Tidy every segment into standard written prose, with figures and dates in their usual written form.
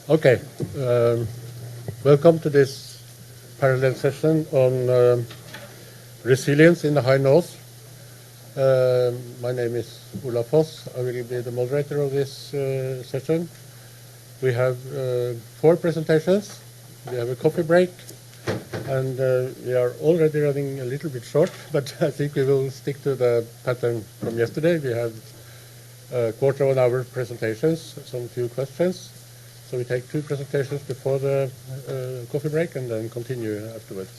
Okay, welcome to this parallel session on resilience in the High North. My name is Ola Foss. I will be the moderator of this session. We have 4 presentations. We have a coffee break, and we are already running a little bit short, but I think we will stick to the pattern from yesterday. We have a quarter of an hour presentations, some few questions. So we take 2 presentations before the coffee break and then continue afterwards.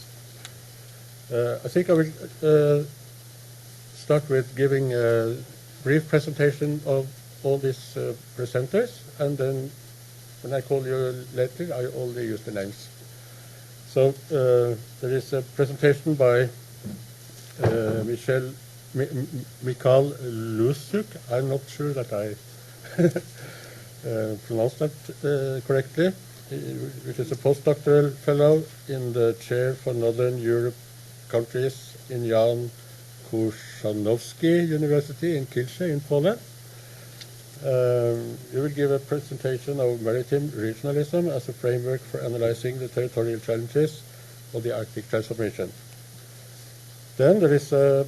I think I will start with giving a brief presentation of all these presenters, and then when I call you later, I only use the names. So there is a presentation by Michał Łuszczuk. I'm not sure that I pronounced that correctly, which is a postdoctoral fellow in the chair for Northern Europe countries in Jan Chrzanowski University in Kielce in Poland. You will give a presentation of Maritime Regionalism as a framework for analyzing the territorial challenges of the Arctic transformation. Then there is a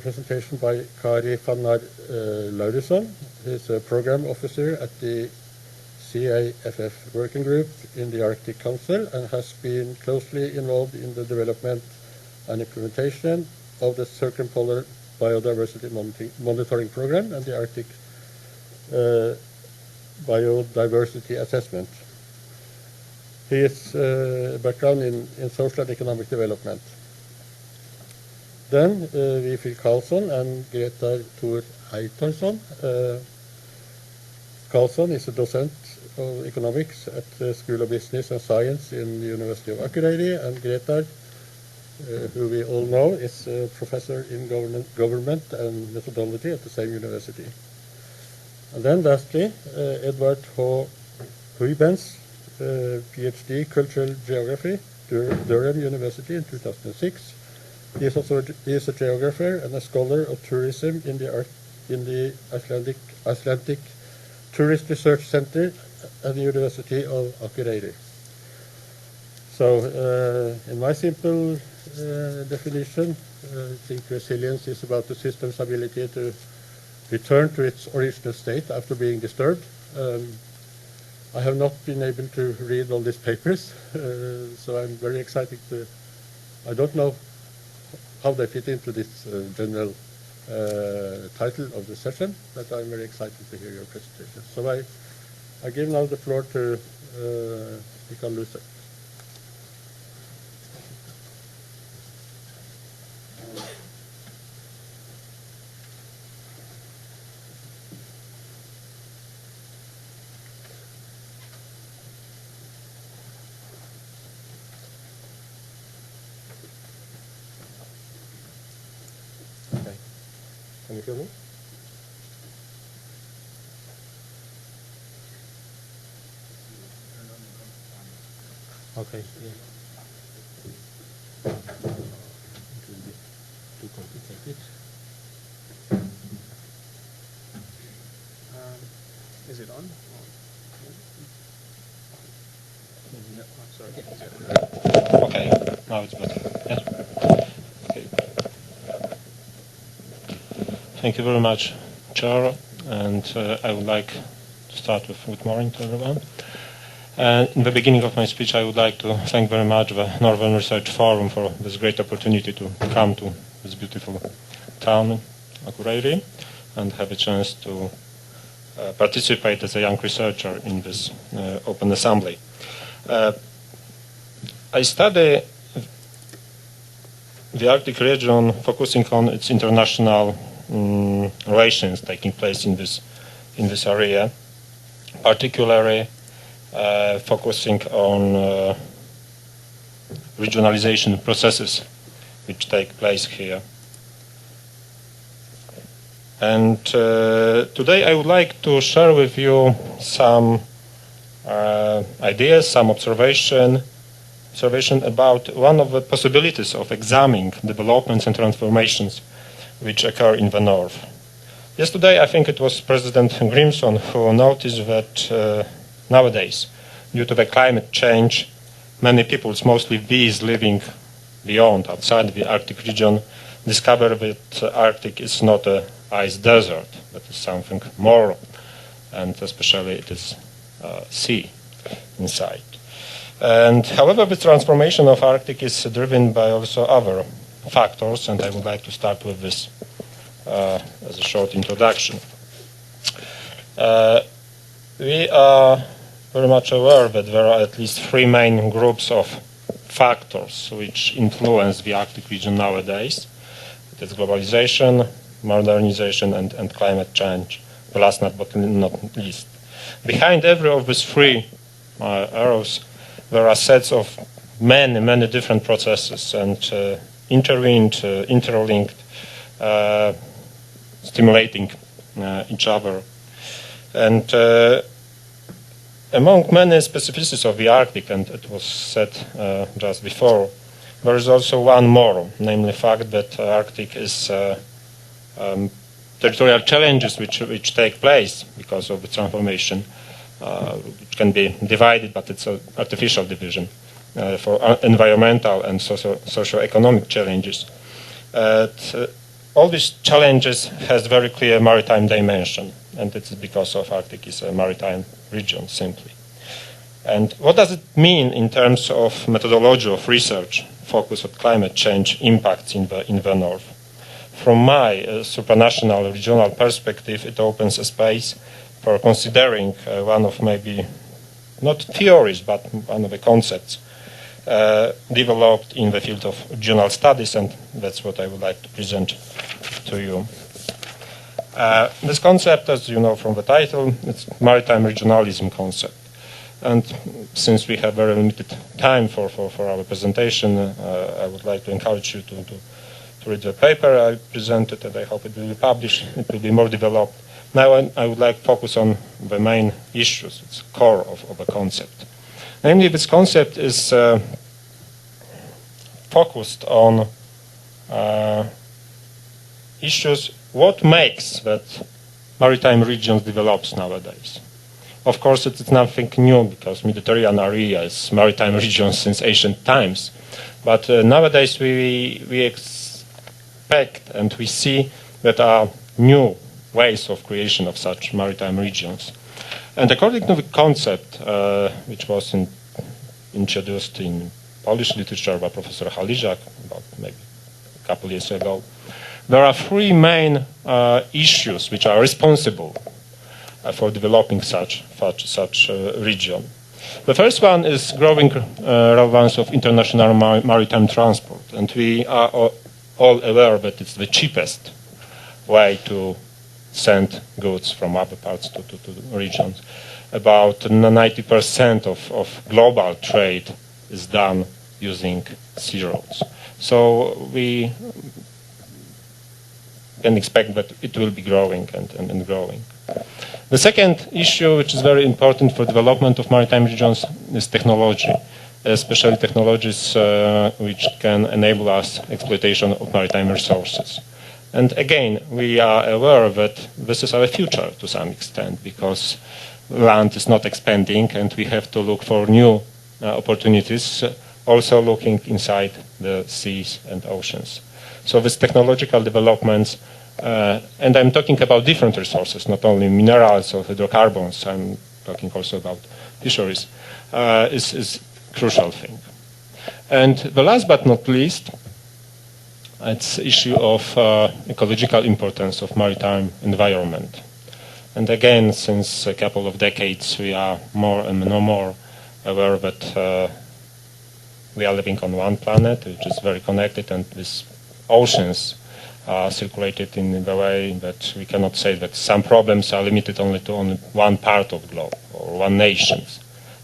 presentation by Kári F. Lárusson. He is a program officer at the CAFF working group in the Arctic Council and has been closely involved in the development and implementation of the Circumpolar Biodiversity Monitoring Program and the Arctic Biodiversity Assessment. He has a background in social and economic development. Then Vífill Karlsson and Greta Eyþórsson. Karlsson is a docent of economics at the School of Business and Science in the University of Akureyri, and Greta, who we all know, is a professor in government and methodology at the same university. And then lastly, Edward Huijbens, PhD, Cultural Geography, Durham University in 2006. He is a geographer and a scholar of tourism in the Icelandic Tourist Research Center at the University of Akureyri. So, in my simple definition, I think resilience is about the system's ability to return to its original state after being disturbed. I have not been able to read all these papers, so I'm very excited to. I don't know how they fit into this general title of the session, but I'm very excited to hear your presentation. So I give now the floor to Michał Łuszczuk. Can you hear me? Okay. Yeah. It will be too complicated. Is it on? No, sorry. Okay, now it's better. Yes. Okay. Thank you very much, Chair, and I would like to start with good morning to everyone. And in the beginning of my speech, I would like to thank very much the Northern Research Forum for this great opportunity to come to this beautiful town, Akureyri, and have a chance to participate as a young researcher in this Open Assembly. I study the Arctic region, focusing on its international relations taking place in this area, particularly focusing on regionalization processes which take place here. And today I would like to share with you some ideas, some observation about one of the possibilities of examining developments and transformations which occur in the north. Yesterday, I think it was President Grimson who noticed that nowadays due to the climate change, many peoples, mostly these living beyond, outside the Arctic region, discover that Arctic is not an ice desert, but is something more, and especially it is sea inside. And however, the transformation of Arctic is driven by also other factors, and I would like to start with this as a short introduction. We are very much aware that there are at least three main groups of factors which influence the Arctic region nowadays. It is globalization, modernization, and climate change, the last but not least. Behind every of these three arrows, there are sets of many different processes and interlinked, stimulating each other. And among many specificities of the Arctic, and it was said just before, there is also one more, namely the fact that Arctic is territorial challenges which take place because of the transformation, which can be divided, but it's an artificial division for environmental and socio-economic challenges. All these challenges has very clear maritime dimension, and it's because of Arctic is a maritime region simply. And what does it mean in terms of methodology of research focused on climate change impacts in the north? From my supranational regional perspective, it opens a space for considering one of maybe not theories, but one of the concepts developed in the field of regional studies, and that's what I would like to present to you. This concept, as you know from the title, it's Maritime Regionalism concept. And since we have very limited time for our presentation, I would like to encourage you to read the paper I presented, and I hope it will be published. It will be more developed. Now I would like to focus on the main issues, it's core of the concept. Namely, this concept is focused on issues, what makes that maritime regions develops nowadays. Of course, it's nothing new because Mediterranean area is maritime regions since ancient times. But nowadays we expect and we see that there are new ways of creation of such maritime regions. And according to the concept, which was introduced in Polish literature by Professor Halijak about maybe a couple of years ago, there are three main issues which are responsible for developing such region. The first one is growing relevance of international maritime transport, and we are all aware that it's the cheapest way to send goods from other parts to regions. About 90% of global trade is done using sea roads. So we can expect that it will be growing and growing. The second issue, which is very important for development of maritime regions, is technology, especially technologies which can enable us exploitation of maritime resources. And again, we are aware that this is our future to some extent, because land is not expanding and we have to look for new opportunities, also looking inside the seas and oceans. So these technological developments, and I'm talking about different resources, not only minerals or hydrocarbons, I'm talking also about fisheries, is crucial thing. And the last but not least, it's issue of ecological importance of maritime environment. And again, since a couple of decades, we are more and more aware that we are living on one planet, which is very connected, and these oceans are circulated in the way that we cannot say that some problems are limited only to one part of the globe or one nation.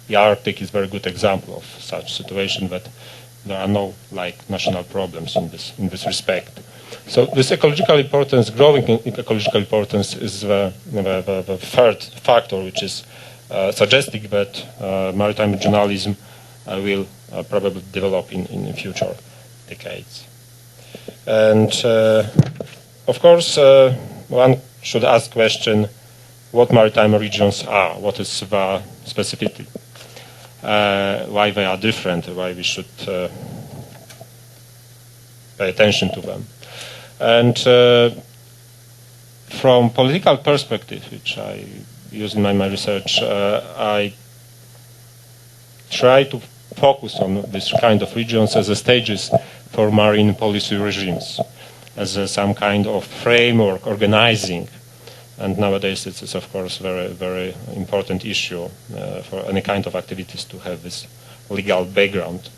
The Arctic is a very good example of such situation, that there are no national problems in this respect. So this ecological importance, growing ecological importance, is the third factor, which is suggesting that maritime regionalism will probably develop in future decades. And of course, one should ask question: what maritime regions are? What is the specificity? why they are different, why we should pay attention to them. And from political perspective, which I use in my research, I try to focus on this kind of regions as a stages for marine policy regimes, as some kind of framework organizing. And nowadays it's of course very, very important issue for any kind of activities to have this legal background.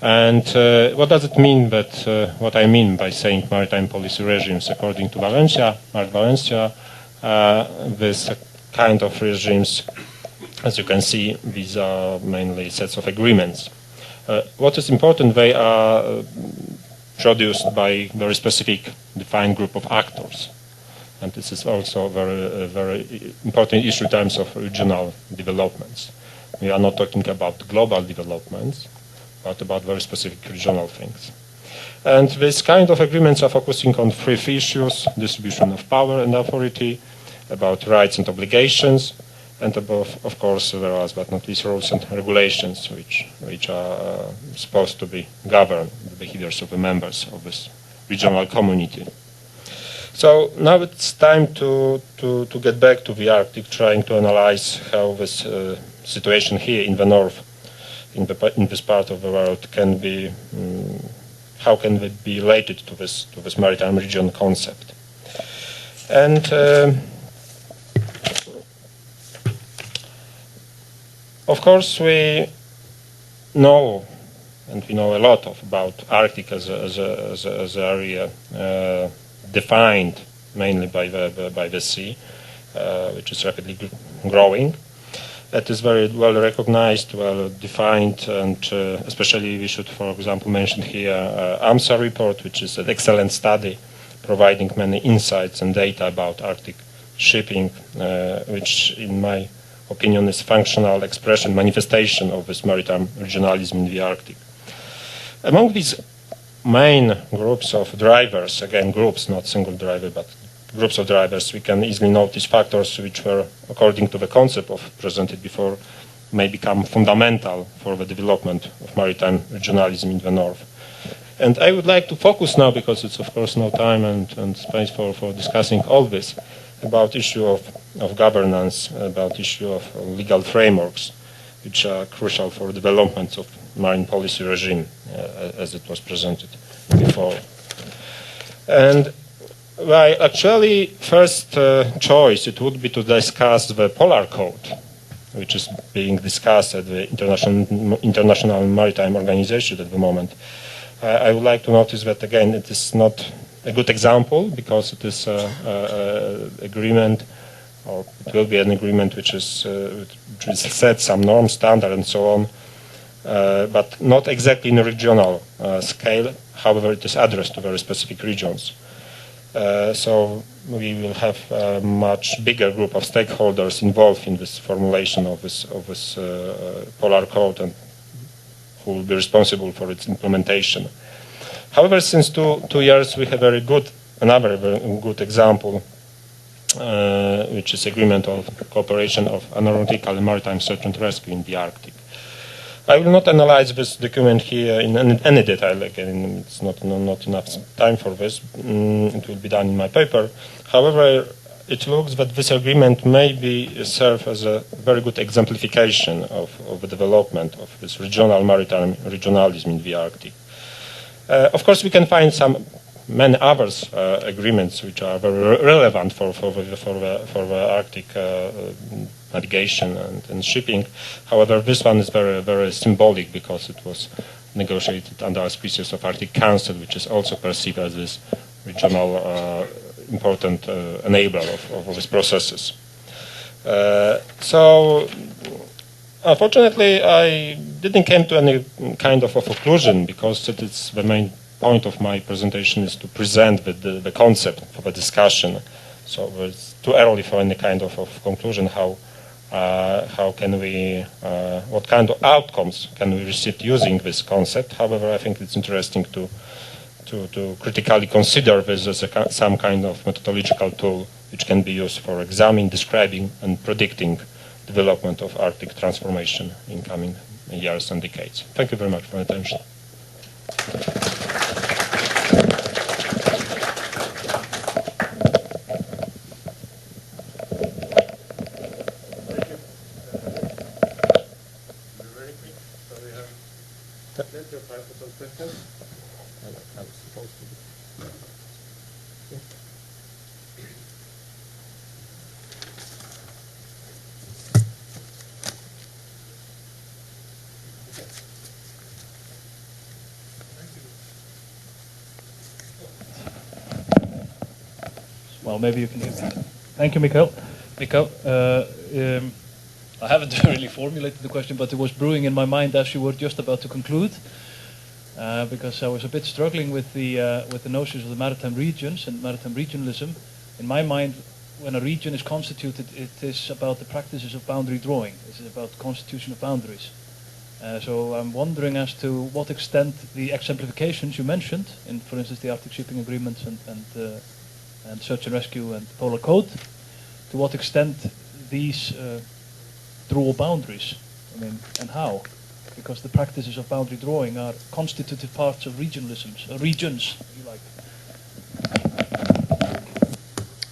And what does it mean? What I mean by saying maritime policy regimes, according to Mark Valencia, this kind of regimes, as you can see, these are mainly sets of agreements. What is important, they are produced by a very specific defined group of actors. And this is also a very important issue in terms of regional developments. We are not talking about global developments, but about very specific regional things. And this kind of agreements are focusing on three issues: distribution of power and authority, about rights and obligations, and above, of course, last but not least, rules and regulations, which are supposed to be govern the behaviors of the members of this regional community. So now it's time to get back to the Arctic, trying to analyze how this situation here in the north, in this part of the world, can be, how can it be related to this maritime region concept. And of course, we know, and we know a lot about Arctic as an area defined mainly by the sea, which is rapidly growing. That is very well recognized, well defined, and especially we should, for example, mention here AMSA report, which is an excellent study providing many insights and data about Arctic shipping, which in my opinion is functional expression, manifestation of this maritime regionalism in the Arctic. Among these main groups of drivers, again groups, not single driver, but groups of drivers, we can easily notice factors which were, according to the concept of presented before, may become fundamental for the development of maritime regionalism in the north. And I would like to focus now, because it's of course no time and space for discussing all this, about issue of governance, about issue of legal frameworks, which are crucial for development of marine policy regime, as it was presented before. And my actually first choice, it would be to discuss the Polar Code, which is being discussed at the International Maritime Organization at the moment. I would like to notice that, again, it is not a good example, because it is an agreement, or it will be an agreement which set some norm, standard, and so on, but not exactly in a regional scale. However, it is addressed to very specific regions. So we will have a much bigger group of stakeholders involved in this formulation of this Polar Code, and who will be responsible for its implementation. However, since two years, we have another very good example, which is agreement of cooperation of aeronautical and maritime search and rescue in the Arctic. I will not analyze this document here in any detail. Again, it's not enough time for this. It will be done in my paper. However, it looks that this agreement may serve as a very good exemplification of the development of this regional maritime regionalism in the Arctic. Of course, we can find many other agreements which are very relevant for the Arctic navigation and shipping. However, this one is very, very symbolic, because it was negotiated under auspices of Arctic Council, which is also perceived as this regional important enabler of these processes. So, unfortunately, I didn't come to any kind of a conclusion, because it is the main point of my presentation is to present the concept for the discussion. So it's too early for any kind of conclusion. How can we, what kind of outcomes can we receive using this concept? However, I think it's interesting to critically consider this as some kind of methodological tool which can be used for examining, describing, and predicting development of Arctic transformation in coming years and decades. Thank you very much for your attention. Well, maybe you can use that. Thank you, Michał. I haven't really formulated the question, but it was brewing in my mind as you were just about to conclude, because I was a bit struggling with the notions of the maritime regions and maritime regionalism. In my mind, when a region is constituted, it is about the practices of boundary drawing. It's about constitution of boundaries. So I'm wondering as to what extent the exemplifications you mentioned, in, for instance, the Arctic shipping agreements and search and rescue and polar code, to what extent these draw boundaries, I mean, and how? Because the practices of boundary drawing are constitutive parts of regionalisms, regions, if you like.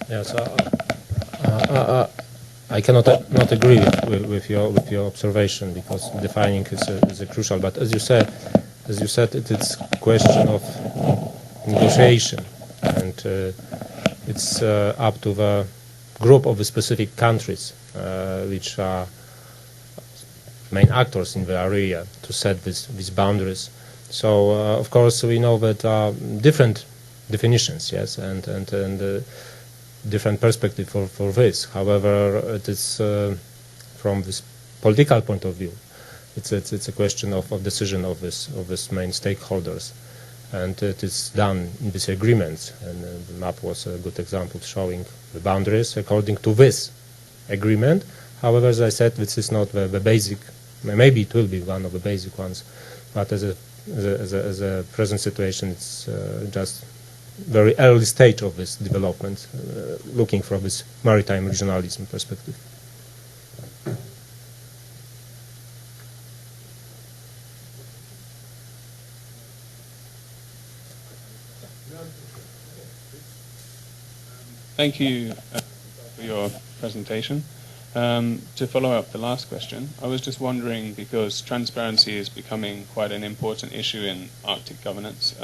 Yes, I cannot not agree with your observation, because defining is a crucial. But as you said, it's a question of negotiation, and it's up to the group of the specific countries which are main actors in the area to set these boundaries. So of course we know that different definitions, yes, and different perspective for this. However, it is from this political point of view, it's a question of decision of this main stakeholders, and it is done in these agreements. And the map was a good example showing the boundaries according to this agreement. However, as I said, this is not the basic. Maybe it will be one of the basic ones, but as a present situation, it's just very early stage of this development, looking from this maritime regionalism perspective. Thank you for your presentation. To follow up the last question, I was just wondering, because transparency is becoming quite an important issue in Arctic governance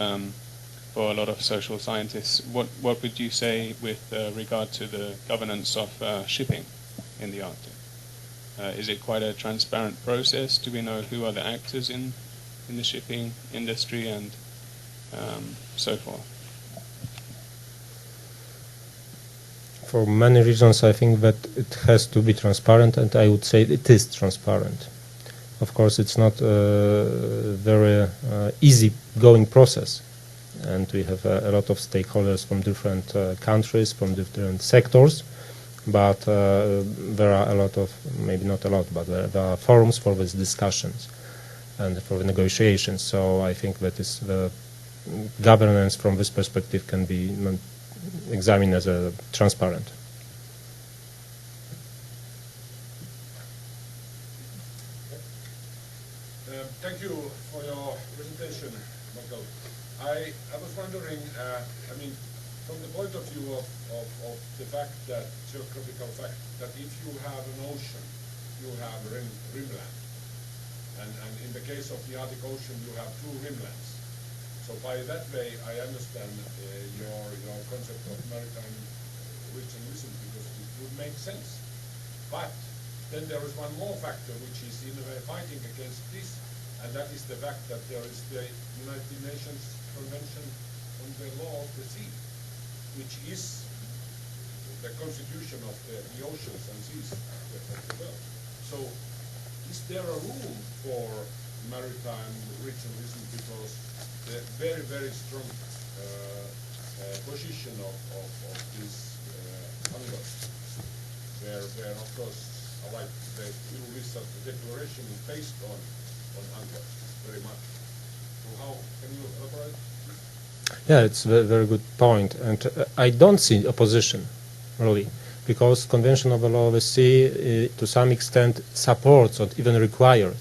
for a lot of social scientists, what would you say with regard to the governance of shipping in the Arctic? Is it quite a transparent process? Do we know who are the actors in the shipping industry and so forth? For many reasons, I think that it has to be transparent, and I would say it is transparent. Of course, it's not a very easy going process, and we have a lot of stakeholders from different countries, from different sectors, but there are a lot of, maybe not a lot, but there are forums for these discussions and for the negotiations. So I think that is the governance from this perspective can be examined as a transparent. Thank you for your presentation, Michał. I was wondering, I mean, from the point of view of the fact that, geographical fact, that if you have an ocean, you have rimland. And in the case of the Arctic Ocean, you have two rimlands. So by that way, I understand your concept of maritime regionalism, because it would make sense. But then there is one more factor which is in a way fighting against this, and that is the fact that there is the United Nations Convention on the Law of the Sea, which is the constitution of the oceans and seas of the world. So is there a room for maritime regionalism, because the very, very strong position of this UNCLOS, where of course, like the Lisbon Declaration is based on UNCLOS very much. So how can you elaborate? Yeah, it's a very good point, and I don't see opposition really because Convention of the Law of the Sea to some extent supports or even requires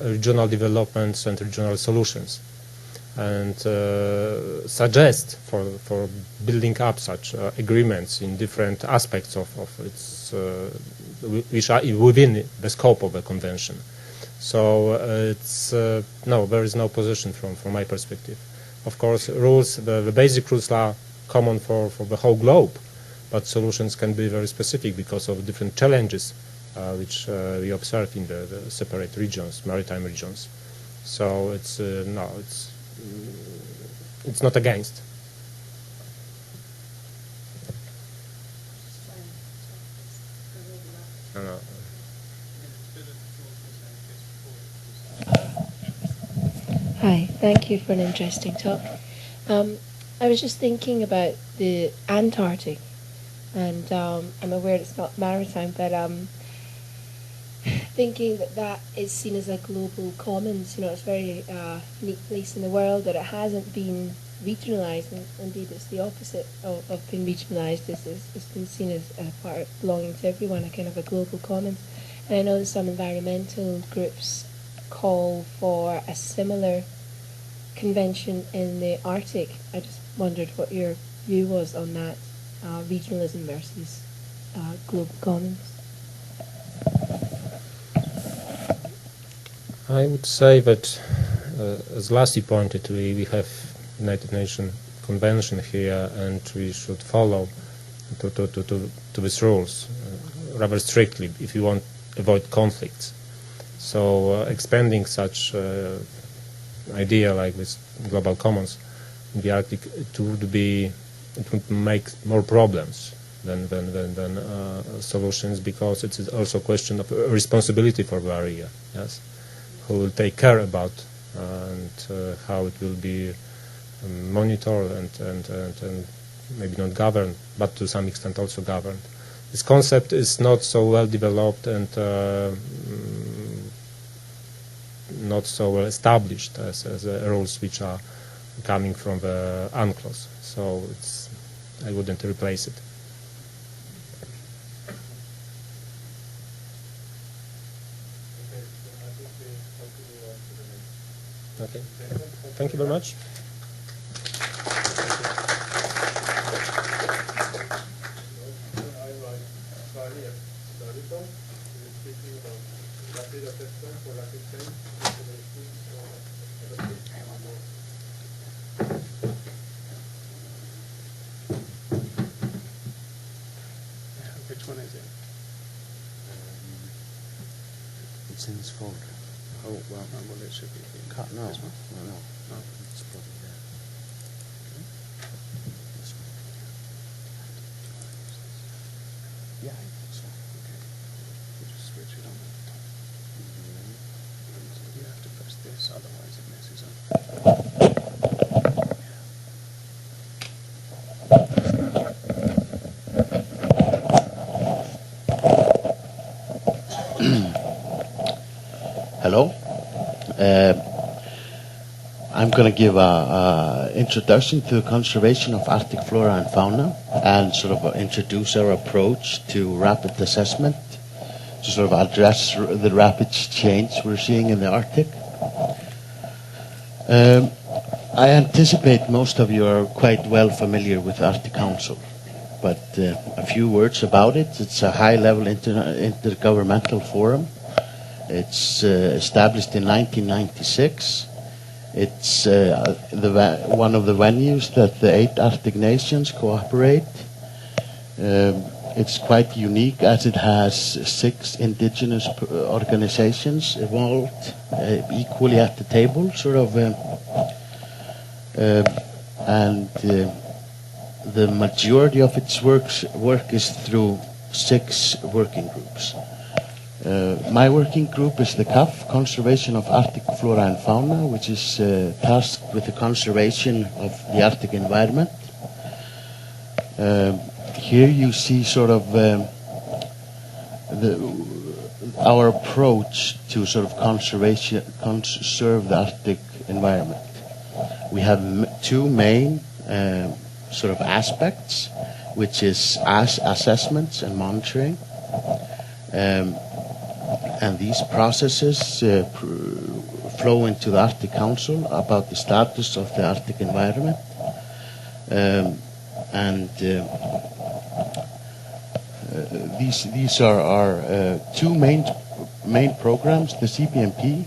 regional developments and regional solutions, and suggest for building up such agreements in different aspects of its which are within the scope of the convention. So it's no, there is no position from my perspective. Of course, rules, the basic rules are common for the whole globe, but solutions can be very specific because of different challenges which we observe in the separate regions, maritime regions. So it's no, it's not against. No. Hi, thank you for an interesting talk. I was just thinking about the Antarctic, and I'm aware it's not maritime, but thinking that is seen as a global commons. You know, it's a very unique place in the world, that it hasn't been regionalised, and indeed it's the opposite of being regionalised. It's been seen as a part belonging to everyone, a kind of a global commons. And I know that some environmental groups call for a similar convention in the Arctic. I just wondered what your view was on that, regionalism versus global commons. I would say that, as Lassi pointed, we have United Nations Convention here, and we should follow to these rules rather strictly if you want to avoid conflicts. So expanding such idea like this global commons in the Arctic, it would make more problems than solutions, because it is also a question of responsibility for the area. Yes, who will take care about and how it will be monitored and maybe not governed, but to some extent also governed. This concept is not so well developed and not so well established as rules which are coming from the UNCLOS. So I wouldn't replace it. Okay. Thank you very much. Kári F. Lárusson, who is speaking about rapid assessment for rapid change, conservation, adaptation. Which one is it? It's in this folder. Oh, well, it should be No, this one? no. No. It's probably there. This one. Yeah, I think so. Okay. You just switch it on at the top. You have to press this, otherwise it messes up. Hello. I'm going to give an introduction to the conservation of Arctic flora and fauna, and sort of introduce our approach to rapid assessment to sort of address the rapid change we're seeing in the Arctic. I anticipate most of you are quite well familiar with the Arctic Council, but a few words about it. It's a high-level intergovernmental forum. It's established in 1996. It's one of the venues that the 8 Arctic nations cooperate. It's quite unique as it has 6 indigenous organizations involved equally at the table, sort of, and the majority of its work is through 6 working groups. My working group is the CAF, Conservation of Arctic Flora and Fauna, which is tasked with the conservation of the Arctic environment. Here you see sort of our approach to sort of conserve the Arctic environment. We have 2 main sort of aspects. which is assessments and monitoring. And these processes flow into the Arctic Council about the status of the Arctic environment. These are our two main programs: the CPMP,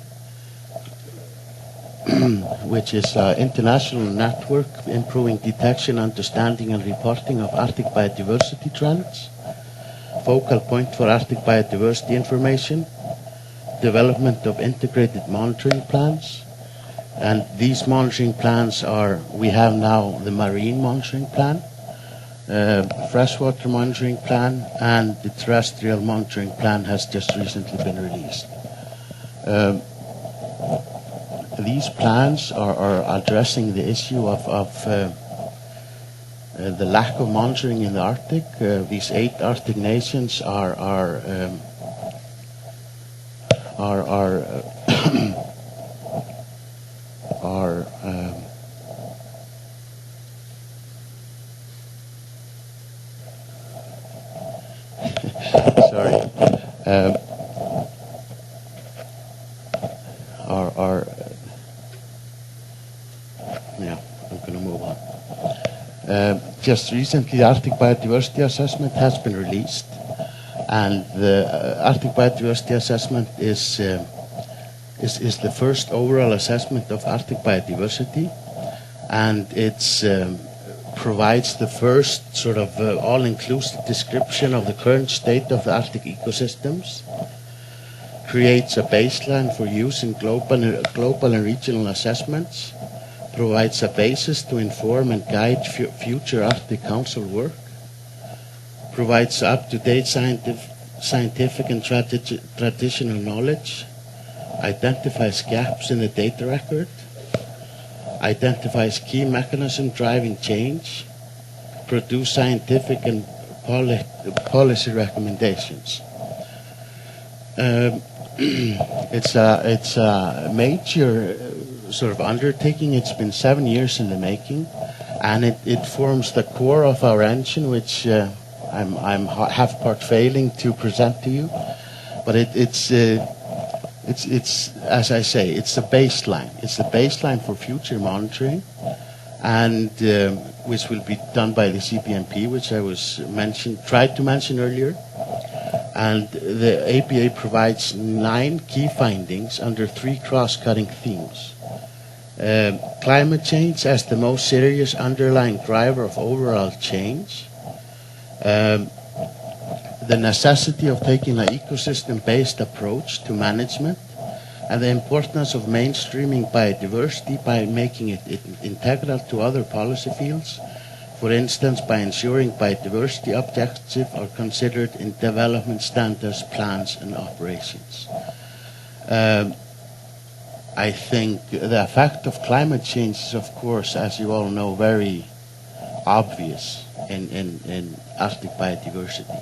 which is an international network improving detection, understanding, and reporting of Arctic biodiversity trends, focal point for Arctic biodiversity information, development of integrated monitoring plans. And these monitoring plans are, we have now the marine monitoring plan, freshwater monitoring plan, and the terrestrial monitoring plan has just recently been released. These plans are addressing the issue of the lack of monitoring in the Arctic. These 8 Arctic nations are sorry. Yeah, I'm going to move on. Just recently, the Arctic Biodiversity Assessment has been released, and the Arctic Biodiversity Assessment is the first overall assessment of Arctic biodiversity, and it's provides the first sort of all-inclusive description of the current state of the Arctic ecosystems, creates a baseline for use in global and regional assessments, provides a basis to inform and guide future Arctic Council work, provides up-to-date scientific and traditional knowledge, identifies gaps in the data record, identifies key mechanisms driving change, produce scientific and policy recommendations. It's a major sort of undertaking. It's been 7 years in the making, and it forms the core of our engine, which I'm half part failing to present to you, but it's as I say, it's the baseline. It's the baseline for future monitoring, and which will be done by the CPMP, which I tried to mention earlier. And the APA provides 9 key findings under 3 cross-cutting themes. Climate change as the most serious underlying driver of overall change. The necessity of taking an ecosystem-based approach to management, and the importance of mainstreaming biodiversity by making it integral to other policy fields, for instance by ensuring biodiversity objectives are considered in development standards, plans and operations. I think the effect of climate change is, of course, as you all know, very obvious in Arctic biodiversity.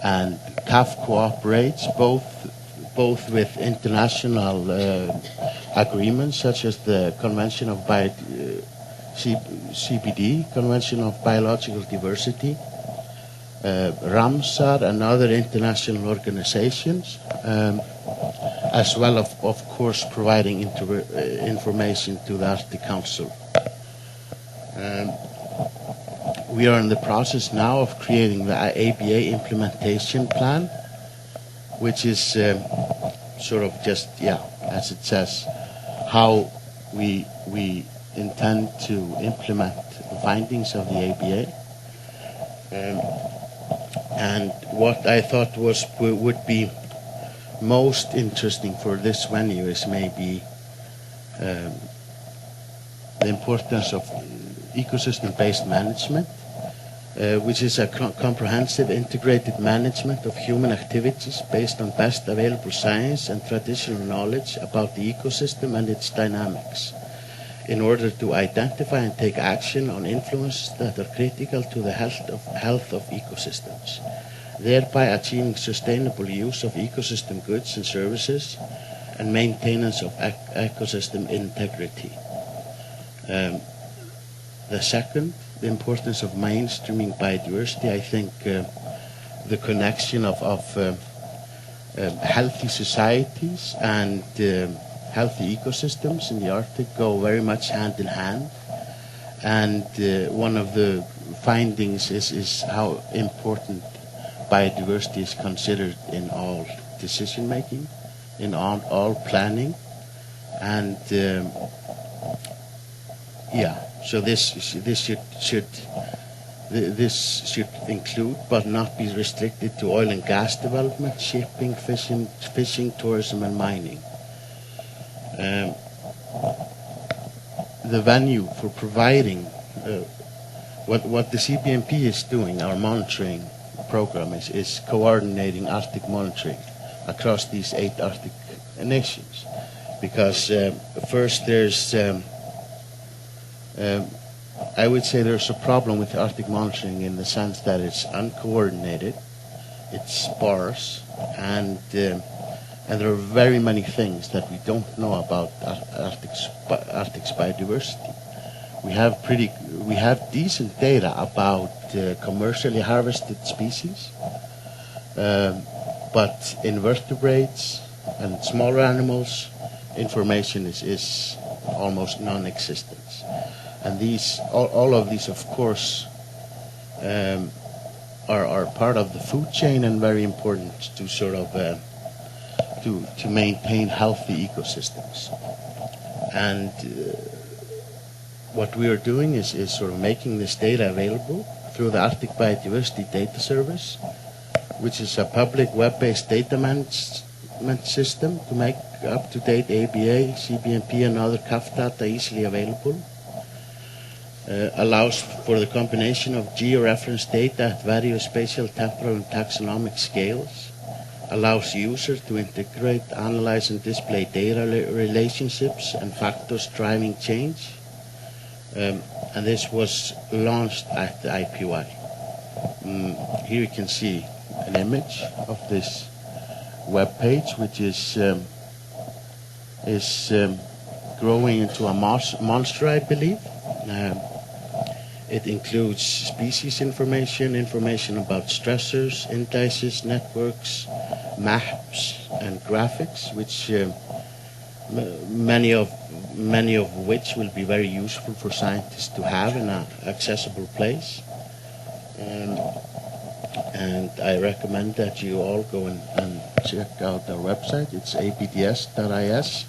And CAF cooperates both with international agreements such as the Convention of CBD, Convention of Biological Diversity, Ramsar and other international organizations, as well of course providing information to the Arctic Council. We are in the process now of creating the ABA implementation plan, which is sort of just, as it says, how we intend to implement the findings of the ABA. And what I thought would be most interesting for this venue is maybe the importance of ecosystem-based management, which is a comprehensive integrated management of human activities based on best available science and traditional knowledge about the ecosystem and its dynamics, in order to identify and take action on influences that are critical to the health of ecosystems, thereby achieving sustainable use of ecosystem goods and services and maintenance of ecosystem integrity. The second the importance of mainstreaming biodiversity. I think the connection of healthy societies and healthy ecosystems in the Arctic go very much hand in hand. And one of the findings is how important biodiversity is considered in all decision making, in all planning, and so this should include but not be restricted to oil and gas development, shipping, fishing, tourism, and mining. The venue for providing what the CBMP is doing, our monitoring program is coordinating Arctic monitoring across these 8 Arctic nations. Because first there's, I would say there's a problem with Arctic monitoring in the sense that it's uncoordinated, it's sparse, and there are very many things that we don't know about Arctic's biodiversity. We have decent data about commercially harvested species, but invertebrates and smaller animals, information is almost non-existent. And all of these, of course, are part of the food chain and very important to sort of to maintain healthy ecosystems. And what we are doing is sort of making this data available through the Arctic Biodiversity Data Service, which is a public web-based data management system to make up-to-date ABA, CBMP, and other CAF data easily available. Allows for the combination of georeference data at various spatial, temporal, and taxonomic scales. Allows users to integrate, analyze, and display data relationships and factors driving change. And this was launched at the IPY. Here you can see an image of this web page, which is growing into a monster, I believe. It includes species information about stressors, indices, networks, maps, and graphics, which many of which will be very useful for scientists to have in an accessible place. And I recommend that you all go and check out our website. It's abds.is.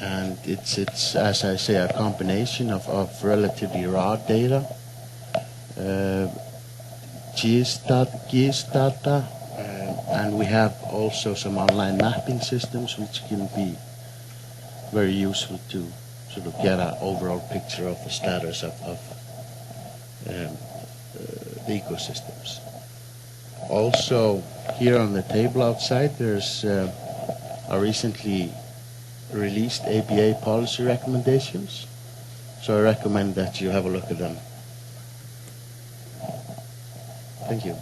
And it's as I say, a combination of relatively raw data, GIS data, and we have also some online mapping systems which can be very useful to sort of get an overall picture of the status of the ecosystems. Also, here on the table outside, there's a recently released ABA policy recommendations, so I recommend that you have a look at them. Thank you.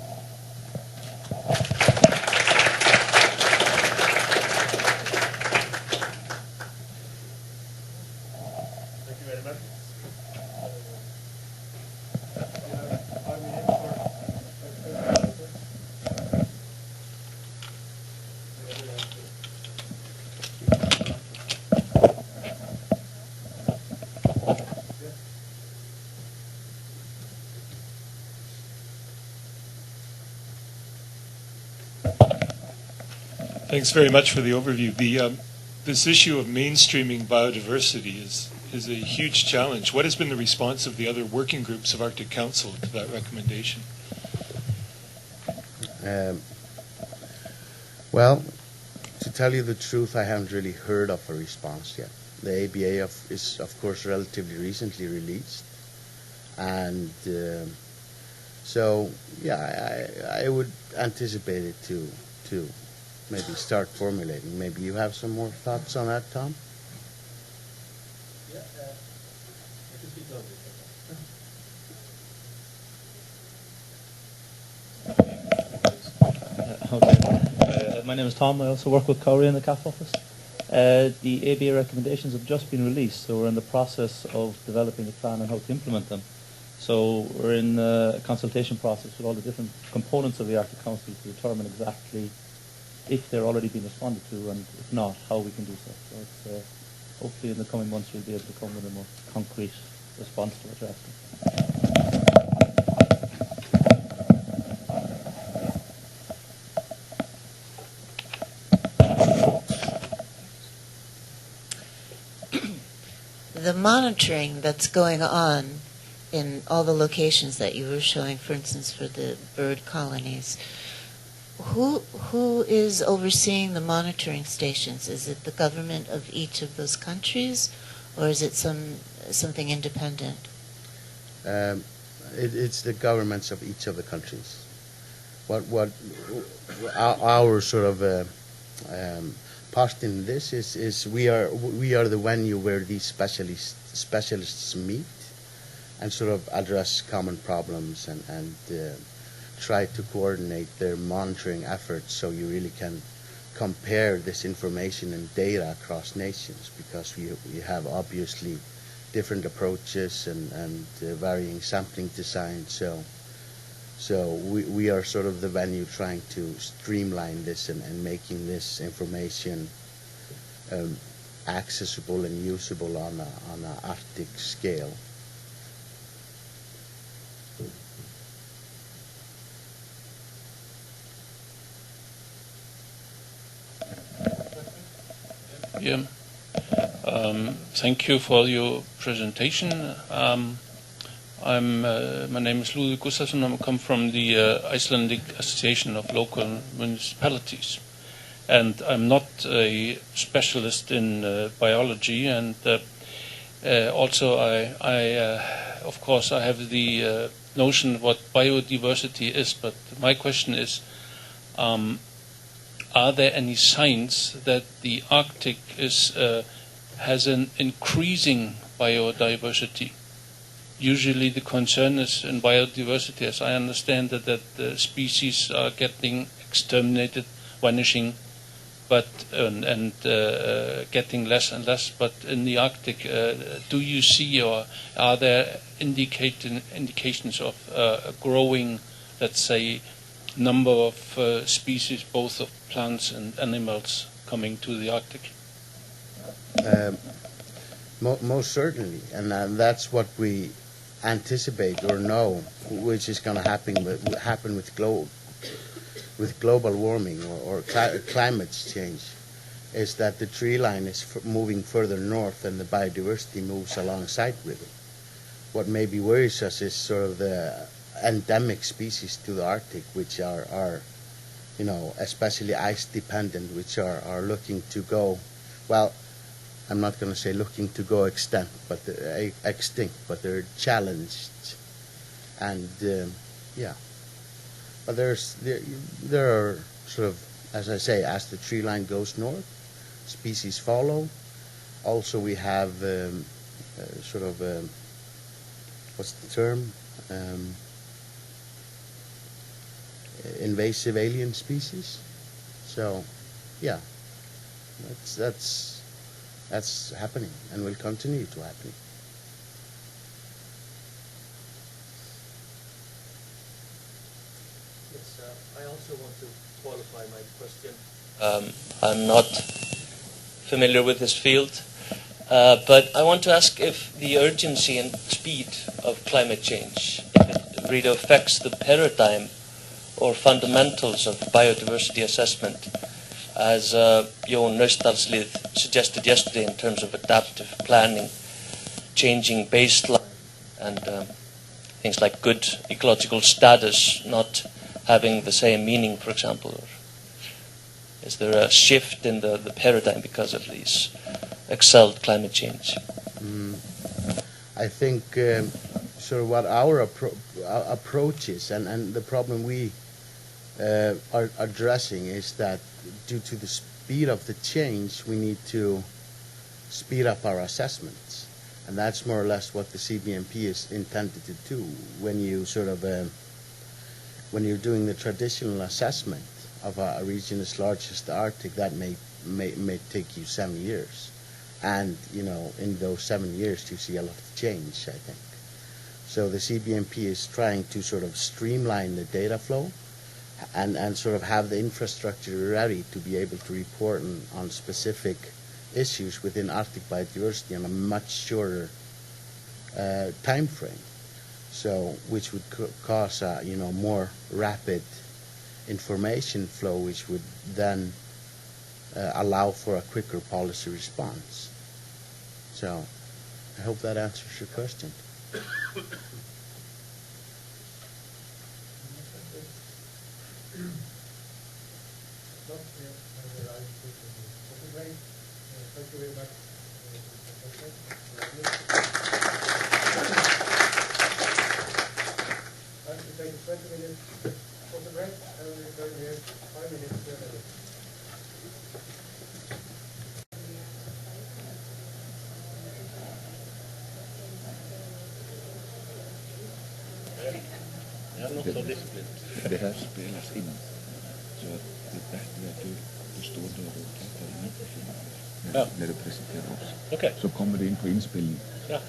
Thank you very much. Thanks very much for the overview. This issue of mainstreaming biodiversity is a huge challenge. What has been the response of the other working groups of Arctic Council to that recommendation? Well, to tell you the truth, I haven't really heard of a response yet. The ABA is, of course, relatively recently released. And so, yeah, I would anticipate it to maybe start formulating. Maybe you have some more thoughts on that, Tom? Yeah, I can speak louder. Okay. My name is Tom. I also work with Kári in the CAF office. The ABA recommendations have just been released, so we're in the process of developing a plan on how to implement them. So we're in a consultation process with all the different components of the Arctic Council to determine exactly if they're already being responded to, and if not, how we can do so. So it's, hopefully in the coming months we'll be able to come with a more concrete response to what you're asking. The monitoring that's going on in all the locations that you were showing, for instance, for the bird colonies, who is overseeing the monitoring stations? Is it the government of each of those countries, or is it something independent? It's the governments of each of the countries. What our sort of part in this is we are the venue where these specialists meet and sort of address common problems and try to coordinate their monitoring efforts, so you really can compare this information and data across nations, because we have obviously different approaches and varying sampling designs. So we are sort of the venue trying to streamline this and making this information accessible and usable on an Arctic scale. Yeah. Thank you for your presentation. My name is Łuszczuk Gustafsson. I come from the Icelandic Association of Local Municipalities, and I'm not a specialist in biology, and also of course I have the notion of what biodiversity is, but my question is, are there any signs that the Arctic has an increasing biodiversity? Usually the concern is in biodiversity, as I understand that the species are getting exterminated, vanishing, but and getting less and less. But in the Arctic, do you see, or are there indications of a growing, let's say, number of species, both of plants and animals, coming to the Arctic? Most certainly, and that's what we anticipate or know, which is going to happen with global warming or climate change, is that the tree line is moving further north and the biodiversity moves alongside with it. What maybe worries us is sort of the endemic species to the Arctic, which are especially ice dependent, which are looking to go, well, I'm not going to say looking to go extinct, but they're challenged, and but there are sort of, as I say, as the tree line goes north, species follow. Also, we have what's the term? Invasive alien species. So, yeah, that's happening and will continue to happen. Yes, I also want to qualify my question. I'm not familiar with this field, but I want to ask if the urgency and speed of climate change, if it really affects the paradigm or fundamentals of biodiversity assessment, as Jón Naustdalslið suggested yesterday in terms of adaptive planning, changing baseline, and things like good ecological status not having the same meaning, for example. Or is there a shift in the paradigm because of these excelled climate change? I think sort of what our approach is, and the problem we are addressing is that due to the speed of the change, we need to speed up our assessments, and that's more or less what the CBMP is intended to do. When you sort of when you're doing the traditional assessment of a region as large as the Arctic, that may may take you 7 years. And, you know, in those 7 years you see a lot of change, I think. So the CBMP is trying to sort of streamline the data flow and sort of have the infrastructure ready to be able to report on specific issues within Arctic biodiversity on a much shorter time frame. So, which would cause a, you know, more rapid information flow, which would then allow for a quicker policy response. So, I hope that answers your question. Thank you very much. I'm to take a 20-minute water break and return here 5 minutes to 11. Det här spelas in så att det är bättre att du står där och pratar i mikrofonen när du presenterar oss. Okay. Så kommer det in på inspelning. Ja.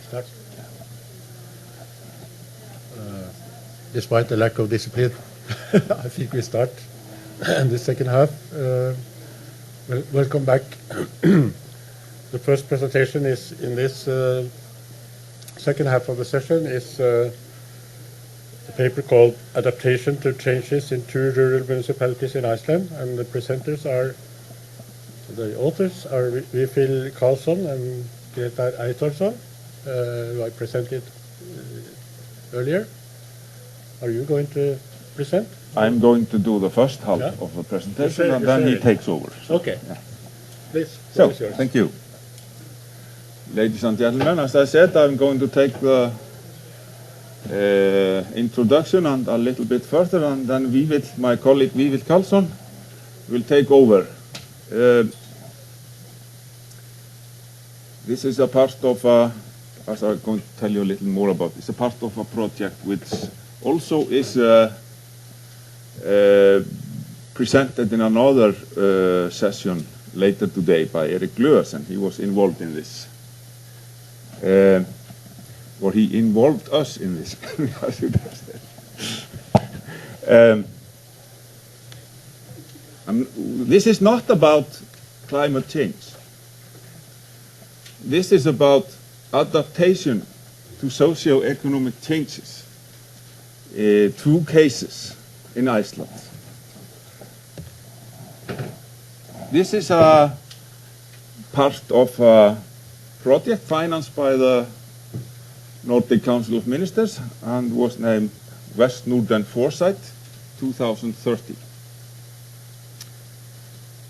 Start. Despite the lack of discipline, I think we start the second half. Welcome back. The first presentation is in this second half of the session is a paper called Adaptation to Changes in 2 Rural Municipalities in Iceland, and the presenters are, the authors are Vífill Karlsson and Eyþórsson, who I presented earlier. Are you going to present? I'm going to do the first half of the presentation, and then he takes over. So. Okay. Yeah. Please, so, thank you. Ladies and gentlemen, as I said, I'm going to take the introduction and a little bit further, and then Vífill, my colleague Vífill Karlsson, will take over. This is a part of as I'm going to tell you a little more about, it's a part of a project which also is presented in another session later today by Erik Lárusson. He was involved in this. Or he involved us in this, I should have said. This is not about climate change. This is about adaptation to socio-economic changes. 2 cases in Iceland. This is a part of a project financed by the Nordic Council of Ministers and was named West Northern Foresight 2030.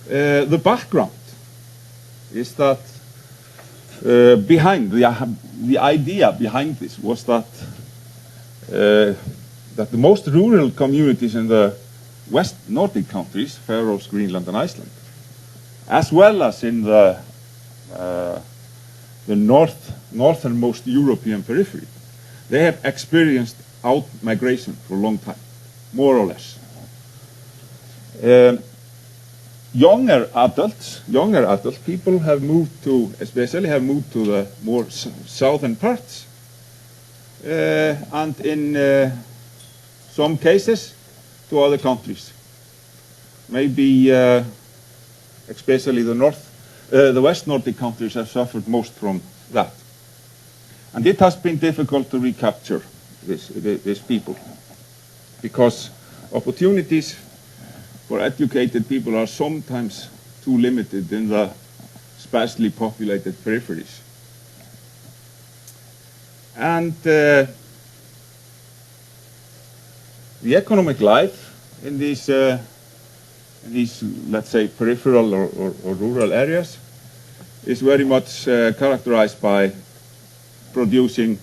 The background is that behind the idea behind this was that that the most rural communities in the West Nordic countries, Faroes, Greenland, and Iceland, as well as in the northernmost European periphery, they have experienced out-migration for a long time, more or less. Younger adult people have moved to, especially have moved to the more southern parts, and in some cases to other countries. Maybe especially the West Nordic countries have suffered most from that. And it has been difficult to recapture these people, because opportunities for educated people are sometimes too limited in the sparsely populated peripheries. And the economic life in these, let's say, peripheral or rural areas is very much characterized by producing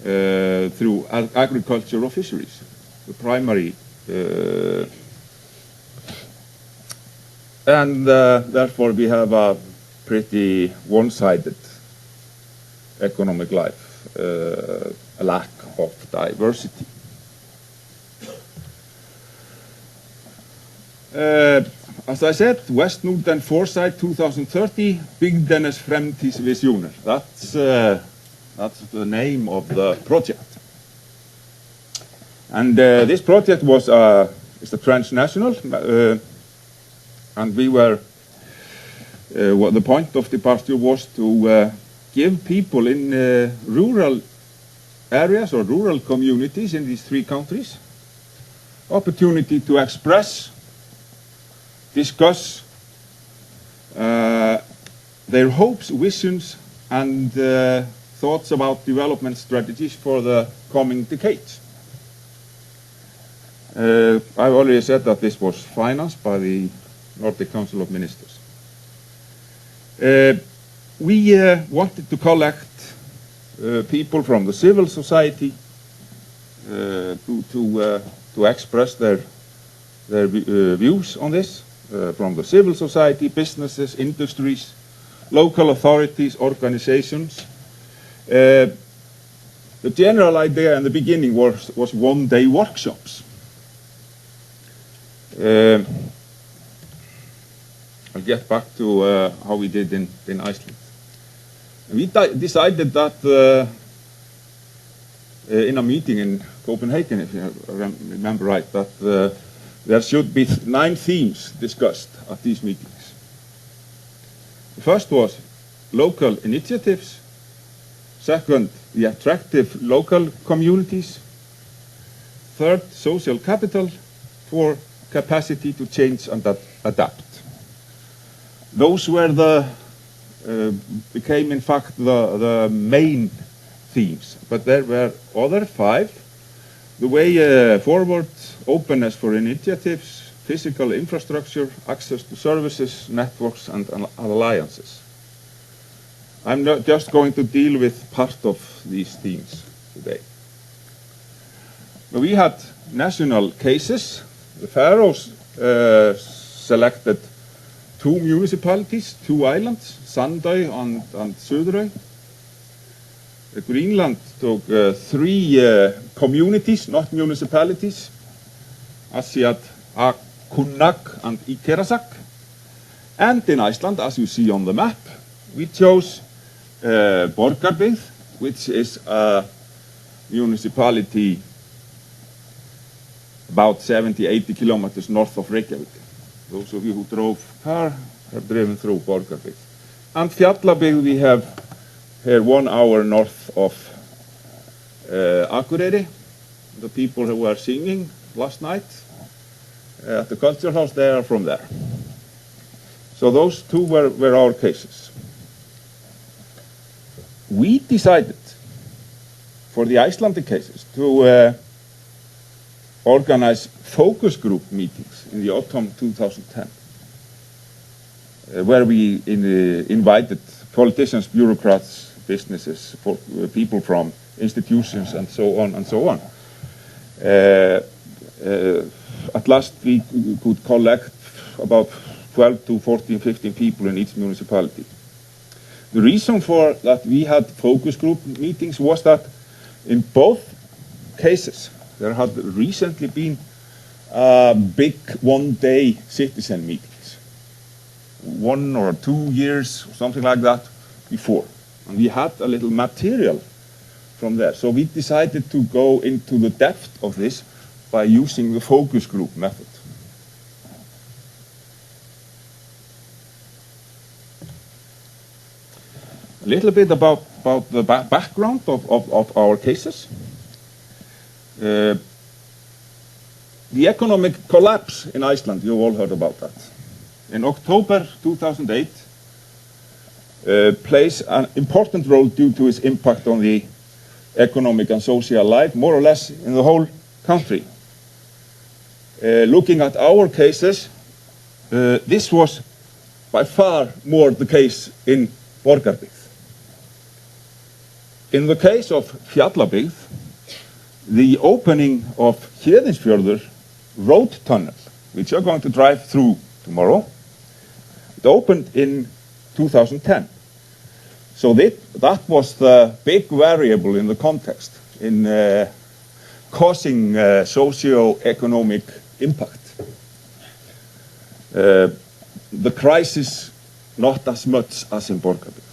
through agriculture or fisheries, the primary, and therefore we have a pretty one-sided economic life, a lack of diversity. As I said, West Norden Foresight 2030, Bygdenes Framtidsvisioner. That's the name of the project. And this project was is a transnational, and we were. What the point of departure was to give people in rural areas or rural communities in these three countries opportunity to express, discuss their hopes, visions, and thoughts about development strategies for the coming decades. I've already said that this was financed by the Nordic Council of Ministers. We wanted to collect people from the civil society to express their views on this, from the civil society, businesses, industries, local authorities, organizations. The general idea in the beginning was one-day workshops. I'll get back to how we did in Iceland. We decided that in a meeting in Copenhagen, if you remember right, that there should be 9 themes discussed at these meetings. The first was local initiatives. Second, the attractive local communities. Third, social capital. 4, capacity to change and adapt. Those were became in fact the main themes, but there were other 5. The way forward, openness for initiatives, physical infrastructure, access to services, networks, and alliances. I'm not just going to deal with part of these themes today. We had national cases. The Faroes selected 2 municipalities, 2 islands, Sandøy and Suðuroy. Greenland took 3 communities, not municipalities, Asiat, Akunak, and Íkerasak. And in Iceland, as you see on the map, we chose Borgarbyggð, which is a municipality about 70-80 kilometers north of Reykjavik. Those of you who drove car have driven through Borgarbyggð. And Fjallabyggð we have here 1 hour north of Akureyri. The people who were singing last night at the culture house, they are from there. So those 2 were our cases. We decided for the Icelandic cases to organize focus group meetings in the autumn 2010, where we invited politicians, bureaucrats, businesses, people from institutions, and so on and so on. At last we could collect about 12 to 14, 15 people in each municipality. The reason for that we had focus group meetings was that in both cases there had recently been big one-day citizen meetings, 1 or 2 years, something like that, before. And we had a little material from there. So we decided to go into the depth of this by using the focus group method. A little bit about the background of our cases. The economic collapse in Iceland, you all heard about that. In October 2008, plays an important role due to its impact on the economic and social life, more or less in the whole country. Looking at our cases, this was by far more the case in Borgarbyggð. In the case of Fjallabyggð, the opening of Héðinsfjörður road tunnel, which you're going to drive through tomorrow, it opened in 2010. So that was the big variable in the context in causing socio-economic impact. The crisis not as much as in Borgarbyggð.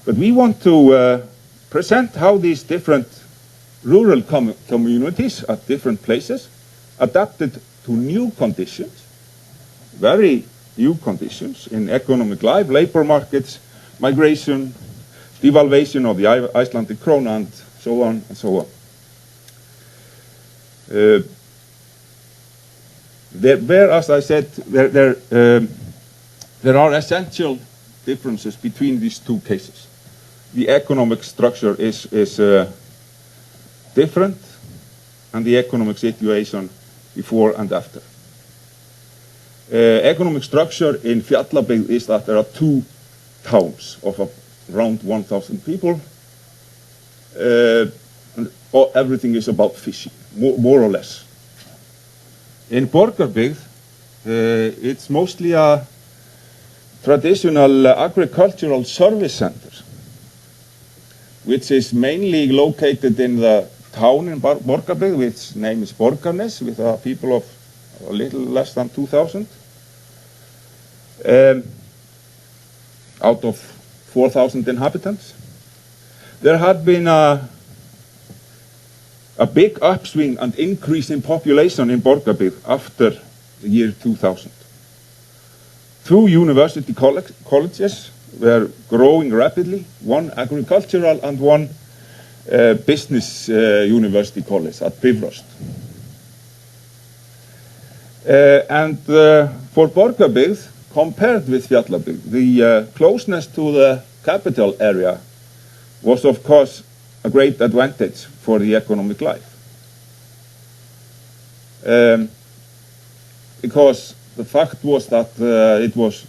But we want to present how these different rural communities at different places adapted to new conditions, very new conditions in economic life, labor markets, migration, devaluation of the Icelandic krona, and so on and so on. There, as I said, there are essential differences between these two cases. The economic structure is different, and the economic situation before and after. Economic structure in Fjallabyggð is that there are 2 towns of around 1,000 people, and everything is about fishing, more or less. In Borgarbyggð, it's mostly a traditional agricultural service center, which is mainly located in the town in Borgarbyggð, which name is Borgarnes, with a people of a little less than 2,000. Out of 4,000 inhabitants. There had been a big upswing and increase in population in Borgarbyggð after the year 2000. 2 university colleges were growing rapidly, one agricultural and one business university college at Bifröst. And for Borgarbyggð, compared with Fjallabyggð, the closeness to the capital area was, of course, a great advantage for the economic life. Because the fact was that it was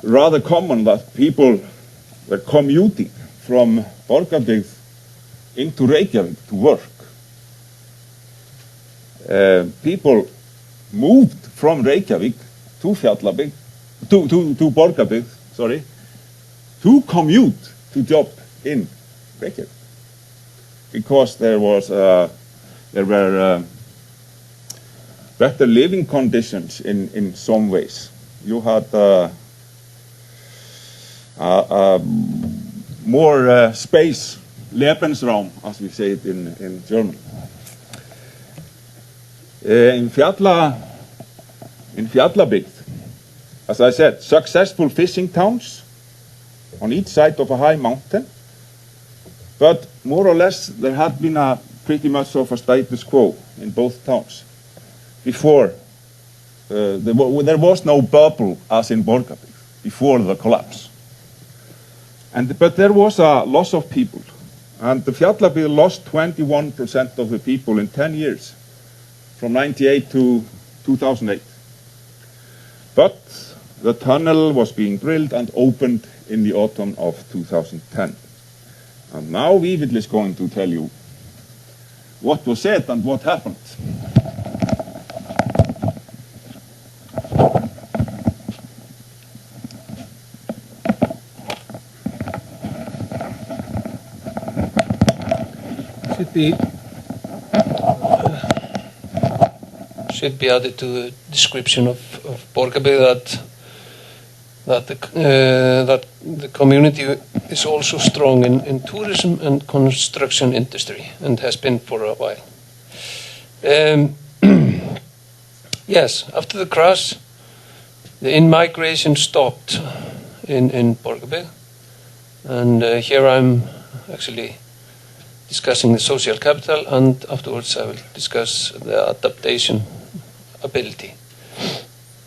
rather common that people were commuting from Borgarbyggð into Reykjavík to work. People moved from Reykjavík to Fjallabyggð, to Borgarbyggð, sorry, to commute to job in Reykjavík, because there were better living conditions in some ways. You had more space, Lebensraum, as we say it in German. In Fjallabyggð, as I said, successful fishing towns on each side of a high mountain, but more or less there had been a pretty much of a status quo in both towns. Before, there was no bubble as in Borgarbyggð before the collapse. But there was a loss of people, and the Fjallabyggð lost 21% of the people in 10 years, from 98 to 2008. But the tunnel was being drilled and opened in the autumn of 2010. And now Vífill is going to tell you what was said and what happened. should be added to the description of Borgarbyggð that the community is also strong in tourism and construction industry and has been for a while. Yes, after the crash, the in-migration stopped in Borgarbyggð, and here I'm actually discussing the social capital, and afterwards I will discuss the adaptation ability.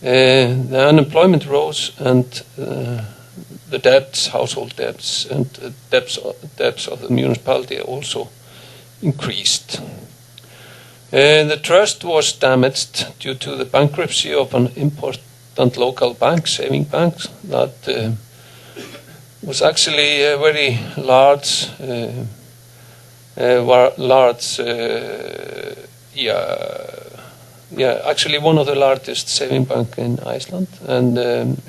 The unemployment rose, and the debts, household debts, and debts of the municipality also increased. The trust was damaged due to the bankruptcy of an important local bank, saving bank, that was actually a very large, actually one of the largest saving bank in Iceland, and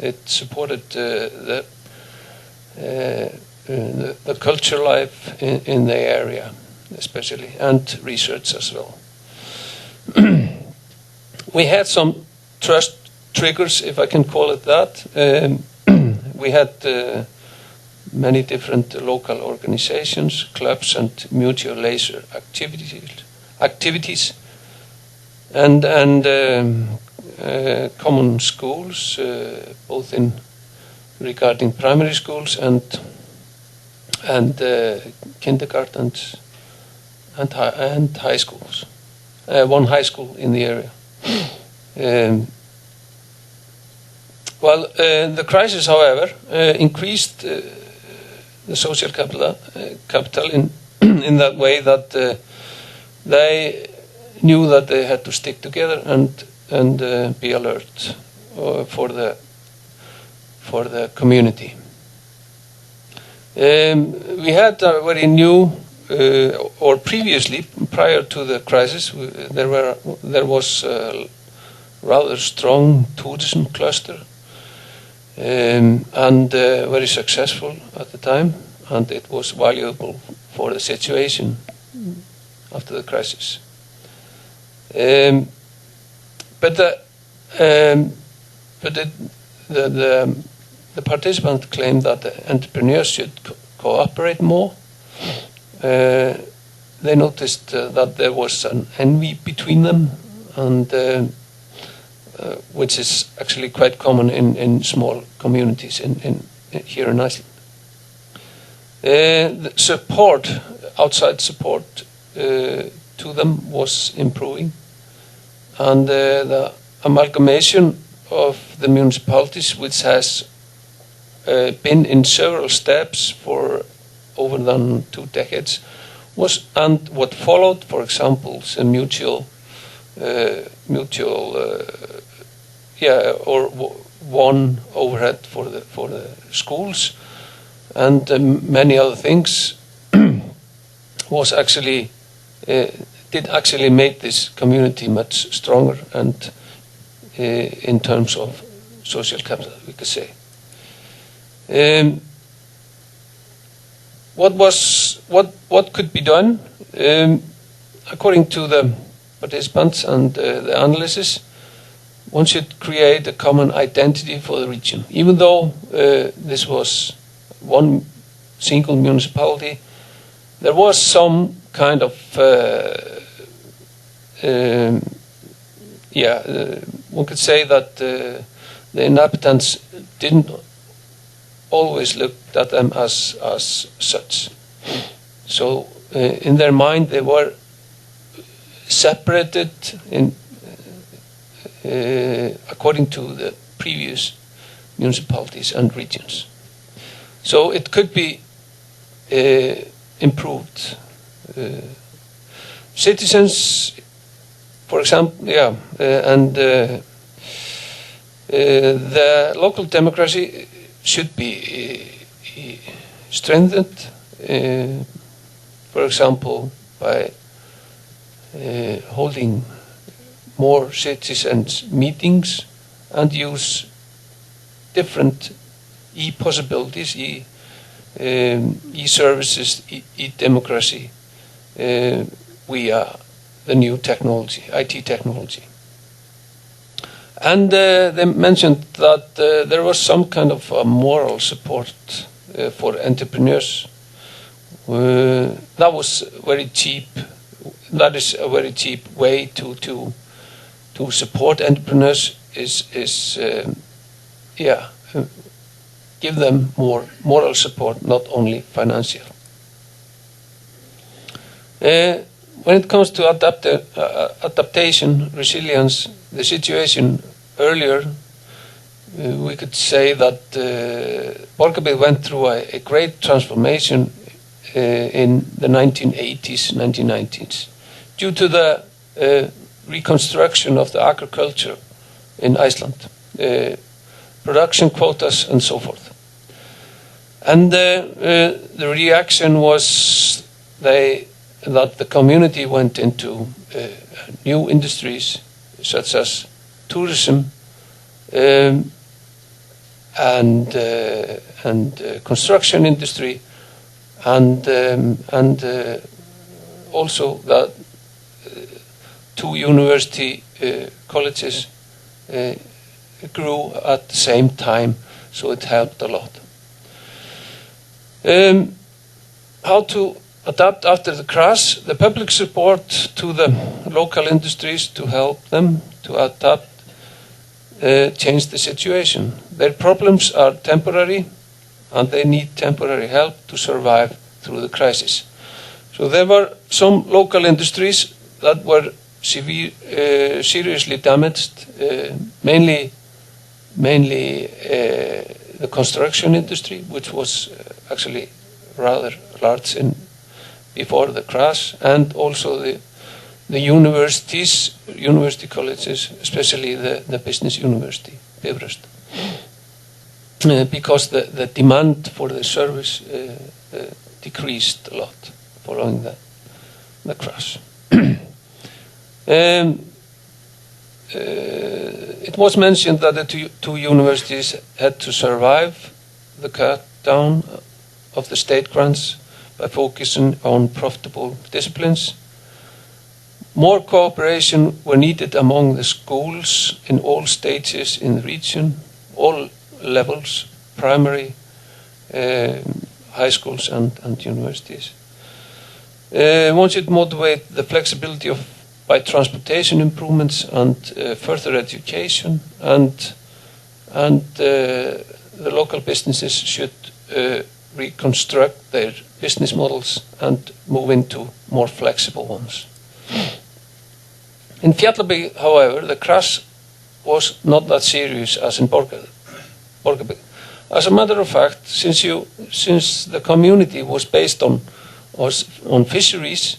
it supported the culture life in the area, especially, and research as well. We had some trust triggers, if I can call it that. We had many different local organizations, clubs, and mutual leisure activities, and common schools, both in regarding primary schools and kindergartens and high schools. One high school in the area. The crisis, however, increased the social capital in that way that they knew that they had to stick together and be alert for the community. We had a very new, or previously, prior to the crisis, there was a rather strong tourism cluster, and very successful at the time, and it was valuable for the situation after the crisis. But the participants claimed that the entrepreneurs should cooperate more. They noticed that there was an envy between them, and which is actually quite common in small communities here in Iceland. The support, outside support to them was improving, and the amalgamation of the municipalities, which has been in several steps for over than 2 decades, and what followed, for example, the mutual or one overhead for the schools, and many other things, was actually did actually make this community much stronger, and in terms of social capital, we could say. What could be done? According to the participants and the analysis, one should create a common identity for the region. Even though this was one single municipality, there was some kind of one could say that the inhabitants didn't always look at them as such. So in their mind they were separated according to the previous municipalities and regions. So it could be improved. Citizens, for example, and the local democracy should be strengthened, for example, by holding more citizens' meetings and use different e-possibilities, e-services, e-democracy via the new technology, IT technology. And they mentioned that there was some kind of moral support for entrepreneurs. That was very cheap. That is a very cheap way to support entrepreneurs. Give them more moral support, not only financial. When it comes to adaptation, resilience, the situation earlier, we could say that Borgarbyggð went through a great transformation in the 1980s, 1990s, due to the reconstruction of the agriculture in Iceland, production quotas and so forth. And the reaction was that the community went into new industries such as tourism and construction industry, and also that two university colleges grew at the same time, so it helped a lot. How to adapt after the crash? The public support to the local industries to help them to adapt changed the situation. Their problems are temporary, and they need temporary help to survive through the crisis. So there were some local industries that were seriously damaged, mainly the construction industry, which was actually rather large before the crash, and also the university colleges, especially the business university, Bifröst, because the demand for the service decreased a lot following the crash. It was mentioned that the two universities had to survive the cut down of the state grants by focusing on profitable disciplines. More cooperation were needed among the schools in all stages in the region, all levels, primary, high schools and universities. One should motivate the flexibility by transportation improvements and further education, and the local businesses should reconstruct their business models and move into more flexible ones. In Fjallabyggð, however, the crash was not that serious as in Borgarbyggð. As a matter of fact, since the community was based on fisheries,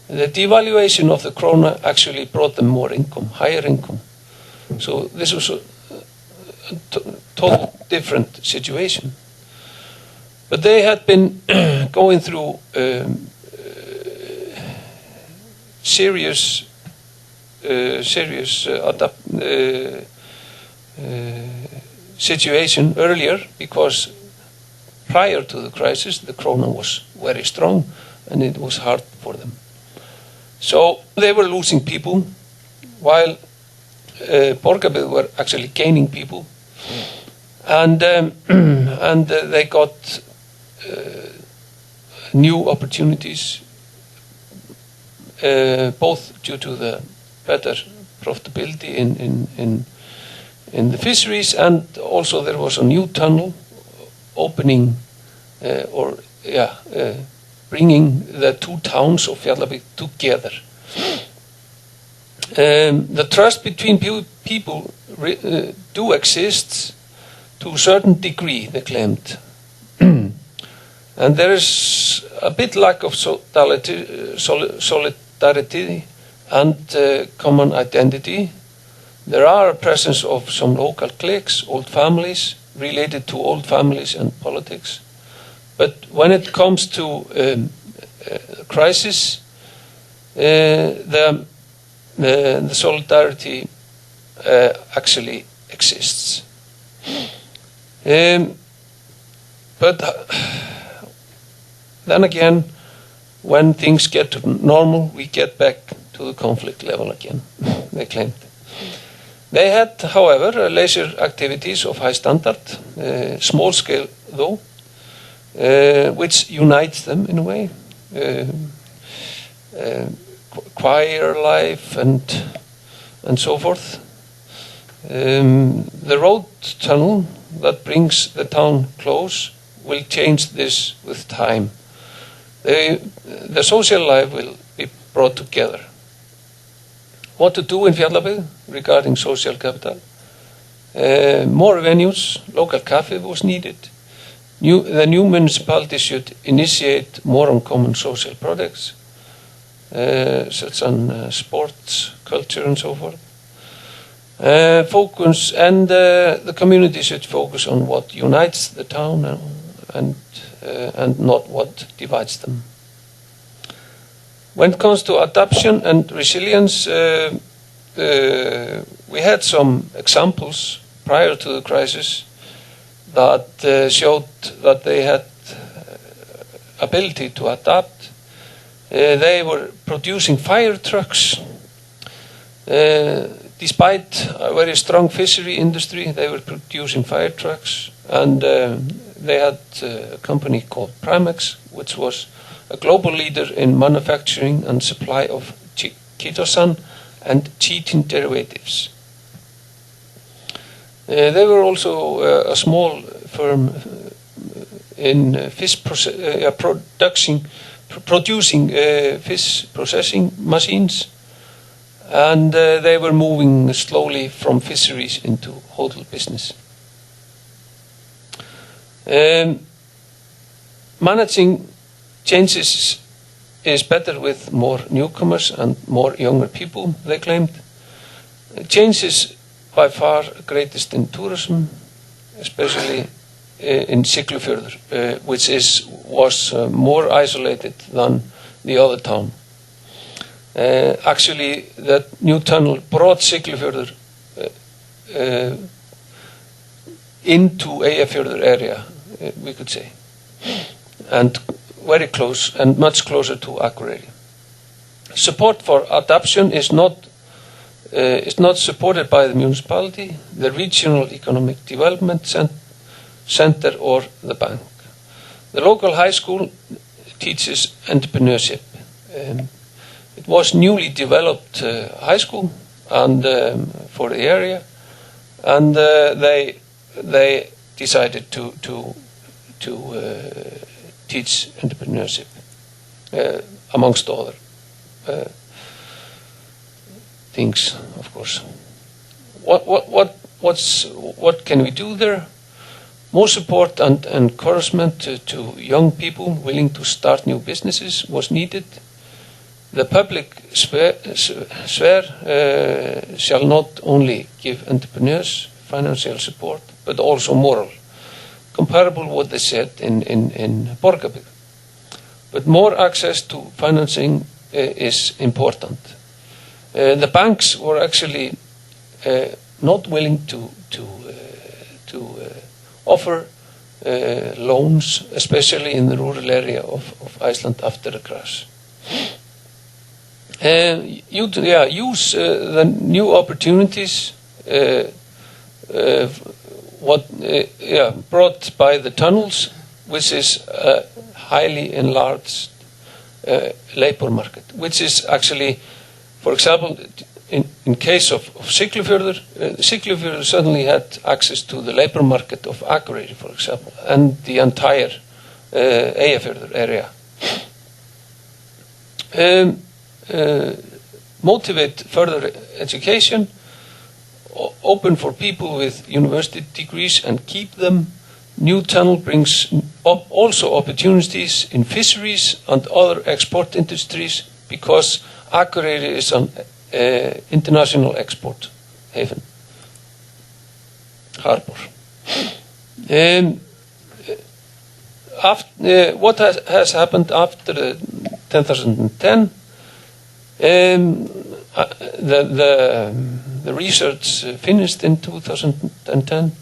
the devaluation of the krona actually brought them more income, higher income. So this was a total different situation. But they had been going through serious situation earlier, because prior to the crisis the krona was very strong and it was hard for them. So they were losing people, while Borgarbyggð were actually gaining people, and they got new opportunities, both due to the better profitability in the fisheries, and also there was a new tunnel opening, bringing the two towns of Fjallabyggð together. The trust between people do exist to a certain degree, they claimed. And there is a bit lack of solidarity and common identity. There are a presence of some local cliques, old families, related to old families and politics. But when it comes to crisis, the solidarity actually exists. But then again, when things get to normal, we get back to the conflict level again, they claimed. They had, however, leisure activities of high standard, small scale though, which unites them in a way. Choir life and so forth. The road tunnel that brings the town close will change this with time. The social life will be brought together. What to do in Fjallabyggð regarding social capital? More venues, local cafe was needed. The new municipality should initiate more uncommon social projects, such as sports, culture, and so forth. Focus and the community should focus on what unites the town and not what divides them. When it comes to adaptation and resilience, we had some examples prior to the crisis that showed that they had ability to adapt. They were producing fire trucks. Despite a very strong fishery industry, they were producing fire trucks, and they had a company called Primex, which was a global leader in manufacturing and supply of chitosan and chitin derivatives. They were also a small firm in fish producing fish processing machines, and they were moving slowly from fisheries into hotel business. Managing changes is better with more newcomers and more younger people, they claimed. Change is by far greatest in tourism, especially in Siglufjörður, which was more isolated than the other town. Actually, that new tunnel brought Siglufjörður into Eyjafjörður area, we could say, and very close and much closer to Akureyri. Support for adaptation is not supported by the municipality, the Regional Economic Development Center, or the bank. The local high school teaches entrepreneurship. It was newly developed high school and for the area, and they decided to teach entrepreneurship, amongst other things, of course. What can we do there? More support and encouragement to young people willing to start new businesses was needed. The public sphere shall not only give entrepreneurs financial support, but also moral, comparable what they said in Borgarbyggð. But more access to financing is important. The banks were actually not willing to offer loans, especially in the rural area of Iceland after the crash. Use the new opportunities brought by the tunnels, which is a highly enlarged labor market, which is actually, for example, in case of Siglufjörður, Siglufjörður suddenly had access to the labor market of Akureyri, for example, and the entire Eyjafjörður area. Motivate further education, open for people with university degrees and keep them. New tunnel brings also opportunities in fisheries and other export industries, because Akureyri is an international export haven, harbor. What has happened after 2010? The research finished in 2010.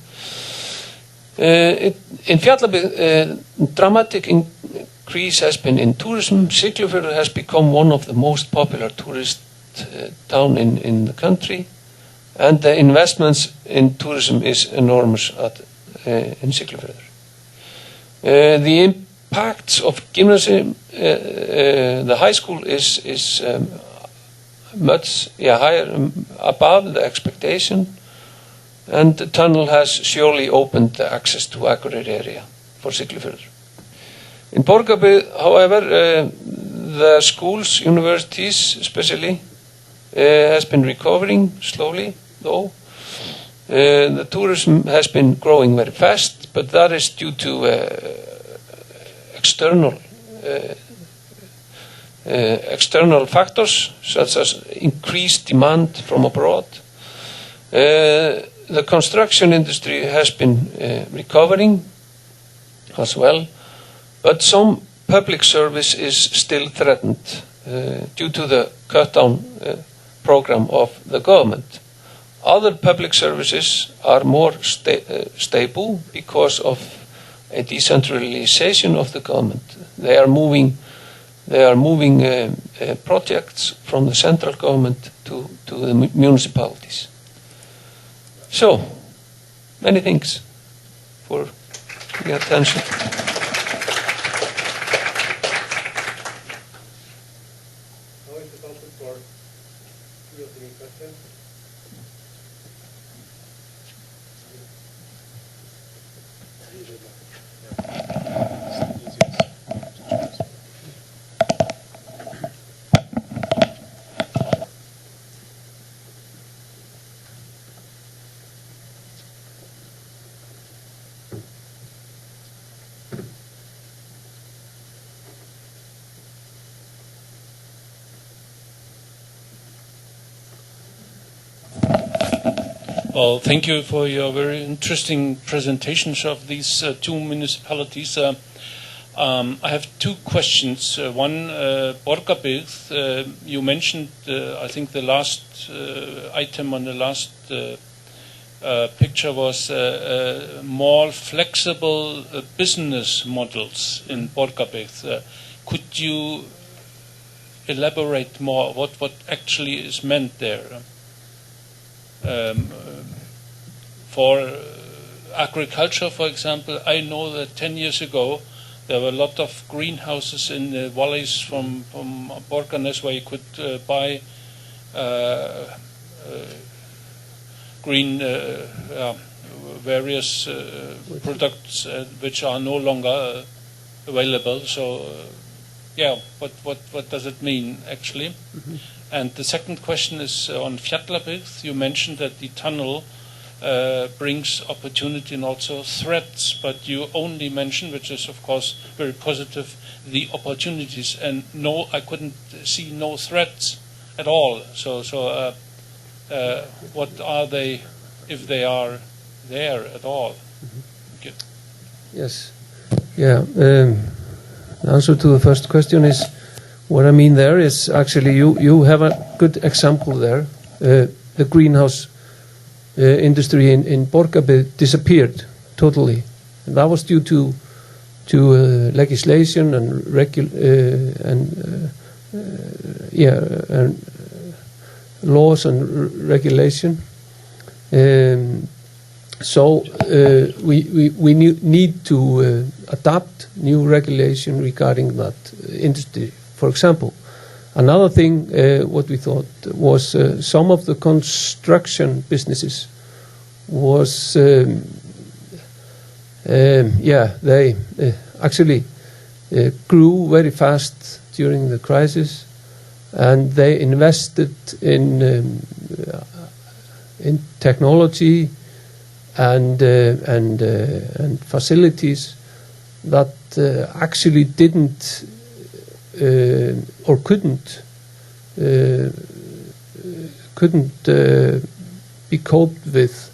In Fjallabyggð, dramatic increase has been in tourism. Siglufjörður has become one of the most popular tourist town in the country, and the investments in tourism is enormous in Siglufjörður. The impacts of gymnasium, the high school is much higher, above the expectation, and the tunnel has surely opened the access to Akureyri area for Siglufjörður. In Borgarbyggð, however, the schools, universities especially, has been recovering slowly, though. The tourism has been growing very fast, but that is due to external factors, such as increased demand from abroad. The construction industry has been recovering as well, but some public service is still threatened due to the cut-down program of the government. Other public services are more stable because of a decentralization of the government. They are moving projects from the central government to the municipalities. So, many thanks for your attention. Now it is open for 2 or 3 questions. Well, thank you for your very interesting presentations of these 2 municipalities. I have 2 questions. One, Borgarbyggð, you mentioned, I think the last item on the last picture was more flexible business models in Borgarbyggð. Could you elaborate more what actually is meant there? For agriculture, for example, I know that 10 years ago there were a lot of greenhouses in the valleys from Borgarnes where you could buy green various products which are no longer available. So, what does it mean actually? Mm-hmm. And the second question is on Fjallabyggð. You mentioned that the tunnel brings opportunity and also threats, but you only mentioned, which is of course very positive, the opportunities, and no, I couldn't see no threats at all. So what are they, if they are there at all? Thank you. Yes. Yeah. The answer to the first question is, what I mean there is actually you have a good example there. The greenhouse industry in Borgarbyggð disappeared totally. And that was due to legislation and laws and regulation. So we need to adapt new regulation regarding that industry. For example, another thing what we thought was some of the construction businesses was they actually grew very fast during the crisis, and they invested in technology and facilities that actually didn't or couldn't be coped with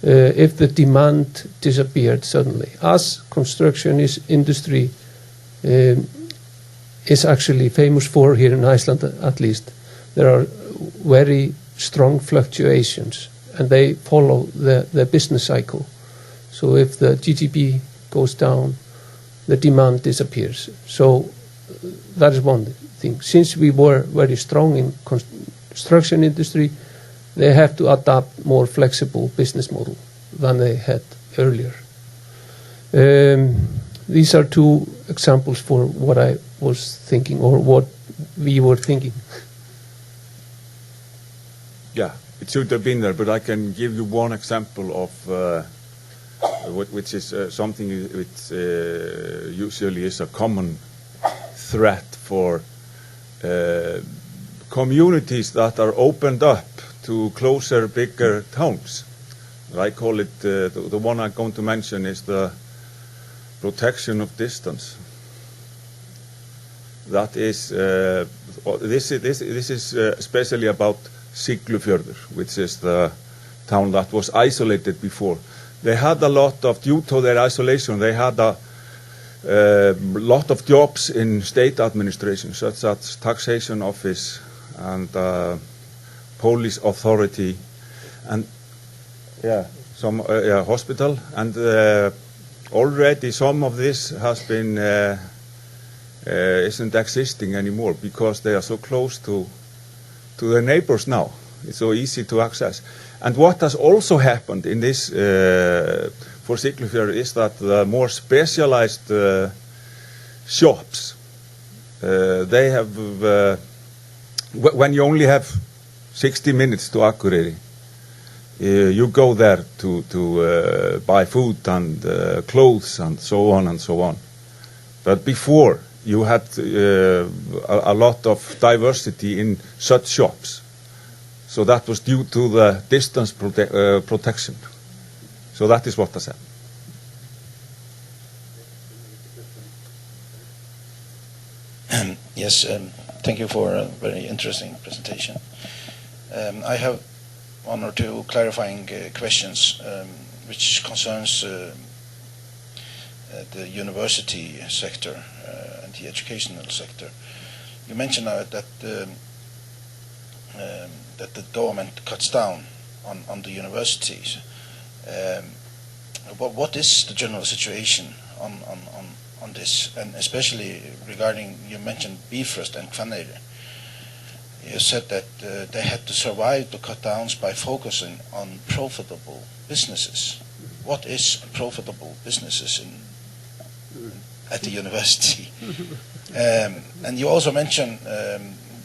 if the demand disappeared suddenly. As construction industry is actually famous for here in Iceland, at least, there are very strong fluctuations, and they follow the business cycle. So if the GDP goes down, the demand disappears. So that is one thing. Since we were very strong in construction industry, they have to adopt more flexible business model than they had earlier. These are two examples for what I was thinking, or what we were thinking. Yeah, it should have been there, but I can give you one example of which is something which usually is a common threat for communities that are opened up to closer, bigger towns. I call it, the one I'm going to mention is the protection of distance. That is, this is especially about Siglufjörður, which is the town that was isolated before. They had a lot of, due to their isolation, they had a lot of jobs in state administration, such as taxation office and police authority, and some hospital, and already some of this has been isn't existing anymore because they are so close to their neighbors now. It's so easy to access. And what has also happened in this for Siglufjörður is that the more specialized shops, they have when you only have 60 minutes to Akureyri, you go there to buy food and clothes and so on and so on. But before, you had a lot of diversity in such shops. So that was due to the distance protection. So that is what I said. Yes, thank you for a very interesting presentation. I have one or two clarifying questions which concerns the university sector and the educational sector. You mentioned that the government cuts down on the universities. What is the general situation on this, and especially regarding, you mentioned Bifröst and Hvanneyri. You said that they had to survive the cut downs by focusing on profitable businesses. What is profitable businesses at the university? And you also mentioned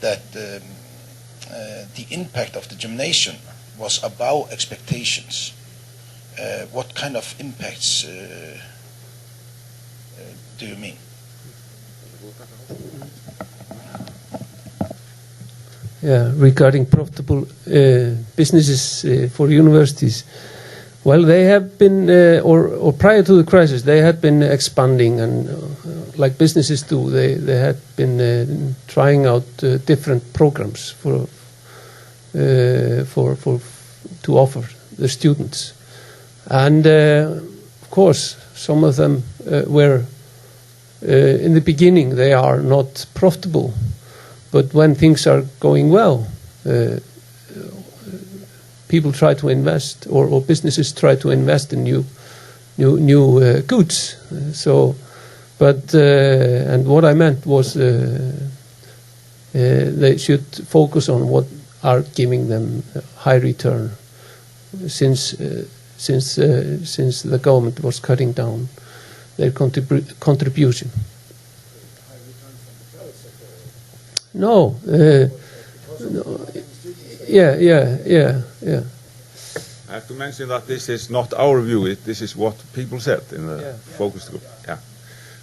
that the impact of the gymnasium was above expectations. What kind of impacts do you mean? Yeah, regarding profitable businesses for universities. Well, they have been, or prior to the crisis, they had been expanding, and like businesses do, they had been trying out different programs to offer the students, and of course, some of them were in the beginning they are not profitable. But when things are going well, people try to invest, or businesses try to invest in new goods. So, but and what I meant was they should focus on what are giving them high return, since the government was cutting down their contribution. No, yeah. I have to mention that this is not our view. This is what people said in the focus group. Yeah,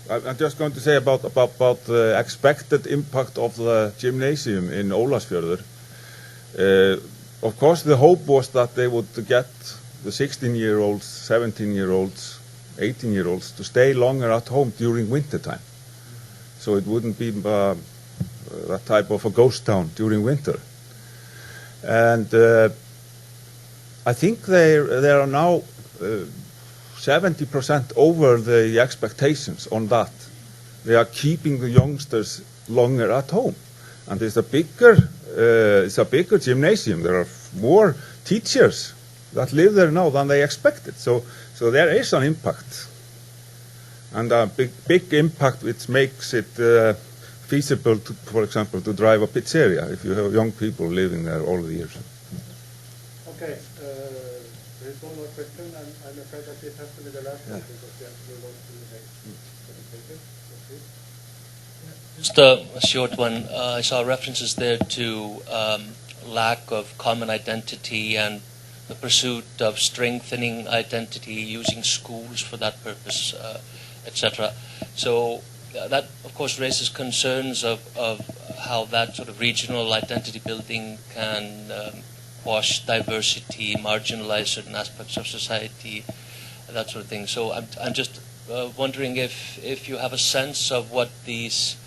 I'm just going to say about the expected impact of the gymnasium in Ólafsfjörður. Of course, the hope was that they would get the 16-year-olds, 17-year-olds, 18-year-olds to stay longer at home during winter time, so it wouldn't be that type of a ghost town during winter. And I think they are now 70% over the expectations on that. They are keeping the youngsters longer at home, and it's a bigger gymnasium. There are more teachers that live there now than they expected. So there is an impact, and a big impact which makes it feasible, for example, to drive a pizzeria if you have young people living there all the years. Okay, there is one more question, and I'm afraid that this has to be the last one because we have to move on to the next presentation. Just a short one. I saw references there to lack of common identity and the pursuit of strengthening identity, using schools for that purpose, etc. So that, of course, raises concerns of how that sort of regional identity building can quash diversity, marginalize certain aspects of society, that sort of thing. So I'm just wondering if you have a sense of what these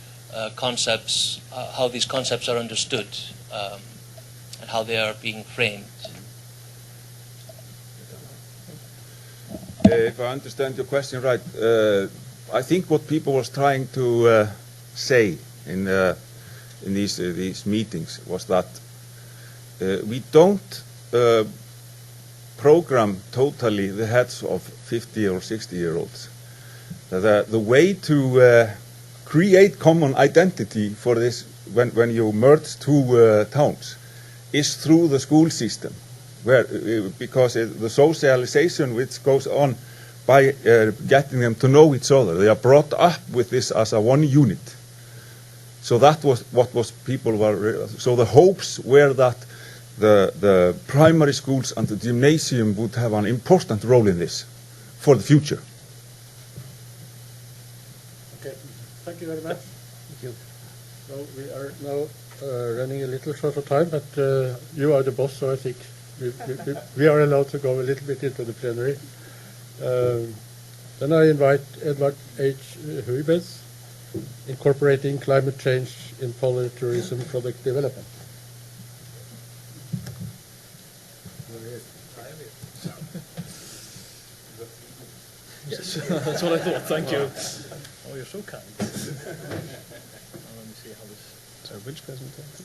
concepts, how these concepts are understood, and how they are being framed. If I understand your question right, I think what people was trying to say in these meetings was that we don't program totally the heads of 50 or 60-year-olds. The way to create common identity for this when you merge two towns is through the school system, because the socialization which goes on by getting them to know each other. They are brought up with this as a one unit. So that was what was people were. So the hopes were that the primary schools and the gymnasium would have an important role in this for the future. Okay, thank you very much. Thank you. So we are now running a little short of time, but you are the boss, so I think we are allowed to go a little bit into the plenary. Then I invite Edward H. Huijbens, Incorporating Climate Change in Polar Tourism Product Development. Yes, that's what I thought. Thank you. Oh, you're so kind. Let me see how this. So, which presentation?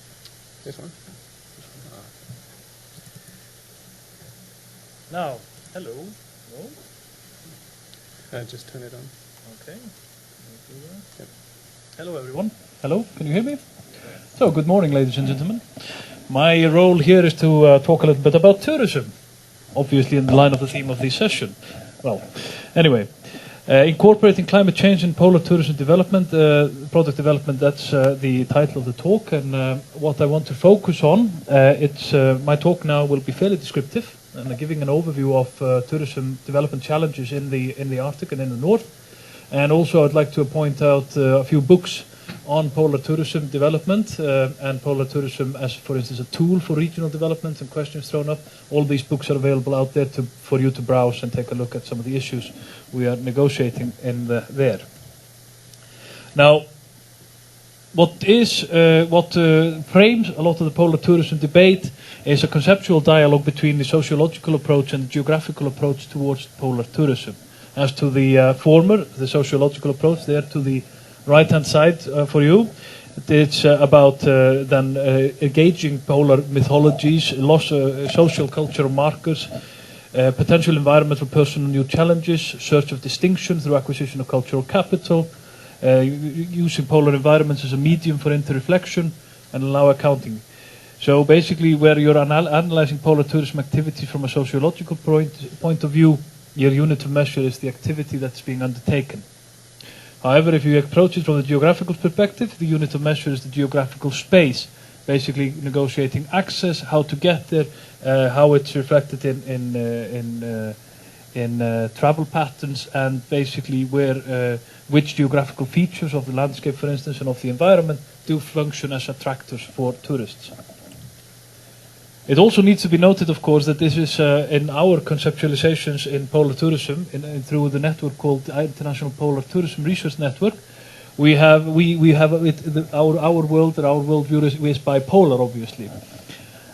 This one? Now, hello. No? Just turn it on. Okay. Yep. Hello, everyone. Hello, can you hear me? So, good morning, ladies and gentlemen. My role here is to talk a little bit about tourism, obviously in the line of the theme of this session. Well, anyway, incorporating climate change in polar tourism development, product development, that's the title of the talk, and what I want to focus on, my talk now will be fairly descriptive, and giving an overview of tourism development challenges in the Arctic and in the North. And also I'd like to point out a few books on polar tourism development and polar tourism as, for instance, a tool for regional development and questions thrown up. All these books are available out there for you to browse and take a look at some of the issues we are negotiating in there. Now, what frames a lot of the polar tourism debate is a conceptual dialogue between the sociological approach and the geographical approach towards polar tourism. As to the former, the sociological approach, there to the right-hand side for you, it's about then engaging polar mythologies, social cultural markers, potential environmental personal new challenges, search of distinction through acquisition of cultural capital, using polar environments as a medium for inter-reflection, and allow accounting. So basically, where you're analyzing polar tourism activity from a sociological point of view, your unit of measure is the activity that's being undertaken. However, if you approach it from the geographical perspective, the unit of measure is the geographical space, basically negotiating access, how to get there, how it's reflected in travel patterns, and basically which geographical features of the landscape, for instance, and of the environment do function as attractors for tourists. It also needs to be noted, of course, that this is in our conceptualizations in polar tourism, through the network called the International Polar Tourism Research Network. We have our world, and our worldview is bipolar, obviously.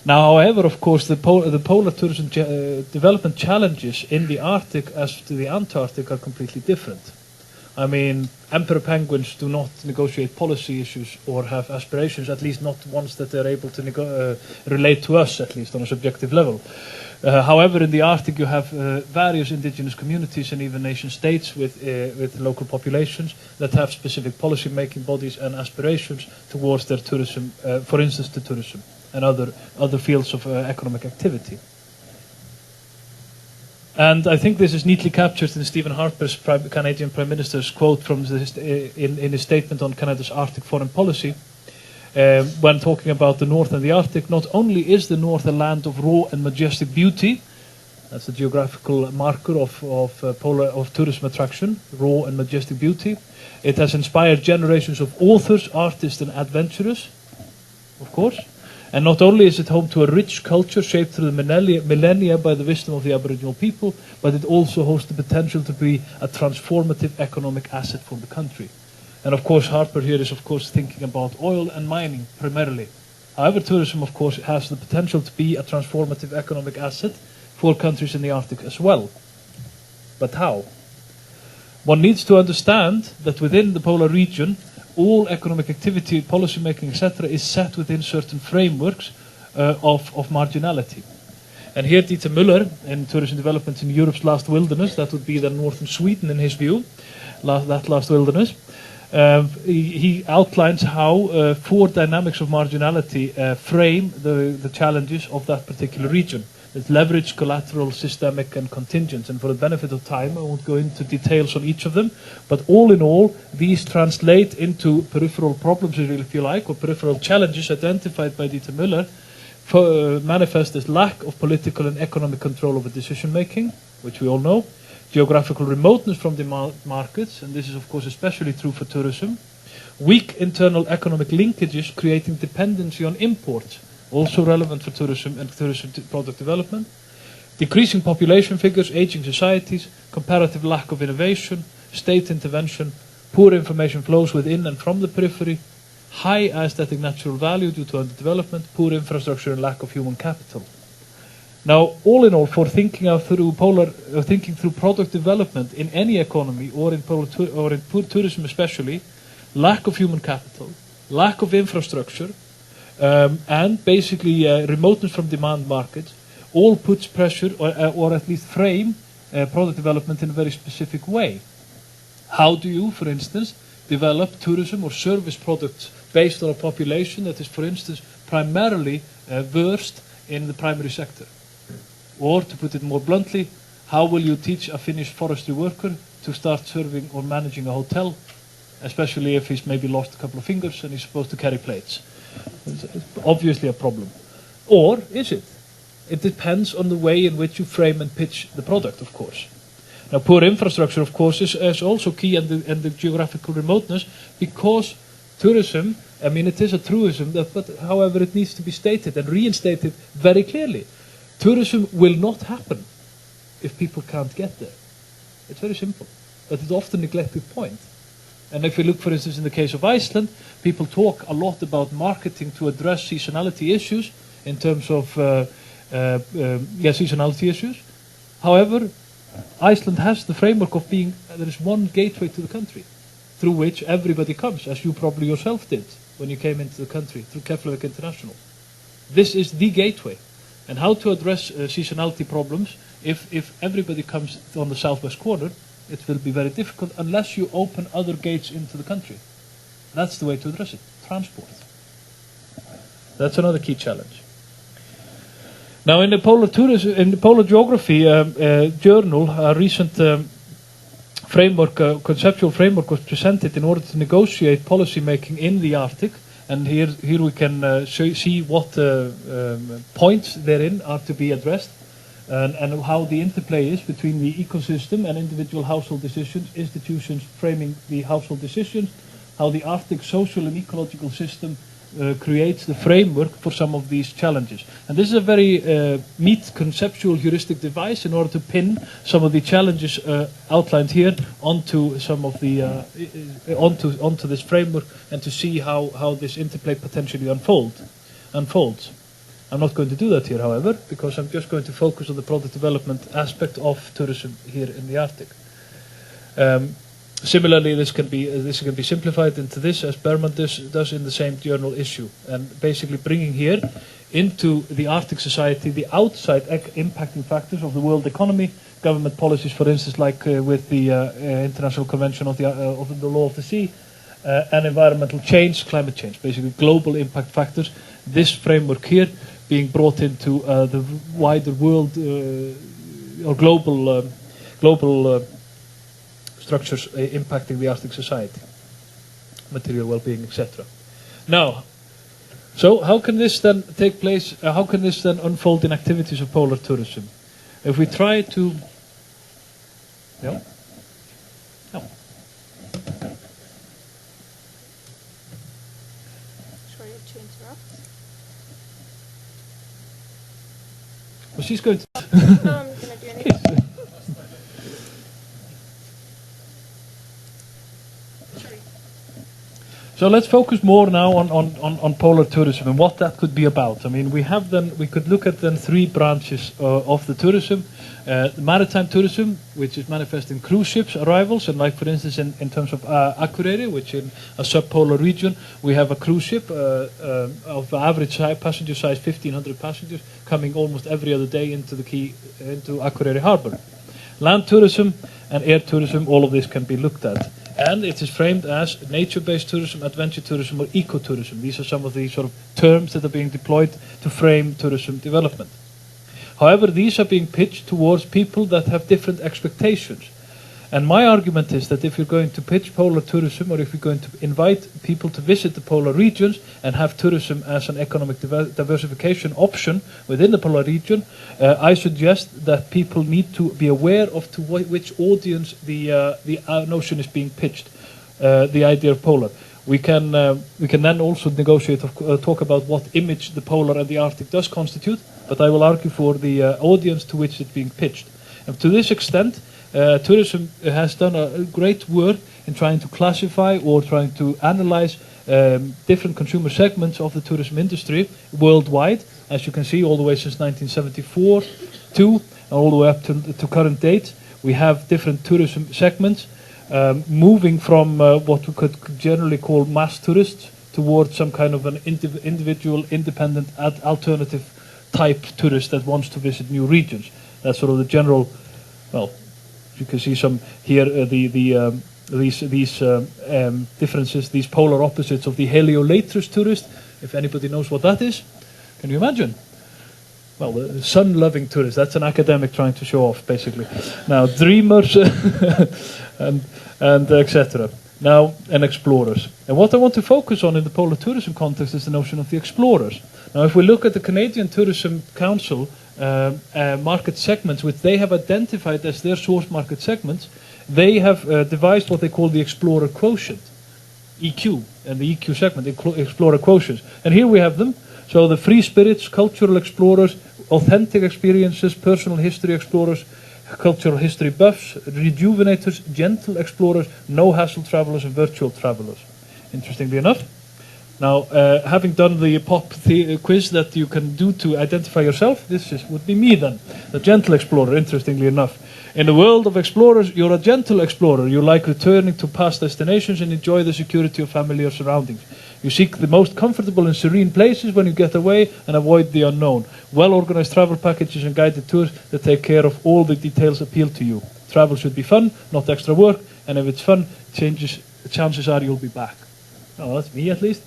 Now, however, of course, the polar tourism development challenges in the Arctic as to the Antarctic are completely different. I mean, emperor penguins do not negotiate policy issues or have aspirations, at least not ones that they're able to relate to us, at least on a subjective level. However, in the Arctic you have various indigenous communities and even nation states with local populations that have specific policy-making bodies and aspirations towards their tourism, for instance, to tourism and other fields of economic activity. And I think this is neatly captured in Stephen Harper's Canadian Prime Minister's quote from in his statement on Canada's Arctic foreign policy. When talking about the North and the Arctic, not only is the North a land of raw and majestic beauty, that's the geographical marker of tourism attraction, raw and majestic beauty. It has inspired generations of authors, artists and adventurers, of course. And not only is it home to a rich culture shaped through the millennia by the wisdom of the Aboriginal people, but it also holds the potential to be a transformative economic asset for the country. And of course, Harper here is of course thinking about oil and mining primarily. However, tourism of course has the potential to be a transformative economic asset for countries in the Arctic as well. But how? One needs to understand that within the polar region, all economic activity, policy making, etc., is set within certain frameworks of marginality. And here Dieter Müller, in Tourism Development in Europe's Last Wilderness, that would be the northern Sweden in his view, that last wilderness, he outlines how 4 dynamics of marginality frame the challenges of that particular region. It's leverage, collateral, systemic and contingent. And for the benefit of time, I won't go into details on each of them. But all in all, these translate into peripheral problems, if you like, or peripheral challenges identified by Dieter Müller, manifest as lack of political and economic control over decision making, which we all know, geographical remoteness from demand markets, and this is of course especially true for tourism, weak internal economic linkages creating dependency on imports, also relevant for tourism and tourism product development, decreasing population figures, aging societies, comparative lack of innovation, state intervention, poor information flows within and from the periphery, high aesthetic natural value due to underdevelopment, poor infrastructure and lack of human capital. Now, all in all, for thinking through product development in any economy or in tourism especially, lack of human capital, lack of infrastructure, and basically remoteness from demand markets, all puts pressure or at least frame product development in a very specific way. How do you, for instance, develop tourism or service products based on a population that is, for instance, primarily versed in the primary sector? Or, to put it more bluntly, how will you teach a Finnish forestry worker to start serving or managing a hotel, especially if he's maybe lost a couple of fingers and he's supposed to carry plates? It's obviously a problem. Or is it? It depends on the way in which you frame and pitch the product, of course. Now, poor infrastructure, of course, is also key, and the geographical remoteness, because tourism, I mean, it is a truism, but however, it needs to be stated and reinstated very clearly. Tourism will not happen if people can't get there. It's very simple, but it's often a neglected point. And if you look, for instance, in the case of Iceland, people talk a lot about marketing to address seasonality issues in terms of seasonality issues. However, Iceland has the framework of being, there is one gateway to the country through which everybody comes, as you probably yourself did when you came into the country, through Keflavik International. This is the gateway. And how to address seasonality problems, if everybody comes on the southwest corner, it will be very difficult unless you open other gates into the country. That's the way to address it, transport. That's another key challenge. Now, in the Polar Geography journal, a recent conceptual framework was presented in order to negotiate policy making in the Arctic. And here we can see what points therein are to be addressed, and how the interplay is between the ecosystem and individual household decisions, institutions framing the household decisions, how the Arctic social and ecological system creates the framework for some of these challenges. And this is a very neat conceptual heuristic device in order to pin some of the challenges outlined here onto some of the onto this framework, and to see how this interplay potentially unfolds. I'm not going to do that here, however, because I'm just going to focus on the product development aspect of tourism here in the Arctic. Similarly, this can be simplified into this, as Berman does in the same journal issue, and basically bringing here into the Arctic society the outside impacting factors of the world economy, government policies, for instance, like with the International Convention of the Law of the Sea, and environmental change, climate change, basically global impact factors. This framework here being brought into the wider world or global structures impacting the Arctic society, material well-being, etc. Now, so how can this then take place? How can this then unfold in activities of polar tourism? If we try to, no. Sorry to interrupt. Well, she's going to. No, I'm going to do anything. So let's focus more now on polar tourism and what that could be about. I mean, we could look at then three branches of the tourism. The maritime tourism, which is manifest in cruise ships arrivals, and like for instance in terms of Akureyri, which in a subpolar region, we have a cruise ship of average passenger size 1,500 passengers coming almost every other day into Akureyri harbour. Land tourism and air tourism, all of this can be looked at. And it is framed as nature-based tourism, adventure tourism, or ecotourism. These are some of the sort of terms that are being deployed to frame tourism development. However, these are being pitched towards people that have different expectations. And my argument is that if you're going to pitch polar tourism, or if you're going to invite people to visit the polar regions and have tourism as an economic diversification option within the polar region, I suggest that people need to be aware of to which audience the notion is being pitched, the idea of polar. We can then also negotiate, talk about what image the polar and the Arctic does constitute, but I will argue for the audience to which it's being pitched. And to this extent, tourism has done a great work in trying to classify or trying to analyze different consumer segments of the tourism industry worldwide, as you can see, all the way since 1974 all the way up to current date. We have different tourism segments moving from what we could generally call mass tourists towards some kind of an individual, independent, alternative type tourist that wants to visit new regions. That's sort of the general, well, you can see some here, these differences, these polar opposites of the heliolatrous tourist, if anybody knows what that is. Can you imagine? Well, the sun-loving tourist, that's an academic trying to show off, basically. Now, dreamers and etc. Now, and explorers. And what I want to focus on in the polar tourism context is the notion of the explorers. Now, if we look at the Canadian Tourism Council market segments, which they have identified as their source market segments, they have devised what they call the Explorer Quotient, EQ, and the EQ segment, Explorer Quotients. And here we have them. So the free spirits, cultural explorers, authentic experiences, personal history explorers, cultural history buffs, rejuvenators, gentle explorers, no-hassle travelers, and virtual travelers. Interestingly enough. Now, having done the pop quiz that you can do to identify yourself, would be me then, the gentle explorer, interestingly enough. In the world of explorers, you're a gentle explorer. You like returning to past destinations and enjoy the security of familiar surroundings. You seek the most comfortable and serene places when you get away and avoid the unknown. Well-organized travel packages and guided tours that take care of all the details appeal to you. Travel should be fun, not extra work, and if it's fun, chances are you'll be back. Oh, that's me at least.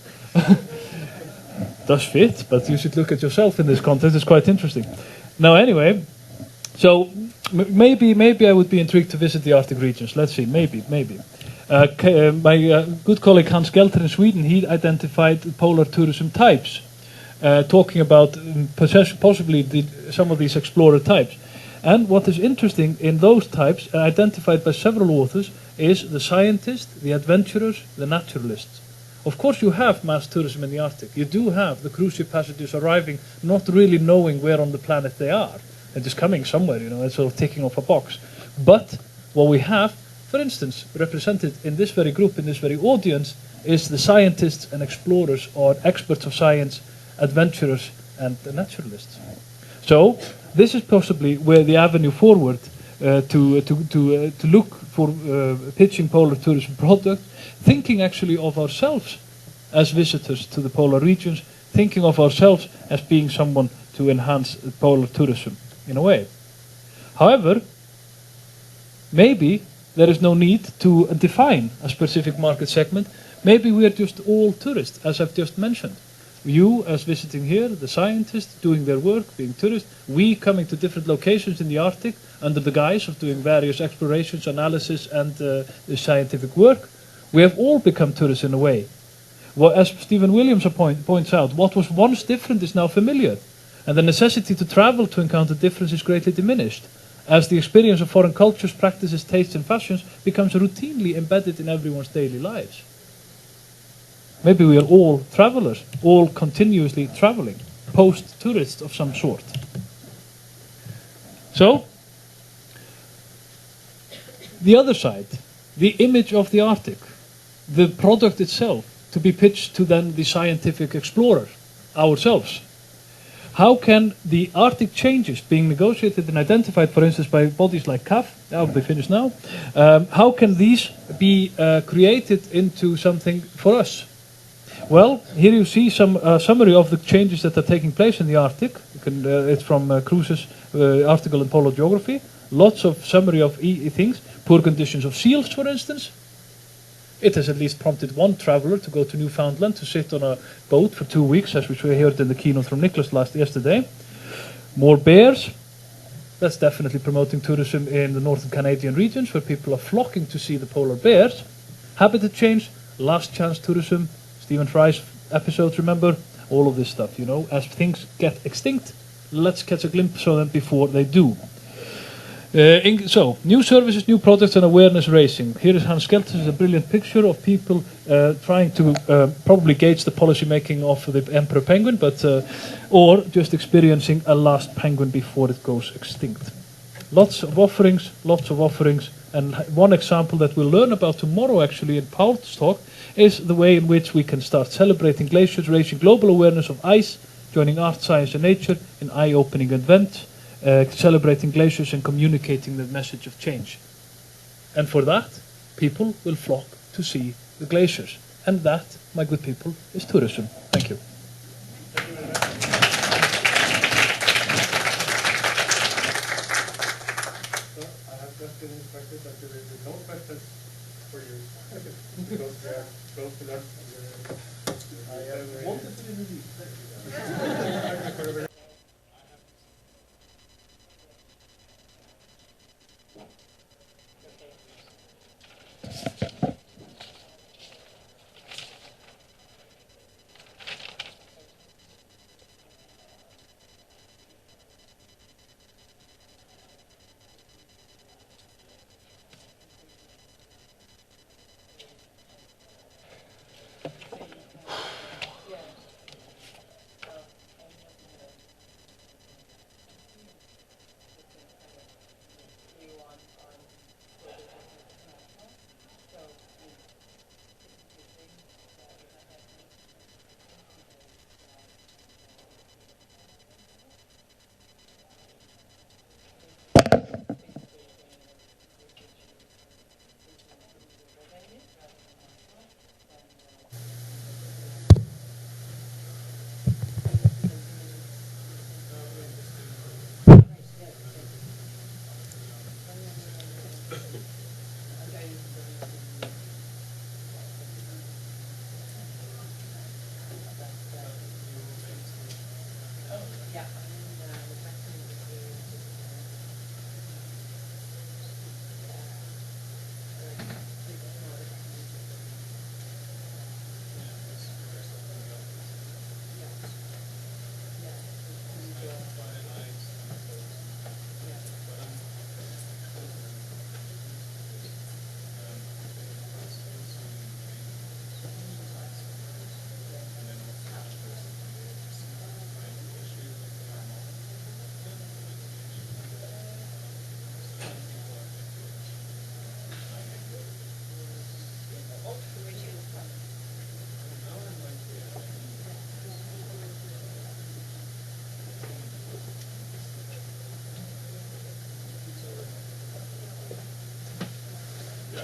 Does fit, but you should look at yourself in this context. It's quite interesting. Now, anyway, so maybe I would be intrigued to visit the Arctic regions. Let's see, maybe. My good colleague Hans Gelter in Sweden, he identified polar tourism types, talking about possibly some of these explorer types. And what is interesting in those types, identified by several authors, is the scientist, the adventurers, the naturalists. Of course you have mass tourism in the Arctic. You do have the cruise ship passengers arriving not really knowing where on the planet they are. They're just coming somewhere, it's sort of ticking off a box. But what we have, for instance, represented in this very group, in this very audience, is the scientists and explorers or experts of science, adventurers and the naturalists. So this is possibly where the avenue forward to look for pitching polar tourism product, thinking actually of ourselves as visitors to the polar regions, thinking of ourselves as being someone to enhance polar tourism in a way. However, maybe there is no need to define a specific market segment. Maybe we are just all tourists, as I've just mentioned. You as visiting here, the scientists doing their work, being tourists, we coming to different locations in the Arctic under the guise of doing various explorations, analysis and scientific work. We have all become tourists in a way. Well, as Stephen Williams points out, what was once different is now familiar, and the necessity to travel to encounter difference is greatly diminished, as the experience of foreign cultures, practices, tastes and fashions becomes routinely embedded in everyone's daily lives. Maybe we are all travelers, all continuously traveling, post-tourists of some sort. So, the other side, the image of the Arctic, the product itself, to be pitched to then the scientific explorer, ourselves. How can the Arctic changes being negotiated and identified, for instance, by bodies like CAF, I'll be finished now, how can these be created into something for us? Well, here you see some summary of the changes that are taking place in the Arctic. It's from Cruise's article in Polar Geography. Lots of summary of things. Poor conditions of seals, for instance. It has at least prompted one traveller to go to Newfoundland to sit on a boat for 2 weeks, as we heard in the keynote from Nicholas yesterday. More bears. That's definitely promoting tourism in the northern Canadian regions, where people are flocking to see the polar bears. Habitat change, last chance tourism. Stephen Fry's episodes, remember? All of this stuff, as things get extinct, let's catch a glimpse of them before they do. So, new services, new products and awareness raising. Here is Hans Skelter's a brilliant picture of people trying to probably gauge the policy making of the emperor penguin, but or just experiencing a last penguin before it goes extinct. Lots of offerings, and one example that we'll learn about tomorrow actually in Paul's talk is the way in which we can start celebrating glaciers, raising global awareness of ice, joining art, science and nature in eye-opening events, celebrating glaciers and communicating the message of change. And for that, people will flock to see the glaciers. And that, my good people, is tourism. Thank you. I have just been instructed that there will be no questions for you because we are close to lunch. I have wanted to be released.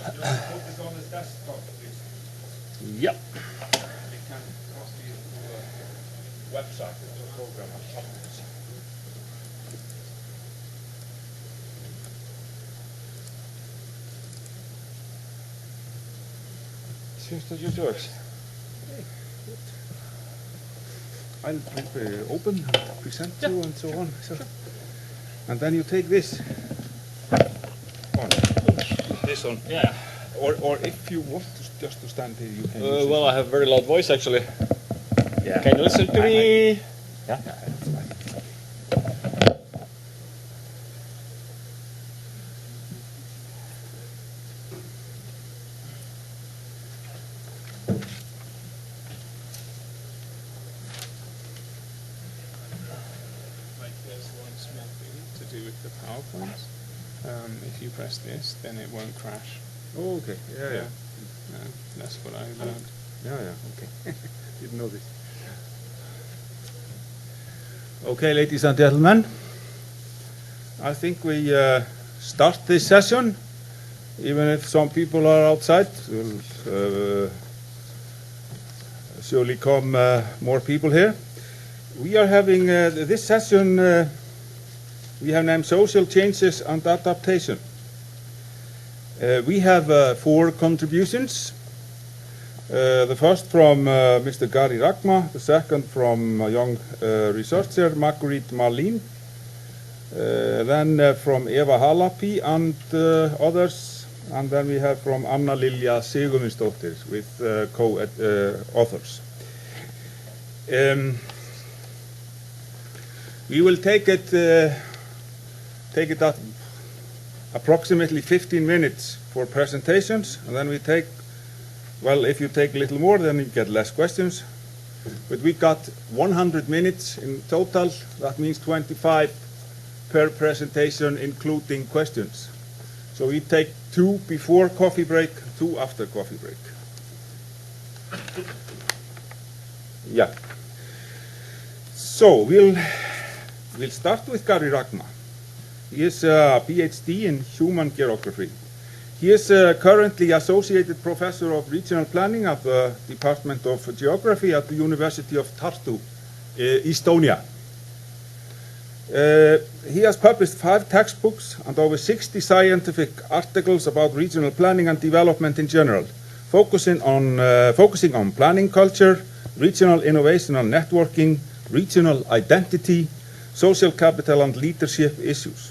Focus on the desktop, please. Yep. We can cross the website of the program afterwards. Seems that it works. I'll open, present you, and so on. So. And then you take this on. This one? Yeah. Or if you want just to stand here, you can. Well, I have a very loud voice actually. Yeah. Can you listen to me? Yeah. The PowerPoint. If you press this, then it won't crash. Oh, okay. Yeah. That's what I learned. Yeah. Okay. Didn't know this. Okay, ladies and gentlemen, I think we start this session, even if some people are outside. Will surely come more people here. We are having this session. We have named Social Changes and Adaptation. We have 4 contributions. The first from Mr. Garri Raagmaa, the second from a young researcher, Marguerite Marlin, then from Eva Halapi and others, and then we have from Anna Lilja Sigurvinsdóttir with co-authors. We will take it at approximately 15 minutes for presentations, and then we take, well, if you take a little more, then you get less questions. But we got 100 minutes in total. That means 25 per presentation, including questions. So we take 2 before coffee break, 2 after coffee break. Yeah. So we'll start with Garri Raagmaa. He is a PhD in human geography. He is currently Associated Professor of Regional Planning at the Department of Geography at the University of Tartu, Estonia. He has published 5 textbooks and over 60 scientific articles about regional planning and development in general, focusing on planning culture, regional innovation and networking, regional identity, social capital and leadership issues.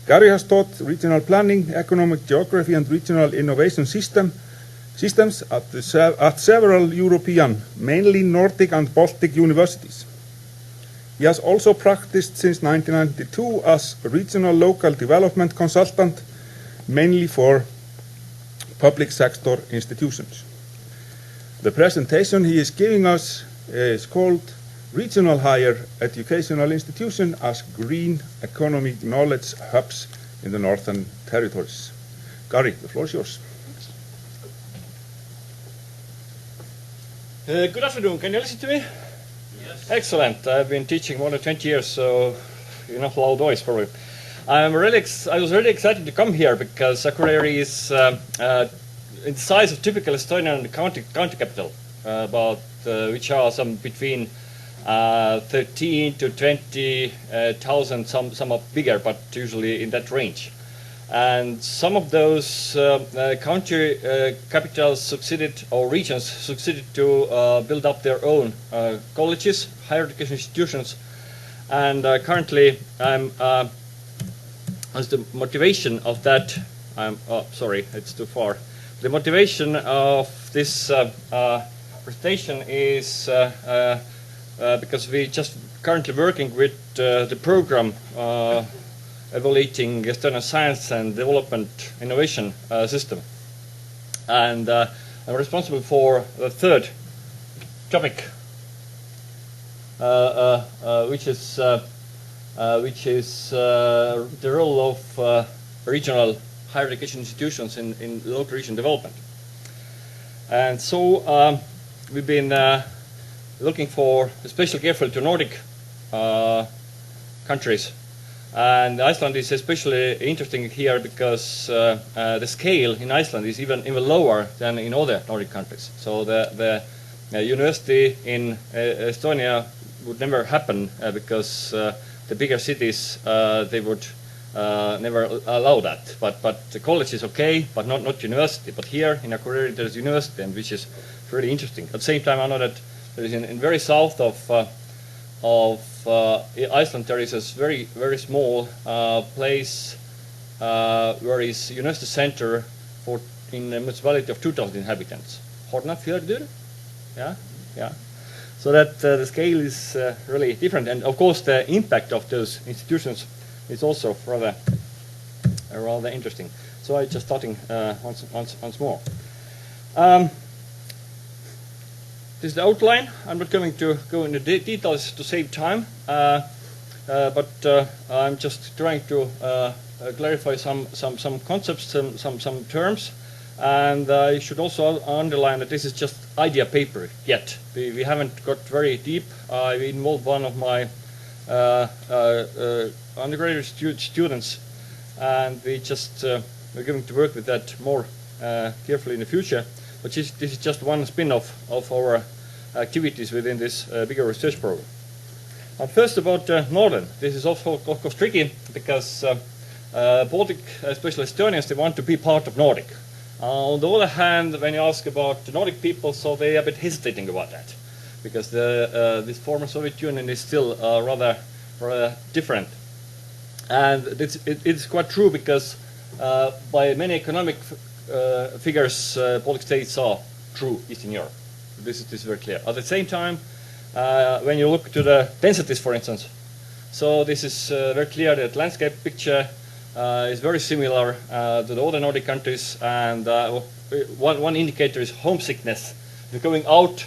Garri has taught regional planning, economic geography and regional innovation systems at several European, mainly Nordic and Baltic universities. He has also practiced since 1992 as a regional local development consultant, mainly for public sector institutions. The presentation he is giving us is called Regional Higher Educational Institution as Green Economy Knowledge Hubs in the Northern Territories. Garri, the floor is yours. Good afternoon. Can you listen to me? Yes. Excellent. I've been teaching more than 20 years, so enough loud voice probably. I was really excited to come here because Akureyri is in the size of typical Estonian county capital, which are some between 13 to 20,000, some are bigger, but usually in that range. And some of those county capitals succeeded, or regions succeeded to build up their own colleges, higher education institutions. And currently, as the motivation of that, sorry, it's too far. The motivation of this presentation is because we just currently working with the program evaluating Estonian science and development innovation system. And I'm responsible for the third topic, which is the role of regional higher education institutions in local region development. And so we've been looking for especially careful to Nordic countries And Iceland is especially interesting here because the scale in Iceland is even lower than in other Nordic countries. So the university in Estonia would never happen because the bigger cities they would never allow that. But the college is okay, but not university. But here in Akureyri there is university, and which is really interesting. At the same time, I know that there is in very south of Iceland there is a very small place where is university center for in a municipality of 2,000 inhabitants. Hornafjörður, yeah. So that the scale is really different, and of course the impact of those institutions is also rather interesting. So I'm just starting once more. This is the outline. I'm not going to go into details to save time, but I'm just trying to clarify some concepts, some terms, and I should also underline that this is just idea paper yet. We haven't got very deep. I involved one of my undergraduate students, and we're going to work with that more carefully in the future. But this is just one spin-off of our activities within this bigger research program. And first about Northern. This is also of course tricky because Baltic, especially Estonians, they want to be part of Nordic. On the other hand, when you ask about the Nordic people, so they are a bit hesitating about that, because this former Soviet Union is still rather different. And it's quite true because by many economic figures, Baltic states are true Eastern Europe. This is very clear. At the same time, when you look to the densities, for instance, so this is very clear that landscape picture is very similar to the other Nordic countries, and one indicator is homesickness. You're going out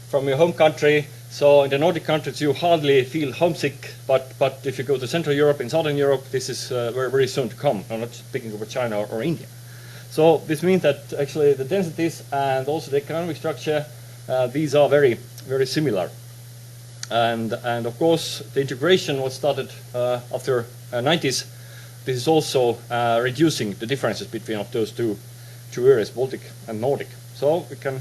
from your home country, so in the Nordic countries you hardly feel homesick, but if you go to Central Europe and Southern Europe, this is very soon to come. I'm not speaking about China or India. So this means that actually the densities and also the economic structure, these are very similar. And of course the integration was started after 90s. This is also reducing the differences between of those two areas, Baltic and Nordic. So we can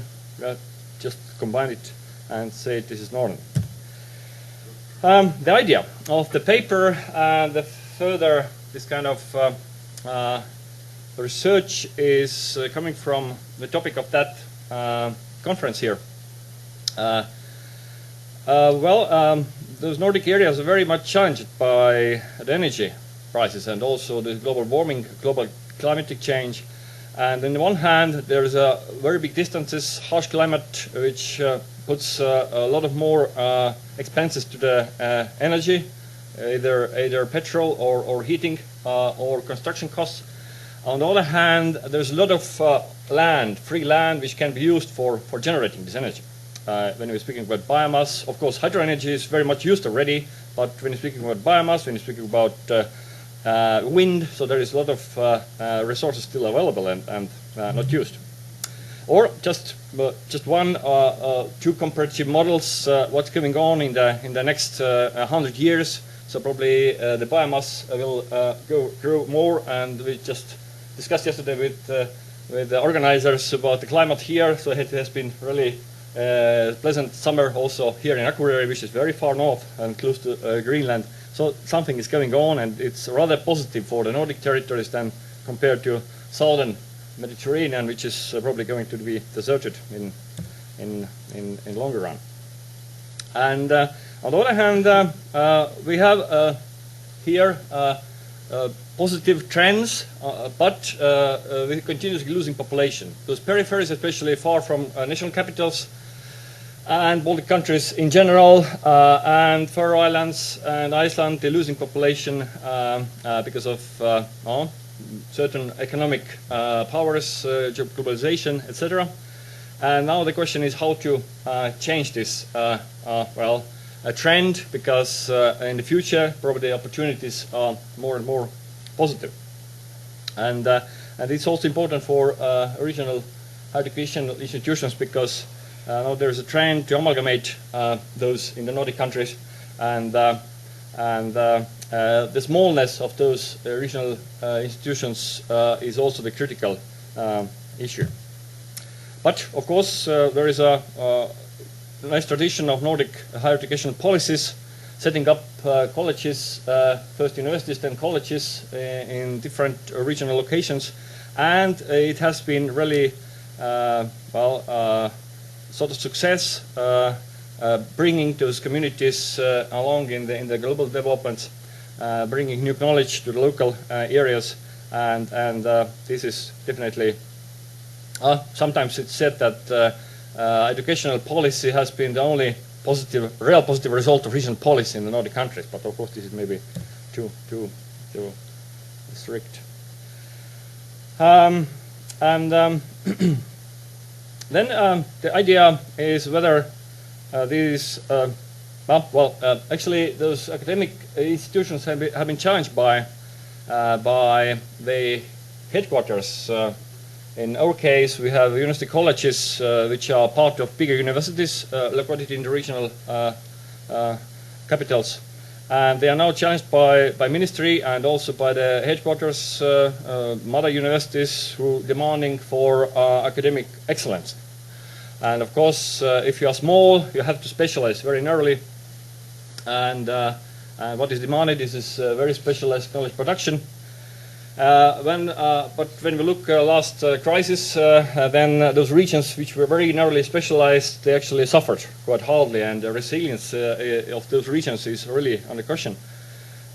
just combine it and say this is Northern. The idea of the paper and the further this kind of research is coming from the topic of that conference here. Those Nordic areas are very much challenged by the energy prices and also the global warming, global climatic change. And on the one hand, there is a very big distances, harsh climate, which puts a lot of more expenses to the energy, either petrol or heating or construction costs. On the other hand, there's a lot of land, free land, which can be used for generating this energy. When we're speaking about biomass, of course, hydro energy is very much used already, but when you're speaking about biomass, when you're speaking about wind, so there is a lot of resources still available and not used. Or just one, two comparative models, what's going on in the next 100 years. So probably the biomass will grow more, and we just discussed yesterday with the organizers about the climate here. So it has been really pleasant summer also here in Akureyri, which is very far north and close to Greenland. So something is going on, and it's rather positive for the Nordic territories than compared to southern Mediterranean, which is probably going to be deserted in longer run. And on the other hand, we have here positive trends, but we continuously losing population. Those peripheries, especially far from national capitals, and Baltic countries in general, and Faroe Islands and Iceland, they're losing population because of certain economic powers, globalization, etc. And now the question is how to change this a trend, because in the future probably the opportunities are more and more positive. And it's also important for regional education institutions, because now there's a trend to amalgamate those in the Nordic countries, and the smallness of those regional institutions is also the critical issue. But of course, there is a nice tradition of Nordic higher educational policies, setting up colleges, first universities, then colleges in different regional locations, and it has been really sort of success, bringing those communities along in the global development, bringing new knowledge to the local areas, and this is definitely. Sometimes it's said that educational policy has been the only real positive result of regional policy in the Nordic countries, but of course this is maybe too strict. Then the idea is whether these actually those academic institutions have been challenged by the headquarters. In our case, we have university colleges which are part of bigger universities located in the regional capitals. And they are now challenged by ministry and also by the headquarters, mother universities, who are demanding for academic excellence. And of course, if you are small, you have to specialize very narrowly. And what is demanded is this very specialized knowledge production. But when we look last crisis, then those regions which were very narrowly specialized, they actually suffered quite hardly, and the resilience of those regions is really under question.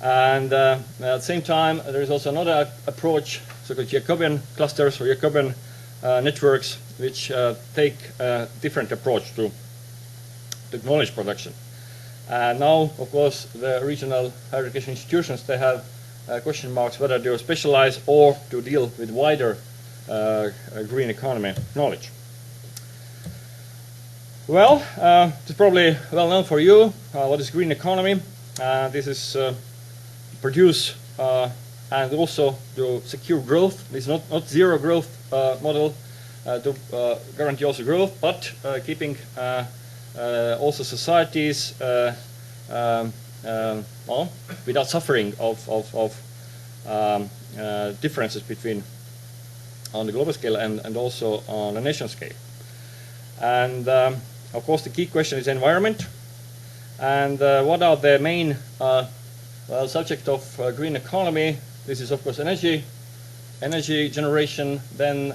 And at the same time, there is also another approach, so-called Jacobian clusters or Jacobian networks, which take a different approach to knowledge production. And now, of course, the regional higher education institutions, they have question marks whether they are specialized or to deal with wider green economy knowledge. Well, it's probably well known for you what is green economy. This is produce and also to secure growth. This is not zero growth model to guarantee also growth, but keeping also societies without suffering of differences between on the global scale and also on a nation scale. And of course the key question is environment, and what are the main subject of green economy. This is of course energy generation, then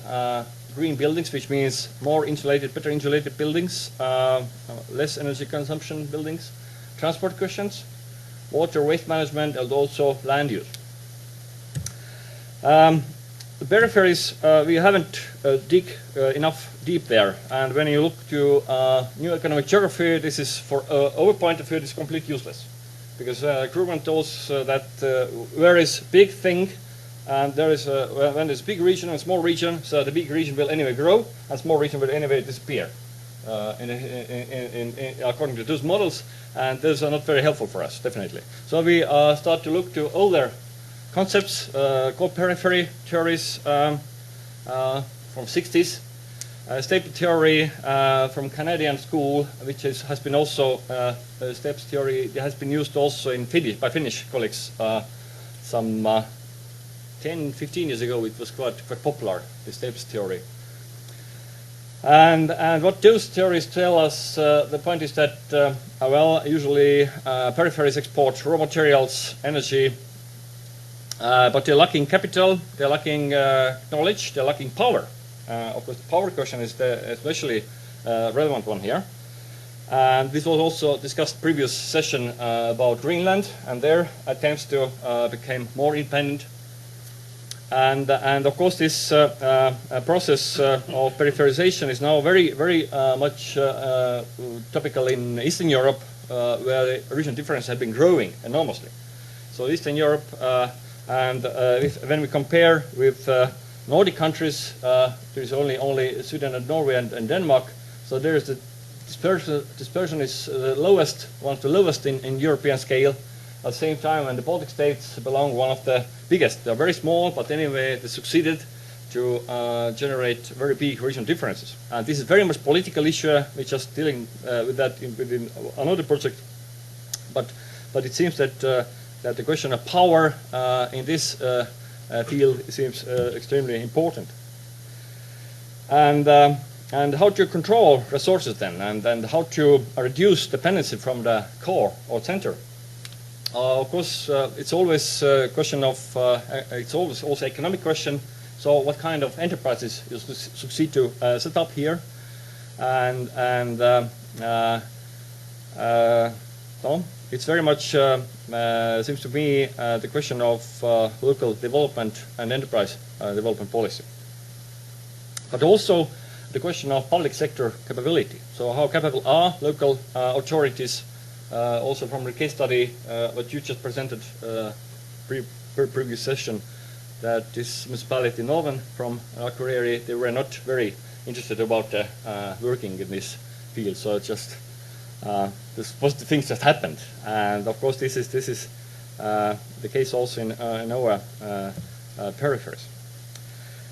green buildings, which means more insulated, better insulated buildings, less energy consumption buildings, transport questions, water waste management, and also land use. The peripheries, we haven't dig enough deep there, and when you look to new economic geography, this is for our point of view, this is completely useless, because Krugman told us that where is big thing, and there is when there's a big region and a small region, so the big region will anyway grow, and small region will anyway disappear. According to those models, and those are not very helpful for us, definitely. So we start to look to older concepts called periphery theories from 60s, stable theory from Canadian school, which has been also steps theory. It has been used also in by Finnish colleagues some 10-15 years ago. It was quite popular, the steps theory. And what those theories tell us, the point is that, usually peripheries export raw materials, energy, but they're lacking capital, they're lacking knowledge, they're lacking power. Of course, the power question is the especially relevant one here. And this was also discussed previous session about Greenland and their attempts to become more independent. And of course, this process of peripherization is now very much topical in Eastern Europe, where the regional difference has been growing enormously. So Eastern Europe, and when we compare with Nordic countries, there is only Sweden and Norway and Denmark. So there is the dispersion is the lowest, one of the lowest in European scale. At the same time, and the Baltic states belong one of the biggest. They're very small, but anyway, they succeeded to generate very big regional differences. And this is very much political issue. We're just dealing with that within another project. But it seems that that the question of power in this field seems extremely important. And how to control resources then, and how to reduce dependency from the core or center. Of course, it's always a question of, it's always also economic question. So what kind of enterprises you succeed to set up here? And so it's very much, seems to me, the question of local development and enterprise development policy. But also the question of public sector capability. So how capable are local authorities, also from the case study what you just presented previous session, that this municipality northern from Akureyri, they were not very interested about working in this field. So it's just this was the things that happened, and of course this is the case also in our peripheries.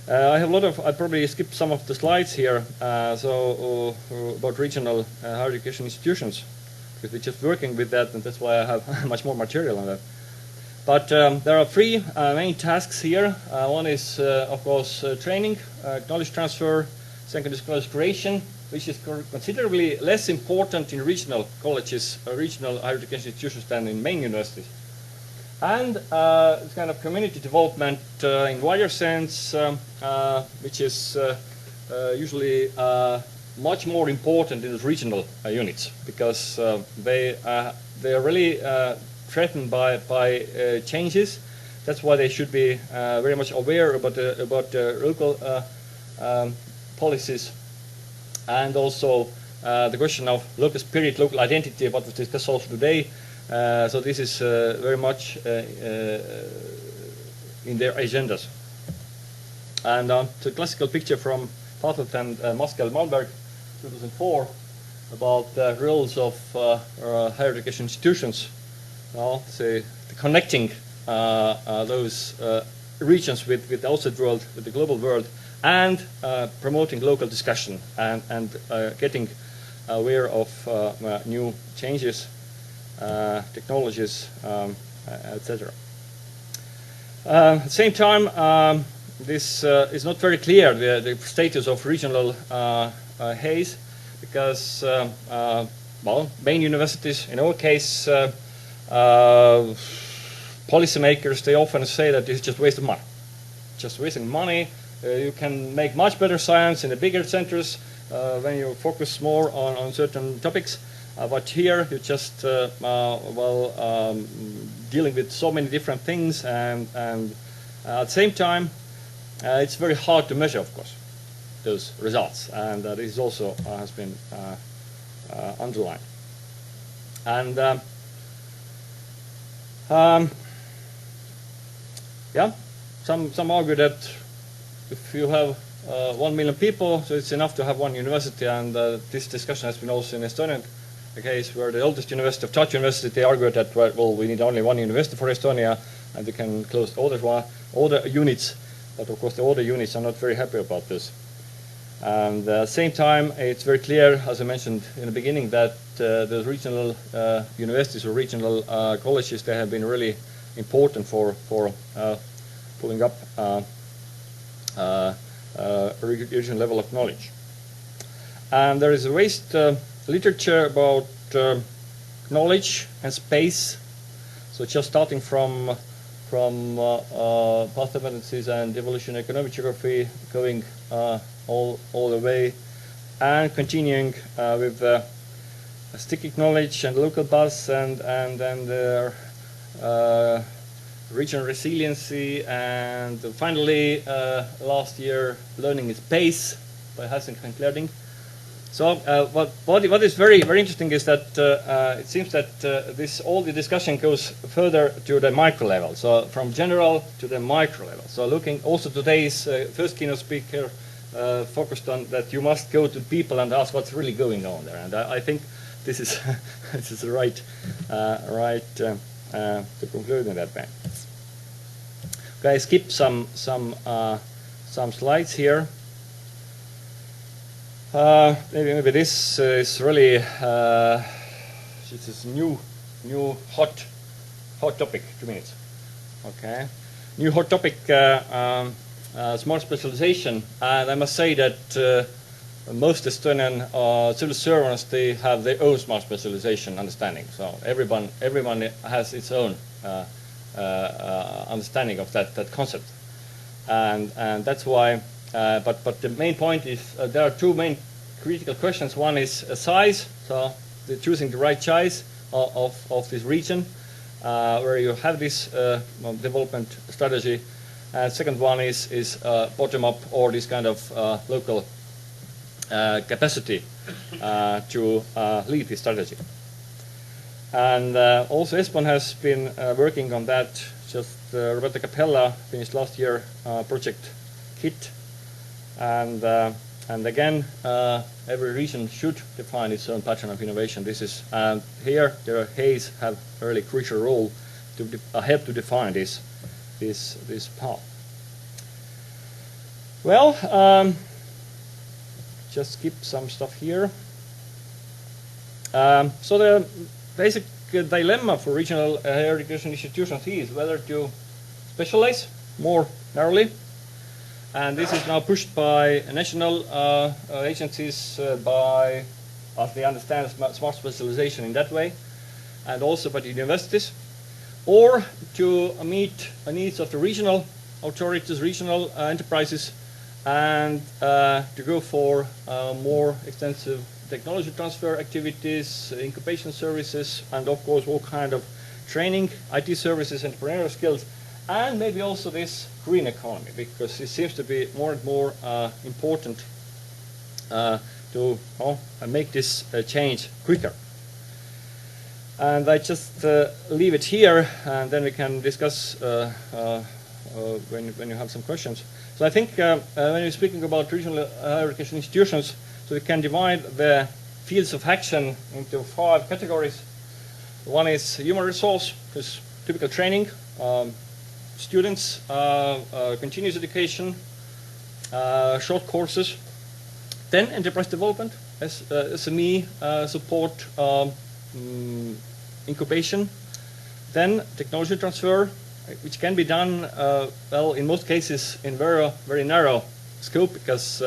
I have a lot of. I probably skipped some of the slides here. About regional higher education institutions, because we're just working with that, and that's why I have much more material on that. But there are three main tasks here. One is, of course, training, knowledge transfer. Second is knowledge creation, which is considerably less important in regional colleges, regional higher education institutions than in main universities. And it's kind of community development in wider sense, which is usually much more important in the regional units, because they are really threatened by changes. That's why they should be very much aware about local policies, and also the question of local spirit, local identity, what was discussed also today. So this is very much in their agendas. And the classical picture from Pathlet and Maskell Malmberg, 2004, about the roles of higher education institutions. The connecting those regions with the outside world, with the global world, and promoting local discussion and getting aware of new changes, technologies, etc. At the same time, this is not very clear, the status of regional haze, because well, main universities, in our case, policymakers, they often say that this is just waste of money. Just wasting money. You can make much better science in the bigger centers when you focus more on certain topics. But here you're just dealing with so many different things, and at the same time, it's very hard to measure, of course, those results, and this also has been underlined. And yeah, some argue that if you have 1 million people, so it's enough to have one university, and this discussion has been also in Estonian case, where the oldest university of Tartu University, they argued that, well, we need only one university for Estonia, and they can close all the units, but of course the older units are not very happy about this. And at the same time, it's very clear, as I mentioned in the beginning, that the regional universities or regional colleges, they have been really important for pulling up a regional level of knowledge. And there is a vast literature about knowledge and space. So just starting from path dependencies and evolution economic geography, going all the way, and continuing with sticky knowledge and local buzz and regional resiliency, and finally last year learning is pace by Hassink and Klerding. So what is very interesting is that it seems that all the discussion goes further to the micro level, so from general to the micro level. So looking also today's first keynote speaker focused on that you must go to people and ask what's really going on there, and I think this is this is the right to conclude in that way. Okay, I skip some slides here. Maybe this is really this is new hot hot topic, 2 minutes. Okay. New hot topic, smart specialization. And I must say that most Estonian civil servants, they have their own smart specialization understanding. So everyone has its own understanding of that concept. And that's why, but the main point is there are two main critical questions. One is size, so choosing the right size of this region where you have this development strategy. And second one is bottom-up or this kind of local capacity to lead this strategy. And also Espoo has been working on that. Just Roberta Capella finished last year project KIT, and again every region should define its own pattern of innovation. This is here the HAYS have a really crucial role to help to define this path. Well, just skip some stuff here. So the basic dilemma for regional higher education institutions is whether to specialize more narrowly, and this is now pushed by national agencies by, as they understand, smart specialization in that way, and also by the universities, or to meet the needs of the regional authorities, regional enterprises, and to go for more extensive technology transfer activities, incubation services, and of course all kind of training, IT services, entrepreneurial skills, and maybe also this green economy, because it seems to be more and more important to make this change quicker. And I just leave it here, and then we can discuss when you have some questions. So I think when you're speaking about regional higher education institutions, so we can divide the fields of action into 5 categories. One is human resource, which is typical training, students, continuous education, short courses. Then enterprise development, SME support, incubation. Then technology transfer, which can be done, well, in most cases in very narrow scope, because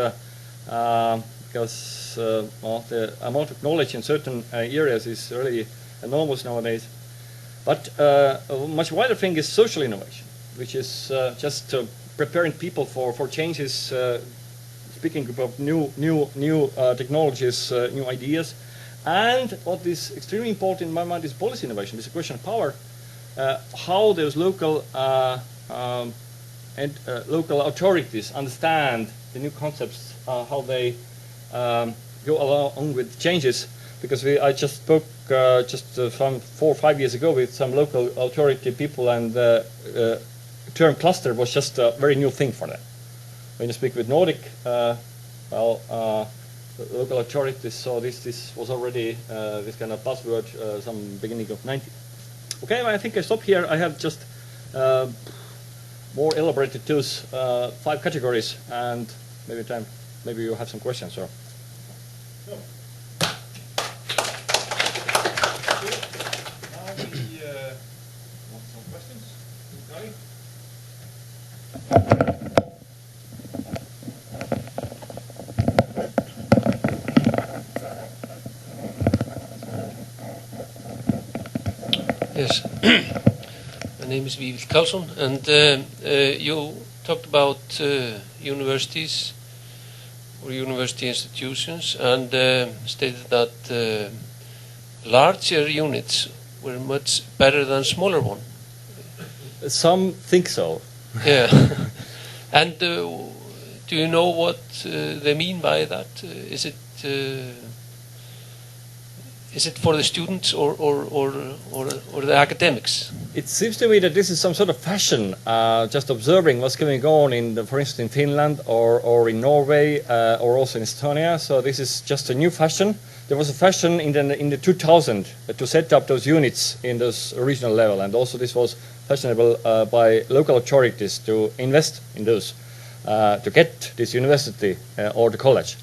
the amount of knowledge in certain areas is really enormous nowadays. But a much wider thing is social innovation, which is just preparing people for changes, speaking about new technologies, new ideas. And what is extremely important in my mind is policy innovation. It's a question of power. How those local local authorities understand the new concepts, how they go along with changes. Because I just spoke from 4 or 5 years ago with some local authority people, and the term cluster was just a very new thing for them. When you speak with Nordic, local authorities saw this was already this kind of buzzword some beginning of 90s. Okay, well, I think I stop here. I have just more elaborated those 5 categories, and maybe you have some questions. Or want some questions? Garri? Yes, my name is Vífill Karlsson, and you talked about universities or university institutions, and stated that larger units were much better than smaller ones. Some think so. Yeah, and do you know what they mean by that? Is it for the students or the academics? It seems to me that this is some sort of fashion, just observing what's going on for instance, in Finland or in Norway or also in Estonia. So this is just a new fashion. There was a fashion in the 2000 to set up those units in this regional level, and also this was fashionable by local authorities to invest in those to get this university or the college.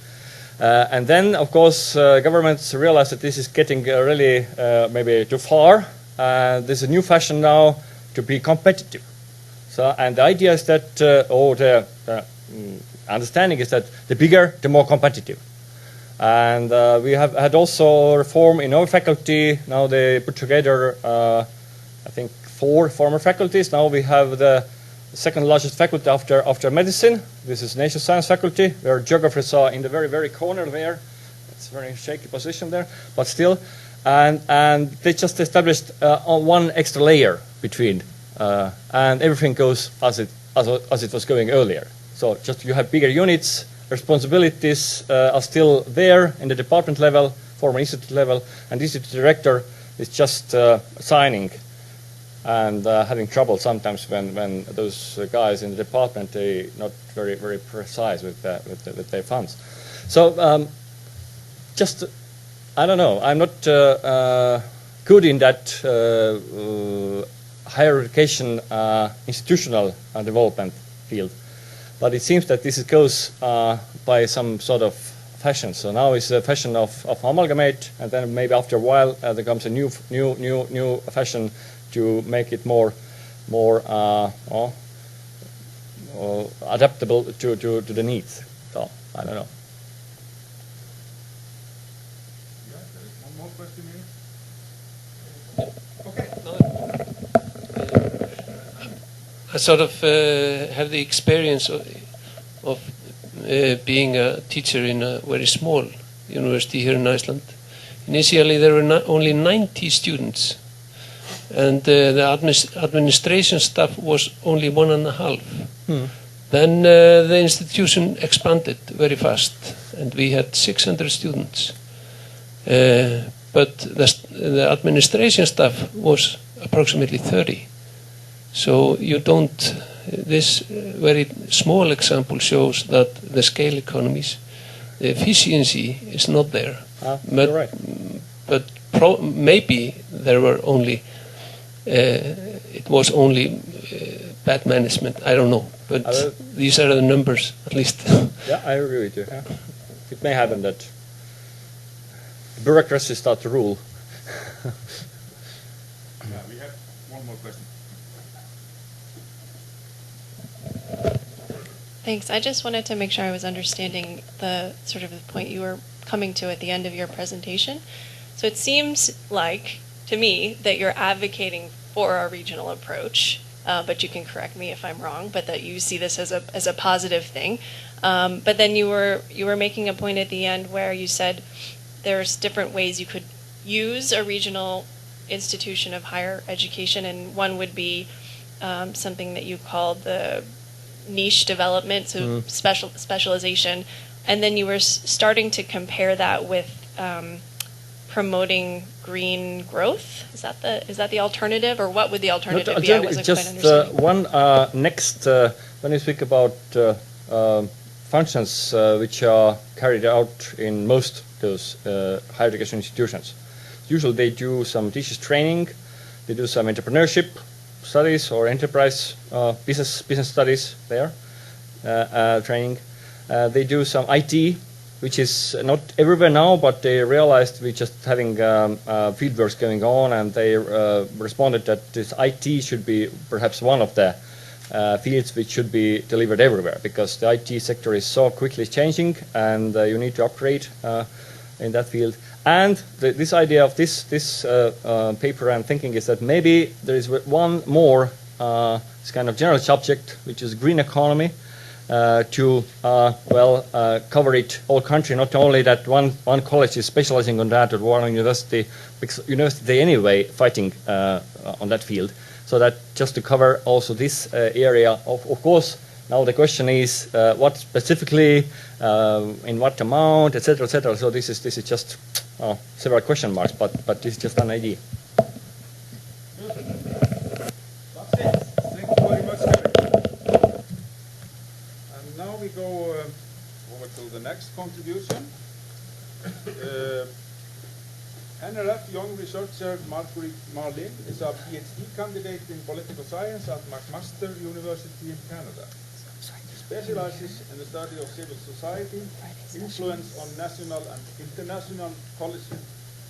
And then, of course, governments realized that this is getting really maybe too far, there's a new fashion now to be competitive. So, and the idea is that, or the understanding is that the bigger, the more competitive. And we have had also reform in our faculty. Now they put together, I think, 4 former faculties. Now we have the second largest faculty after medicine. This is nature science faculty, where geographers are in the very, very corner there. It's a very shaky position there, but still. And they just established one extra layer between, and everything goes as it was going earlier. So just you have bigger units, responsibilities are still there in the department level, former institute level, and the institute director is just signing and having trouble sometimes when those guys in the department they not very, very precise with their funds. So just I don't know. I'm not good in that higher education institutional development field, but it seems that this goes by some sort of fashion. So now it's a fashion of amalgamate, and then maybe after a while there comes a new fashion to make it more adaptable to the needs. So I don't know. I sort of have the experience of being a teacher in a very small university here in Iceland. Initially, there were only 90 students, and the administration staff was only 1.5. Then the institution expanded very fast, and we had 600 students. But the administration staff was approximately 30. So you don't, this very small example shows that the scale economies, the efficiency is not there. But, right. But maybe there were only, it was only bad management, I don't know. But these are the numbers, at least. Yeah, I agree with you. Yeah. It may happen that bureaucracy start to rule. Yeah, we have one more question. Thanks. I just wanted to make sure I was understanding the sort of the point you were coming to at the end of your presentation. So it seems like, to me, that you're advocating for a regional approach, but you can correct me if I'm wrong, but that you see this as a positive thing. But then you were making a point at the end where you said there's different ways you could use a regional institution of higher education, and one would be something that you called the niche development, so specialization, and then you were starting to compare that with promoting green growth. Is that the alternative, or what would the alternative be? I wasn't quite understanding. One next when you speak about functions which are carried out in most those higher education institutions. Usually they do some teachers training, they do some entrepreneurship studies or enterprise business studies there, training. They do some IT, which is not everywhere now, but they realized we're just having field works going on, and they responded that this IT should be perhaps one of the fields which should be delivered everywhere, because the IT sector is so quickly changing, and you need to upgrade in that field. And this idea of this paper I'm thinking is that maybe there is one more this kind of general subject, which is green economy, to cover it all country, not only that one college is specializing on that or one university, because university they anyway fighting on that field, so that just to cover also this area of course. Now the question is what specifically, in what amount, etc., etc. So this is just several question marks, but this is just an idea. That's it. Thank you very much, Kári. And now we go over to the next contribution. NRF Young researcher Marguerite Marlin is a PhD candidate in political science at McMaster University in Canada. Specializes in the study of civil society, influence on national and international policy,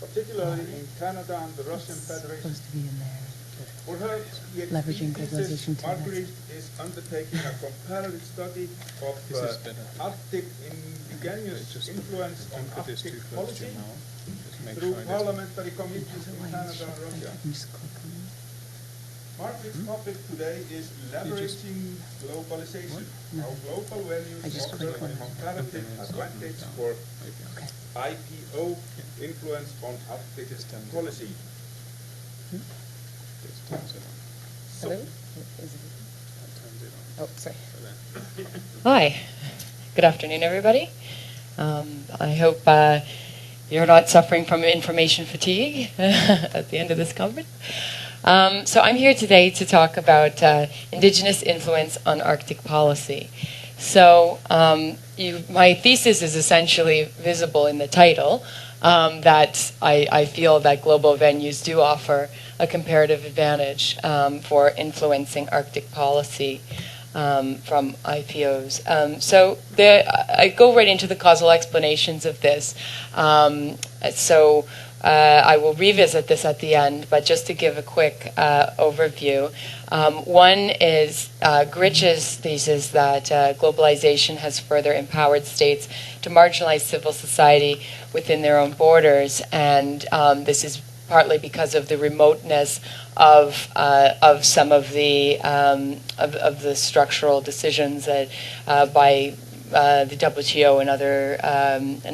particularly in Canada and the Russian Federation. For her Leveraging PhD globalization thesis, Marguerite is undertaking a comparative study of Arctic indigenous influence on Arctic policy through parliamentary committees in Canada and Russia. Margaret's topic today is leveraging globalization, how global values offer a comparative advantage for IPO influence on Arctic policy. Hello? Oh, sorry. Hi. Good afternoon, everybody. I hope you're not suffering from information fatigue at the end of this conference. So I'm here today to talk about indigenous influence on Arctic policy. So my thesis is essentially visible in the title, that I feel that global venues do offer a comparative advantage for influencing Arctic policy from IPOs. I go right into the causal explanations of this. I will revisit this at the end, but just to give a quick overview. One is Gritch's thesis that globalization has further empowered states to marginalize civil society within their own borders, and this is partly because of the remoteness of some of the structural decisions that by the WTO and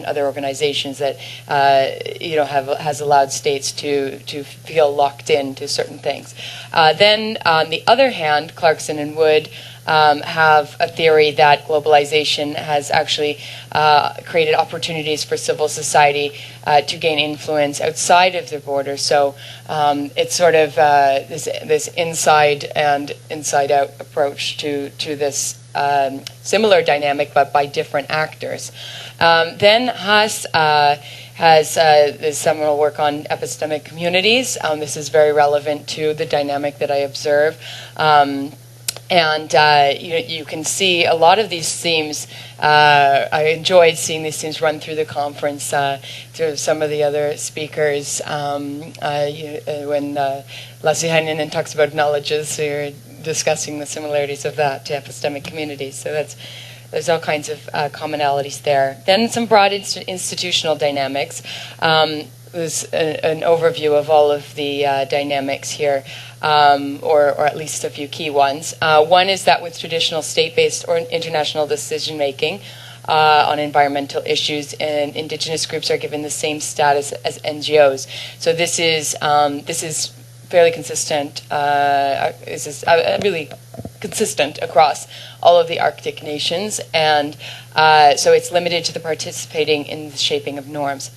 other organizations that has allowed states to feel locked into certain things. Then on the other hand, Clarkson and Wood have a theory that globalization has actually created opportunities for civil society to gain influence outside of their borders. So it's sort of this inside and inside out approach to this similar dynamic, but by different actors. Then Haas has this seminal work on epistemic communities. This is very relevant to the dynamic that I observe. You can see a lot of these themes. I enjoyed seeing these themes run through the conference through some of the other speakers. When Lassi Heinonen talks about knowledges, so you're discussing the similarities of that to epistemic communities. So there's all kinds of commonalities there. Then some broad institutional dynamics. There's an overview of all of the dynamics here, or at least a few key ones. One is that with traditional state-based or international decision-making on environmental issues, and indigenous groups are given the same status as NGOs. So this is fairly consistent. This is really consistent across all of the Arctic nations, and so it's limited to the participating in the shaping of norms.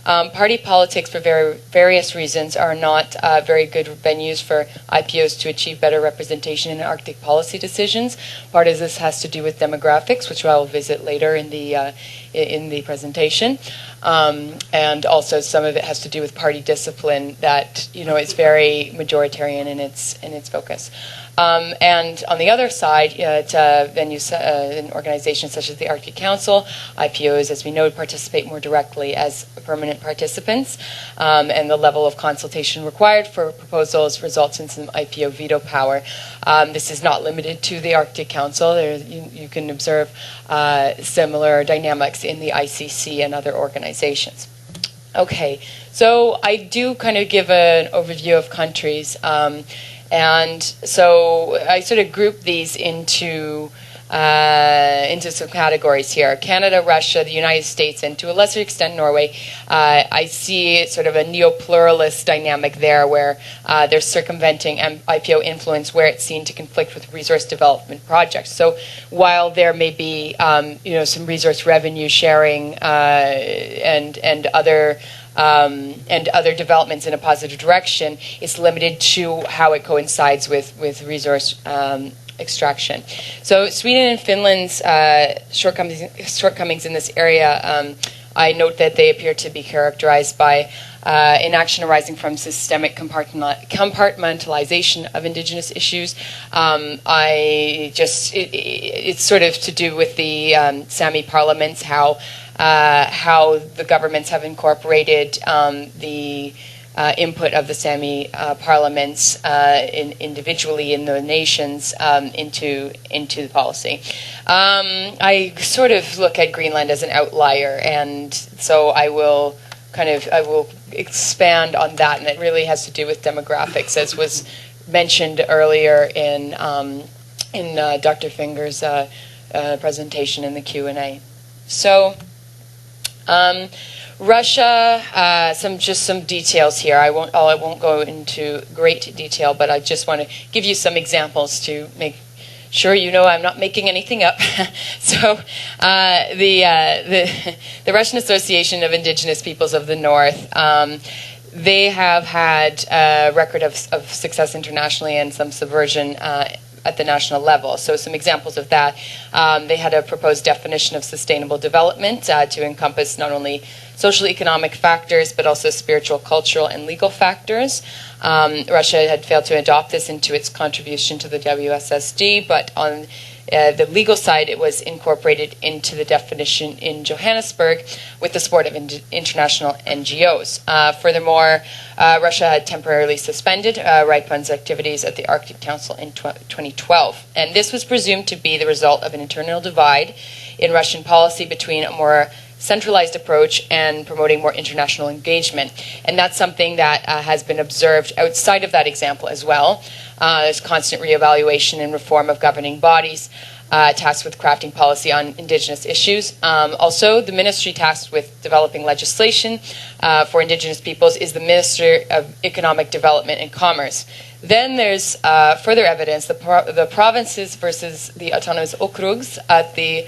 Party politics, for various reasons, are not very good venues for IPOs to achieve better representation in Arctic policy decisions. Part of this has to do with demographics, which I will visit later in the presentation, and also some of it has to do with party discipline that is very majoritarian in its focus. And on the other side, at venues in organizations such as the Arctic Council, IPOs, as we know, participate more directly as permanent participants, and the level of consultation required for proposals results in some IPO veto power. This is not limited to the Arctic Council. You can observe similar dynamics in the ICC and other organizations. Okay, so I do kind of give an overview of countries. And so I sort of group these into some categories here. Canada, Russia, the United States, and to a lesser extent Norway. I see sort of a neo-pluralist dynamic there where they're circumventing IPO influence where it's seen to conflict with resource development projects. So while there may be some resource revenue sharing and other developments in a positive direction, it's limited to how it coincides with resource extraction. So Sweden and Finland's shortcomings in this area, I note that they appear to be characterized by inaction arising from systemic compartmentalization of indigenous issues. It's sort of to do with the Sami parliaments, how how the governments have incorporated the input of the Sami parliaments individually in the nations into the policy. I sort of look at Greenland as an outlier, and so I will expand on that, and it really has to do with demographics, as was mentioned earlier in Dr. Finger's presentation in the Q&A. So. Russia, some details here. I won't go into great detail, but I just want to give you some examples to make sure you know I'm not making anything up. So, the Russian Association of Indigenous Peoples of the North, they have had a record of success internationally and some subversion at the national level. So some examples of that. They had a proposed definition of sustainable development to encompass not only social economic factors, but also spiritual, cultural, and legal factors. Russia had failed to adopt this into its contribution to the WSSD, but on the legal side, it was incorporated into the definition in Johannesburg with the support of international NGOs. Furthermore, Russia had temporarily suspended Huijbens activities at the Arctic Council in 2012. And this was presumed to be the result of an internal divide in Russian policy between a more centralized approach and promoting more international engagement. And that's something that has been observed outside of that example as well. There's constant reevaluation and reform of governing bodies tasked with crafting policy on indigenous issues. Also, the ministry tasked with developing legislation for indigenous peoples is the Ministry of Economic Development and Commerce. Then there's further evidence, the provinces versus the autonomous okrugs at the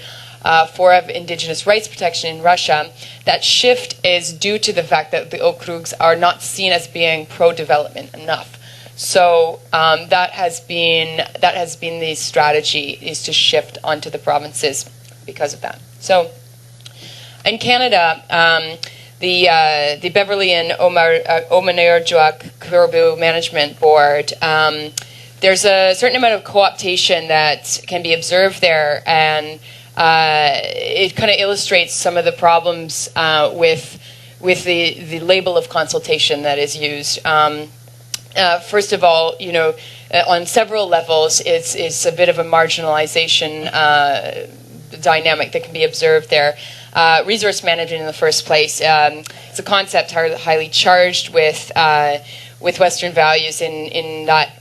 Fora of Indigenous Rights Protection in Russia. That shift is due to the fact that the okrugs are not seen as being pro-development enough. So that has been the strategy, is to shift onto the provinces because of that. So in Canada, the Beverly and Omanurjuak Caribou Management Board, there's a certain amount of co-optation that can be observed there, and it kind of illustrates some of the problems with the label of consultation that is used. First of all, on several levels, it's a bit of a marginalization dynamic that can be observed there. Resource management in the first place, it's a concept highly charged with Western values in that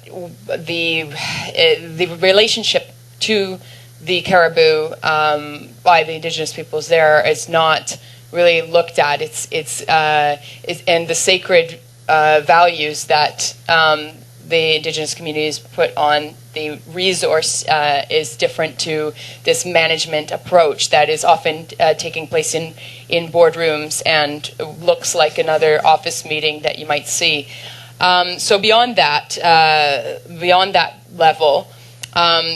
the relationship to the caribou by the indigenous peoples there is not really looked at. And the sacred values that the indigenous communities put on the resource is different to this management approach that is often taking place in boardrooms and looks like another office meeting that you might see. So beyond that level,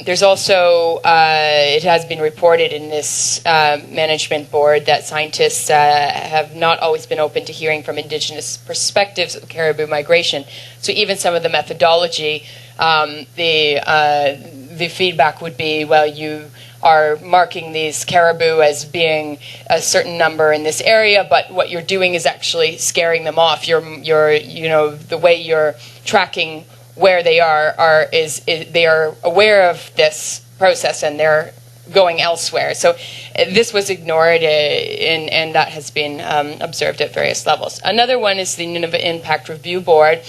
there's also, it has been reported in this management board that scientists have not always been open to hearing from indigenous perspectives of caribou migration. So even some of the methodology, the feedback would be, well, you are marking these caribou as being a certain number in this area, but what you're doing is actually scaring them off. The way you're tracking where they are they are aware of this process and they're going elsewhere. So this was ignored, and that has been observed at various levels. Another one is the Nunavut Impact Review Board.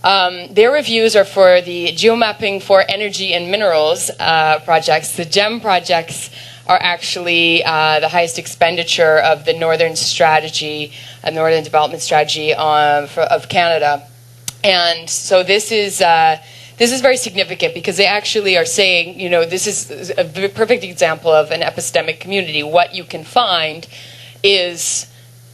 Their reviews are for the geomapping for energy and minerals projects. The GEM projects are actually the highest expenditure of the Northern Strategy, Northern Development Strategy of Canada. And so this is very significant because they actually are saying, this is a perfect example of an epistemic community. What you can find is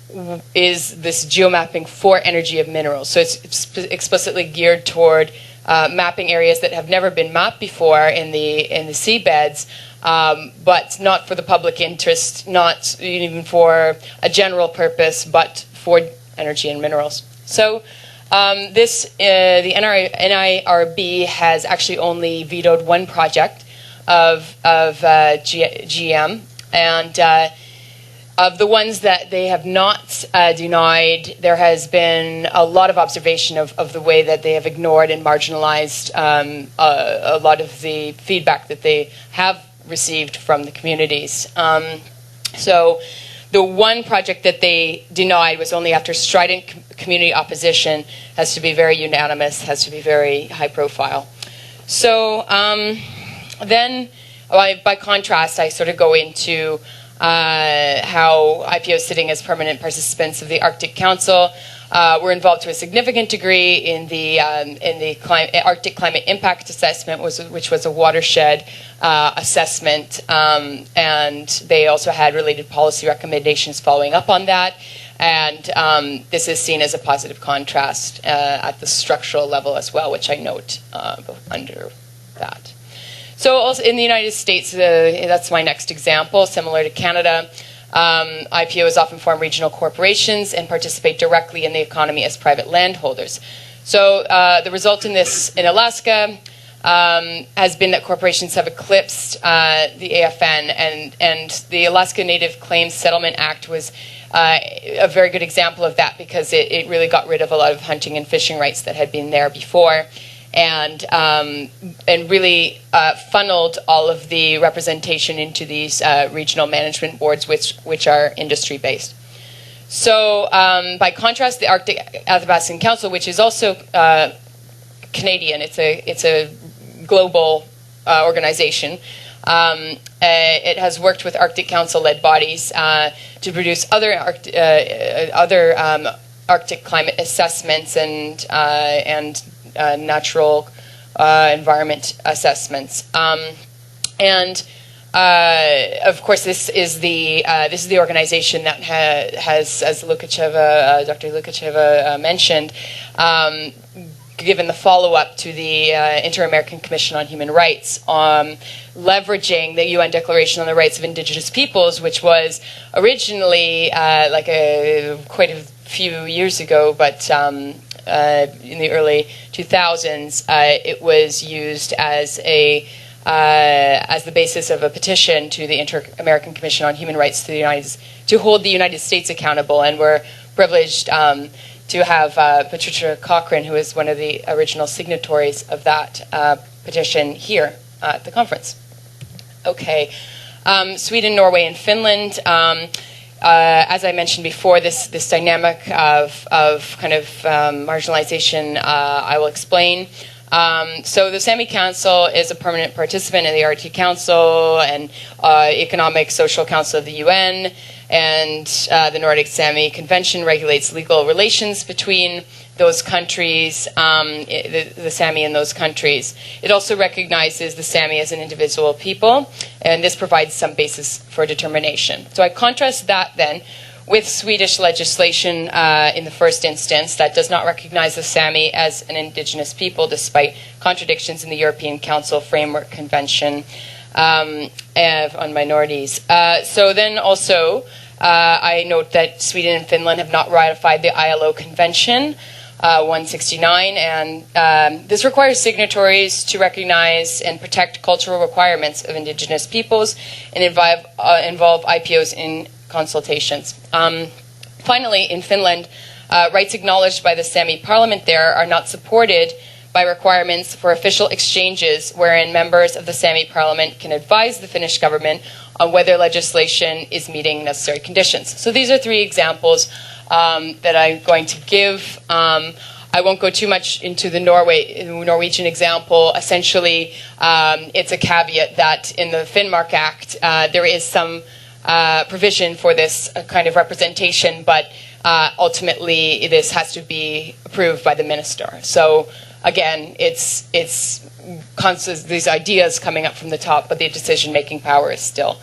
this geomapping for energy of minerals. So it's explicitly geared toward mapping areas that have never been mapped before in the seabeds, but not for the public interest, not even for a general purpose, but for energy and minerals. So the NIRB has actually only vetoed one project of GM, and Of the ones that they have not denied, there has been a lot of observation of the way that they have ignored and marginalized a lot of the feedback that they have received from the communities. So the one project that they denied was only after strident community opposition, has to be very unanimous, has to be very high profile. So then, by contrast, I sort of go into how IPOs sitting as permanent participants of the Arctic Council were involved to a significant degree in the Arctic Climate Impact Assessment, which was a watershed assessment, and they also had related policy recommendations following up on that. And this is seen as a positive contrast at the structural level as well, which I note under that. So also in the United States, that's my next example, similar to Canada. IPOs often form regional corporations and participate directly in the economy as private landholders. So the result in this in Alaska has been that corporations have eclipsed the AFN, and the Alaska Native Claims Settlement Act was a very good example of that, because it really got rid of a lot of hunting and fishing rights that had been there before, and really funneled all of the representation into these regional management boards, which are industry-based. So by contrast, the Arctic Athabascan Council, which is also Canadian, it's a global organization. It has worked with Arctic Council-led bodies to produce other Arctic climate assessments and natural environment assessments. And of course, this is the organization that has, as Dr. Lukacheva mentioned, given the follow-up to the Inter-American Commission on Human Rights, leveraging the UN Declaration on the Rights of Indigenous Peoples, which was originally quite a few years ago, but in the early 2000s, it was used as the basis of a petition to the Inter-American Commission on Human Rights to hold the United States accountable, and we're privileged to have Patricia Cochrane, who is one of the original signatories of that petition, here at the conference. Okay, Sweden, Norway, and Finland. As I mentioned before, this dynamic of kind of marginalization, I will explain. So the Sami Council is a permanent participant in the Arctic Council and Economic Social Council of the UN, and the Nordic Sami Convention regulates legal relations between those countries, the Sami in those countries. It also recognizes the Sami as an individual people, and this provides some basis for determination. So I contrast that then with Swedish legislation in the first instance that does not recognize the Sami as an indigenous people, despite contradictions in the European Council Framework Convention on minorities. So then also, I note that Sweden and Finland have not ratified the ILO Convention 169, and this requires signatories to recognize and protect cultural requirements of indigenous peoples and involve IPOs in consultations. Finally, in Finland, rights acknowledged by the Sami parliament there are not supported by requirements for official exchanges wherein members of the Sami parliament can advise the Finnish government on whether legislation is meeting necessary conditions. So these are three examples that I'm going to give. I won't go too much into the Norwegian example. Essentially, it's a caveat that in the Finnmark Act, there is some provision for this kind of representation, but ultimately this has to be approved by the minister. So again, it's these ideas coming up from the top, but the decision-making power is still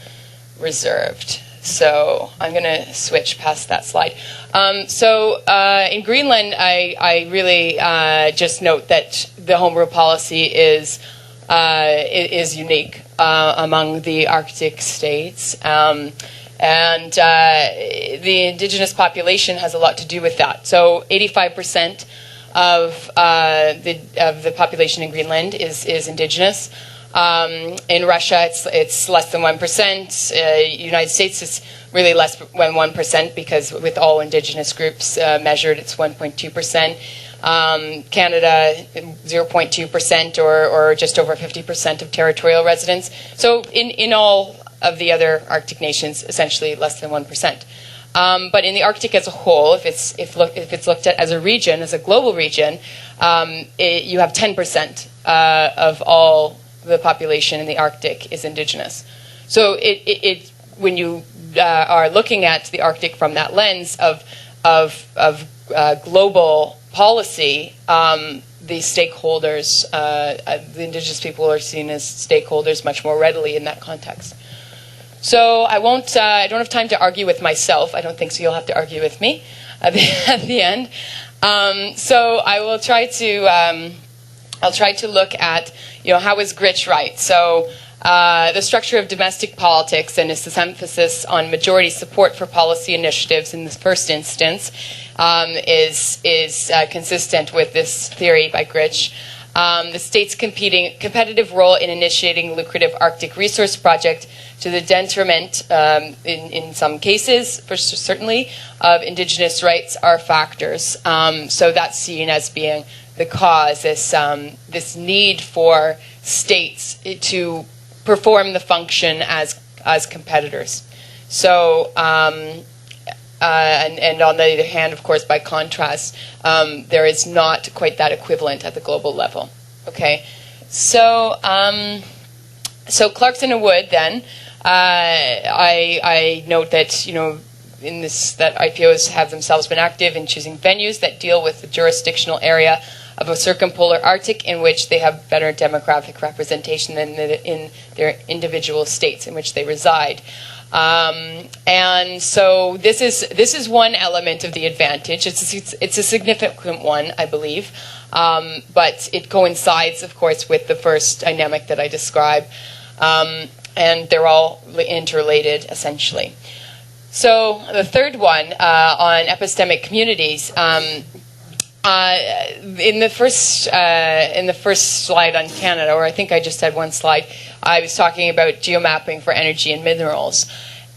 reserved. So I'm going to switch past that slide. In Greenland, I really just note that the home rule policy is unique among the Arctic states, and the indigenous population has a lot to do with that. So 85% of the population in Greenland is indigenous. In Russia, it's less than 1%. United States is really less than 1% because with all indigenous groups measured, it's 1.2%. Canada, 0.2% or just over 50% of territorial residents. So in all of the other Arctic nations, essentially less than 1%. But in the Arctic as a whole, if it's looked at as a region, as a global region, you have 10% of all the population in the Arctic is indigenous. So when you are looking at the Arctic from that lens of global policy, the stakeholders, the indigenous people are seen as stakeholders much more readily in that context. So I don't have time to argue with myself. I don't think so. You'll have to argue with me at the end. So I will try to. I'll try to look at, how is Grich right? So the structure of domestic politics and its emphasis on majority support for policy initiatives in the first instance is consistent with this theory by Grich. The state's competitive role in initiating lucrative Arctic resource project to the detriment, in some cases, certainly, of indigenous rights are factors. So that's seen as being the cause, this need for states to perform the function as competitors. So, and on the other hand, of course, by contrast, there is not quite that equivalent at the global level. Okay, so Clarkson and Wood. Then I note that in this that IPOs have themselves been active in choosing venues that deal with the jurisdictional area of a circumpolar Arctic in which they have better demographic representation than in their individual states in which they reside. And so this is one element of the advantage. It's a significant one, I believe, but it coincides, of course, with the first dynamic that I described, and they're all interrelated, essentially. So the third one on epistemic communities. In the first slide on Canada, or I think I just had one slide, I was talking about geomapping for energy and minerals,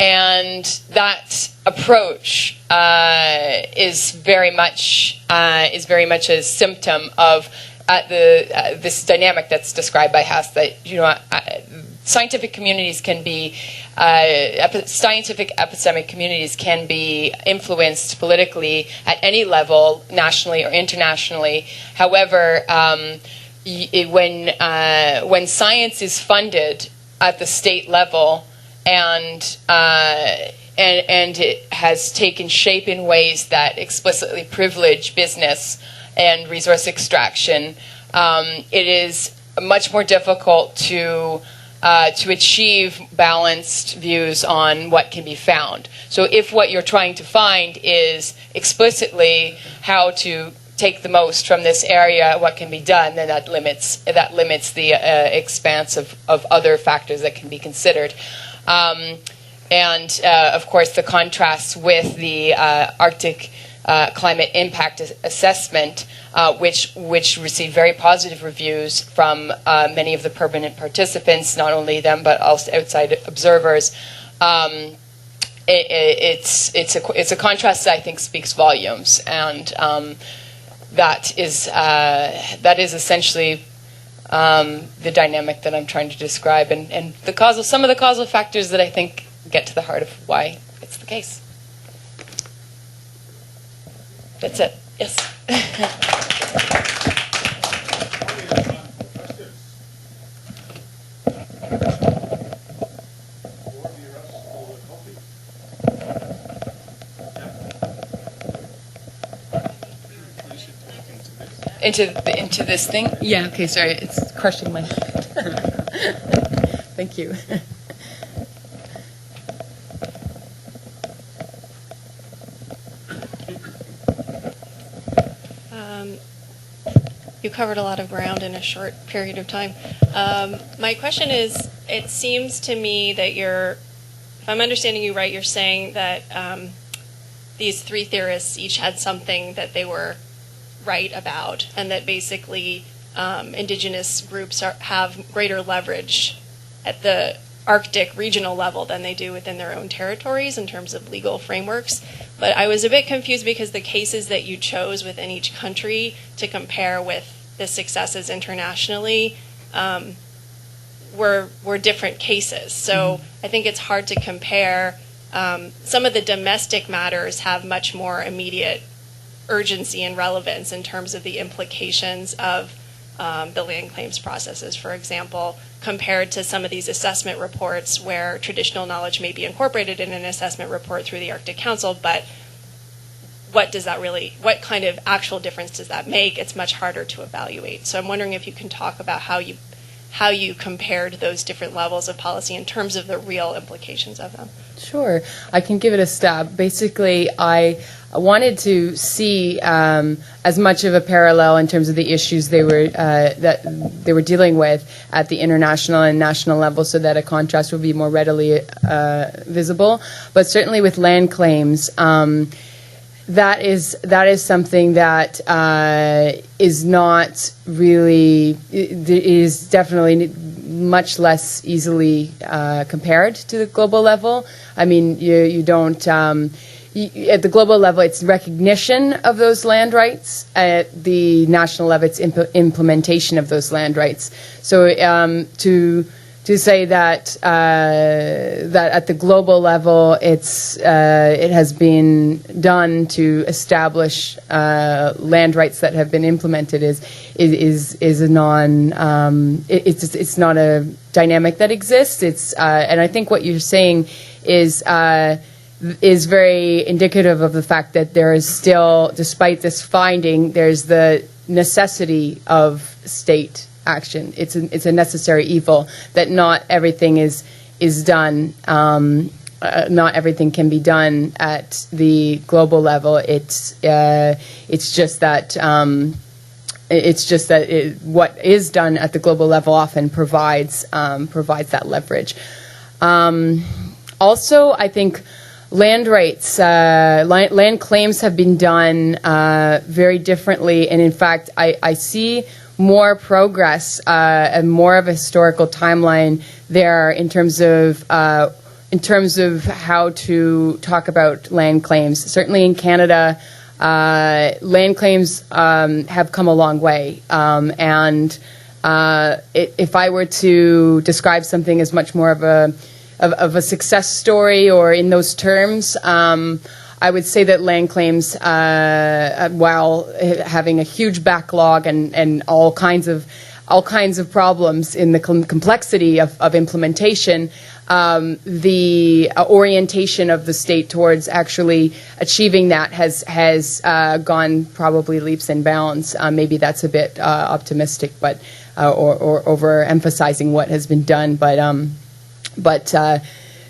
and that approach is very much a symptom of this dynamic that's described by Hess, that scientific communities can be scientific epistemic communities can be influenced politically at any level, nationally or internationally. However, when science is funded at the state level and it has taken shape in ways that explicitly privilege business and resource extraction, it is much more difficult to achieve balanced views on what can be found. So if what you're trying to find is explicitly how to take the most from this area, what can be done, then that limits the expanse of other factors that can be considered. And of course, the contrast with the Arctic climate impact assessment, which received very positive reviews from many of the permanent participants, not only them but also outside observers. It's a contrast that I think speaks volumes, and that is essentially the dynamic that I'm trying to describe, and some of the causal factors that I think get to the heart of why it's the case. That's it. Yes. Into this thing? Yeah, okay, sorry. It's crushing my Thank you. You covered a lot of ground in a short period of time. My question is, it seems to me that if I'm understanding you right, you're saying that these three theorists each had something that they were right about, and that basically indigenous groups have greater leverage at the Arctic regional level than they do within their own territories in terms of legal frameworks. But I was a bit confused because the cases that you chose within each country to compare with the successes internationally were different cases. So I think it's hard to compare. Some of the domestic matters have much more immediate urgency and relevance in terms of the implications of the land claims processes, for example, compared to some of these assessment reports where traditional knowledge may be incorporated in an assessment report through the Arctic Council, but what kind of actual difference does that make? It's much harder to evaluate. So I'm wondering if you can talk about how you compared those different levels of policy in terms of the real implications of them. Sure, I can give it a stab. Basically, I wanted to see as much of a parallel in terms of the issues they were dealing with at the international and national level, so that a contrast would be more readily visible. But certainly with land claims, that is something that is not really, is definitely much less easily compared to the global level. I mean, you don't, at the global level, it's recognition of those land rights. At the national level, it's implementation of those land rights. So to say that that at the global level it has been done to establish land rights that have been implemented is a it's not a dynamic that exists. And I think what you're saying is very indicative of the fact that there is still, despite this finding, there's the necessity of state action. It's a necessary evil, that not everything is done. Not everything can be done at the global level. It's just that what is done at the global level often provides that leverage. Also, I think land rights, land claims have been done very differently, and in fact, I see more progress and more of a historical timeline there in terms of how to talk about land claims. Certainly in Canada, land claims have come a long way, and if I were to describe something as much more of a success story, or in those terms, I would say that land claims, while having a huge backlog and all kinds of problems in the complexity of implementation, the orientation of the state towards actually achieving that has gone probably leaps and bounds. Maybe that's a bit optimistic, but or overemphasizing what has been done, but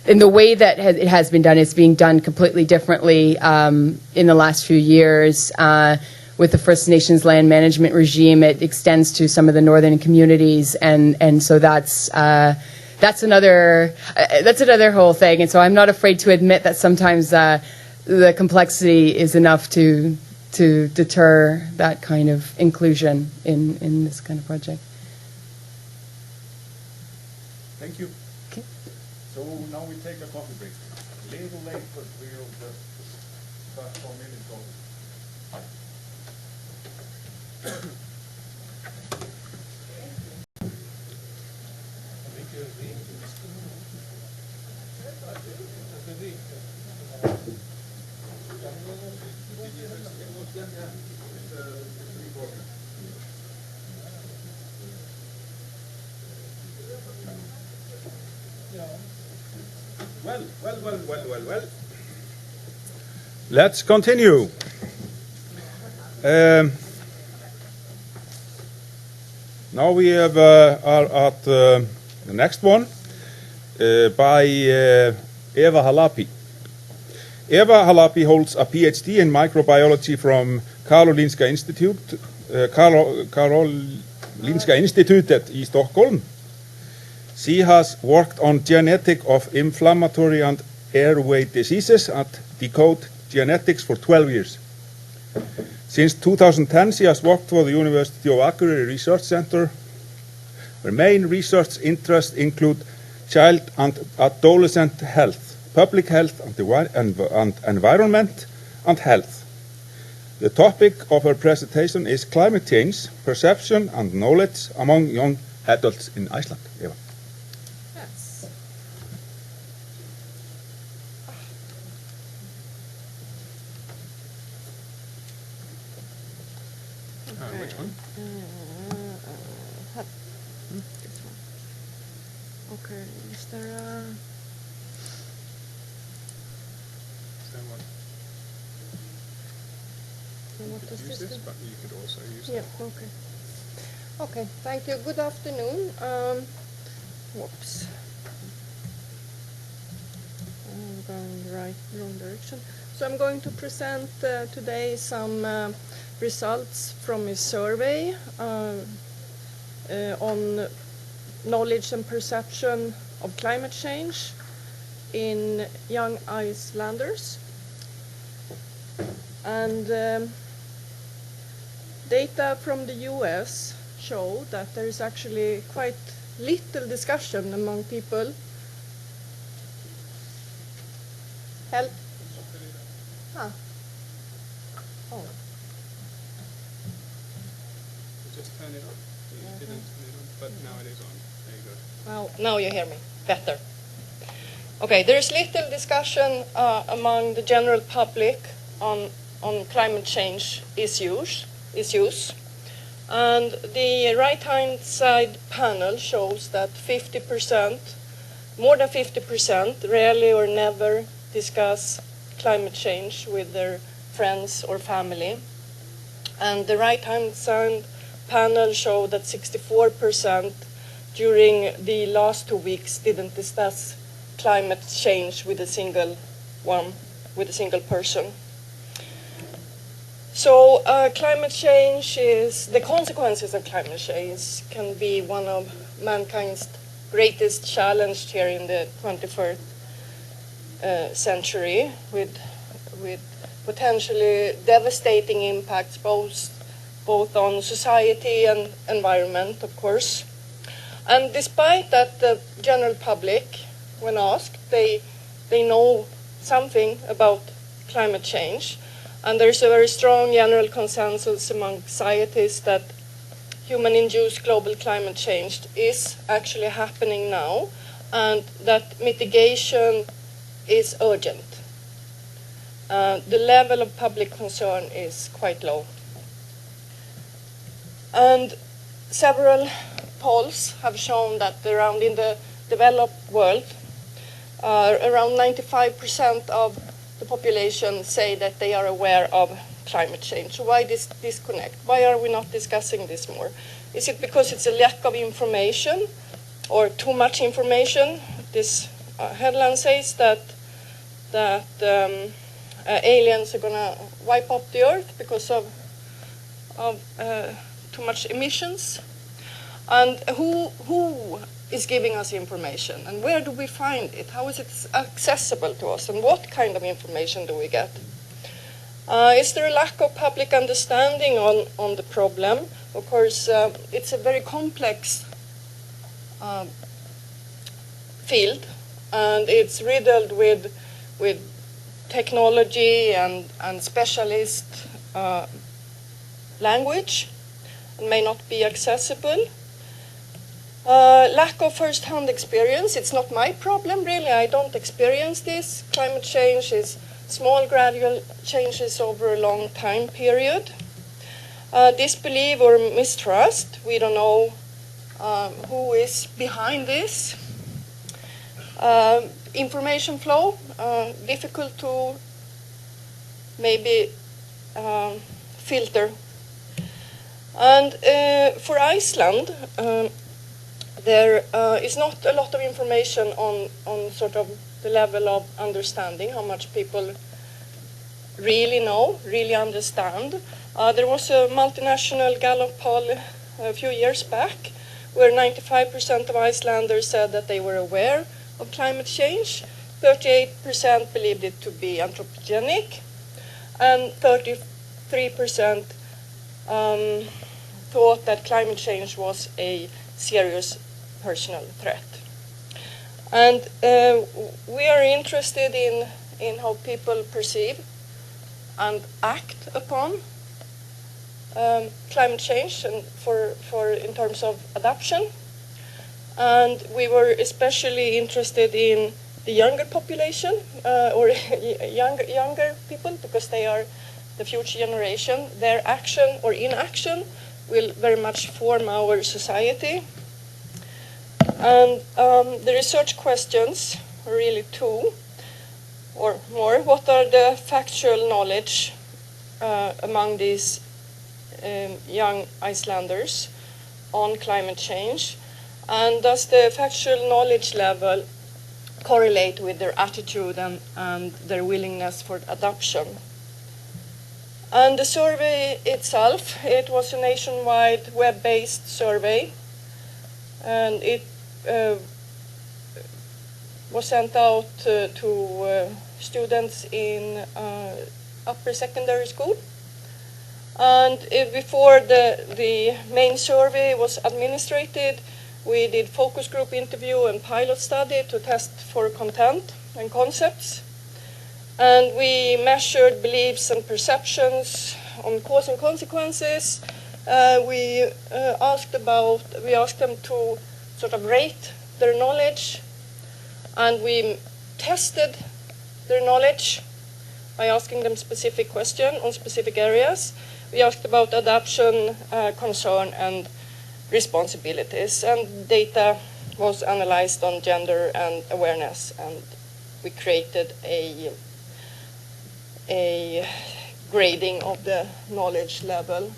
in the way that it has been done, it's being done completely differently in the last few years. With the First Nations land management regime, it extends to some of the northern communities, and so that's another whole thing. And so I'm not afraid to admit that sometimes the complexity is enough to deter that kind of inclusion in this kind of project. Thank you. Okay. So now we take a coffee break. A little late, but we'll just start 4 minutes over. Well. Let's continue. Now we are at the next one by Eva Halapi. Eva Halapi holds a PhD in microbiology from Karolinska Institutet in Stockholm. She has worked on genetics of inflammatory and airway diseases and decode genetics for 12 years. Since 2010, she has worked for the University of Akureyri Research Center. Her main research interests include child and adolescent health, public health and environment, and health. The topic of her presentation is climate change, perception and knowledge among young adults in Iceland. Eva. Yes. Which one? This one. Okay, is there a... What does Use this, but you could also use it. Yeah, okay. Okay, thank you. Good afternoon. Whoops. I'm going the wrong direction. So I'm going to present today some results from a survey on knowledge and perception of climate change in young Icelanders. And data from the US show that there is actually quite little discussion among people. Help. Ah. Oh. Just turn it on. You didn't turn it on, but now it is on. There you go. Well, now you hear me better. Okay, there is little discussion among the general public on climate change issues. And the right-hand side panel shows that 50%, more than 50%, rarely or never discuss climate change with their friends or family. And the right-hand side panel showed that 64% during the last 2 weeks didn't discuss climate change with a single person. So climate change the consequences of climate change can be one of mankind's greatest challenge here in the 21st century with potentially devastating impacts both on society and environment, of course. And despite that the general public, when asked, they know something about climate change. And there's a very strong general consensus among scientists that human-induced global climate change is actually happening now, and that mitigation is urgent. The level of public concern is quite low. And several polls have shown that around in the developed world, around 95% of the population say that they are aware of climate change. So why this disconnect? Why are we not discussing this more? Is it because it's a lack of information or too much information? This headline says that aliens are going to wipe up the earth because of too much emissions. And who is giving us information, and where do we find it? How is it accessible to us, and what kind of information do we get? Is there a lack of public understanding on the problem? Of course, it's a very complex field, and it's riddled with technology and specialist language, and may not be accessible. Lack of first-hand experience. It's not my problem, really. I don't experience this. Climate change is small, gradual changes over a long time period. Disbelief or mistrust. We don't know who is behind this. Information flow. Difficult to maybe filter. And for Iceland, there is not a lot of information on sort of the level of understanding, how much people really know, really understand. There was a multinational Gallup poll a few years back where 95% of Icelanders said that they were aware of climate change, 38% believed it to be anthropogenic, and 34% 3% thought that climate change was a serious personal threat. And we are interested in how people perceive and act upon climate change, and for in terms of adaptation. And we were especially interested in the younger population, or younger people, because they are the future generation. Their action or inaction will very much form our society. And the research questions are really two or more. What are the factual knowledge among these young Icelanders on climate change? And does the factual knowledge level correlate with their attitude and their willingness for adoption? And the survey itself, it was a nationwide web-based survey, and it was sent out to students in upper secondary school. And before the main survey was administered, we did focus group interview and pilot study to test for content and concepts. And we measured beliefs and perceptions on cause and consequences. We asked them to sort of rate their knowledge, and we tested their knowledge by asking them specific questions on specific areas. We asked about adaptation, concern, and responsibilities, and data was analyzed on gender and awareness, and we created a grading of the knowledge level.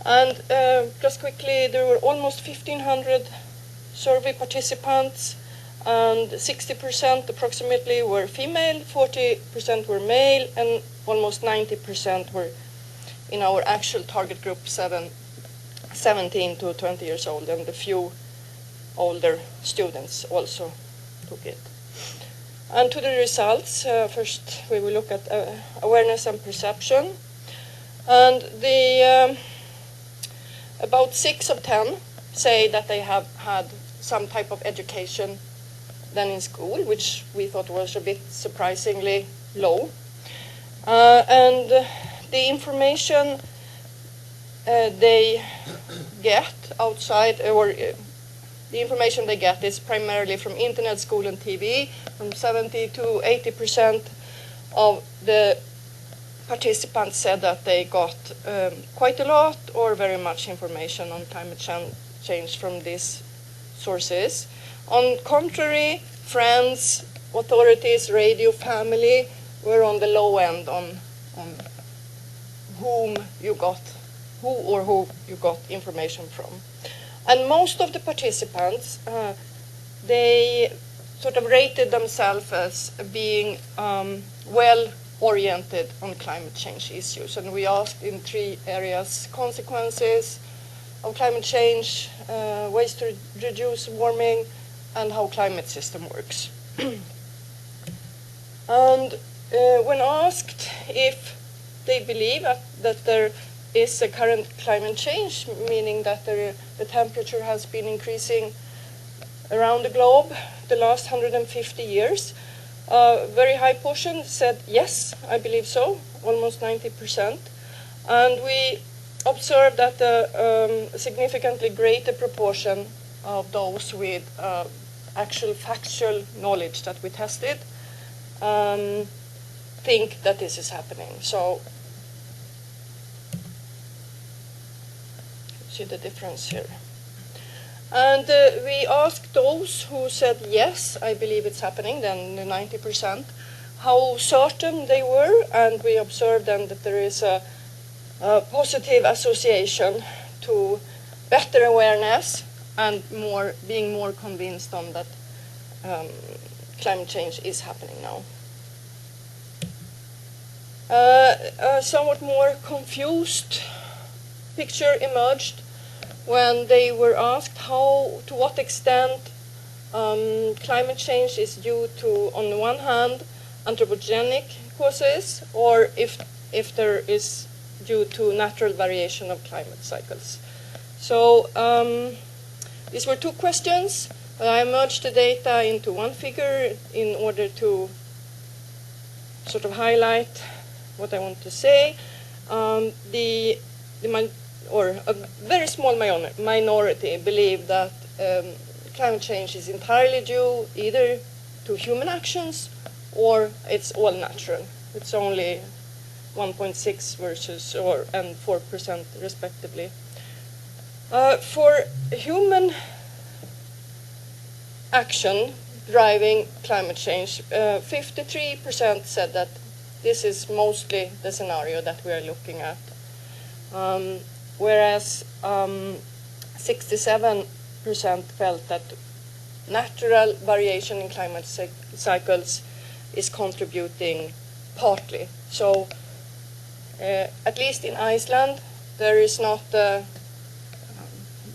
And just quickly, there were almost 1,500 survey participants, and 60% approximately were female, 40% were male, and almost 90% were in our actual target group 17 to 20 years old, and a few older students also took it. And to the results, first we will look at awareness and perception. And about 6 of 10 say that they have had some type of education than in school, which we thought was a bit surprisingly low. And the information they get outside, or the information they get is primarily from internet, school, and TV. From 70 to 80% of the participants said that they got quite a lot or very much information on climate change from these sources. On contrary, friends, authorities, radio, family were on the low end on who you got information from. And most of the participants, they sort of rated themselves as being well-oriented on climate change issues. And we asked in 3 areas: consequences of climate change, ways to reduce warming, and how climate system works. And when asked if they believe that there is a current climate change, meaning that the temperature has been increasing around the globe the last 150 years, a very high portion said yes, I believe so, almost 90%. And we observed that a significantly greater proportion of those with actual factual knowledge that we tested think that this is happening. So see the difference here. And we asked those who said yes, I believe it's happening, then the 90%, how certain they were, and we observed then that there is a positive association to better awareness and being more convinced on that climate change is happening now. A somewhat more confused picture emerged when they were asked to what extent climate change is due to, on the one hand, anthropogenic causes, or if there is due to natural variation of climate cycles. So these were two questions. I merged the data into one figure in order to sort of highlight what I want to say. A very small minority believe that climate change is entirely due either to human actions or it's all natural. It's only 1.6 versus and 4% respectively. For human action driving climate change, 53% said that this is mostly the scenario that we are looking at, whereas 67% felt that natural variation in climate cycles is contributing partly. So at least in Iceland, there is not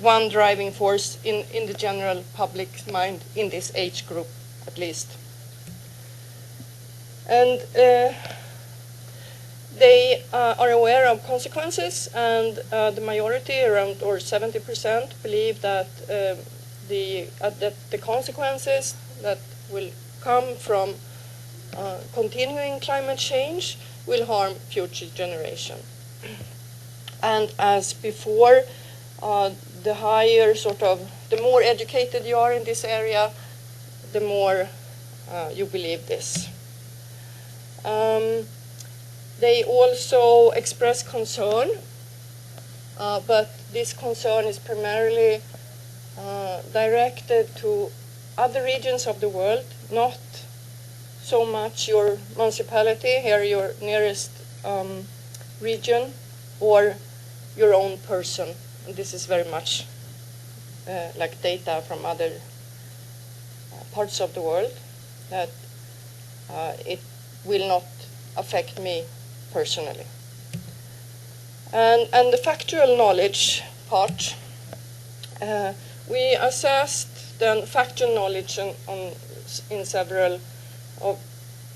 one driving force in the general public's mind in this age group, at least. And they are aware of consequences, and the majority, around 70%, believe that the consequences that will come from continuing climate change will harm future generations. And as before, the more educated you are in this area, the more you believe this. They also express concern, but this concern is primarily directed to other regions of the world, not so much your municipality, here your nearest region, or your own person. And this is very much like data from other parts of the world, that it will not affect me personally. And the factual knowledge part, we assessed the factual knowledge in several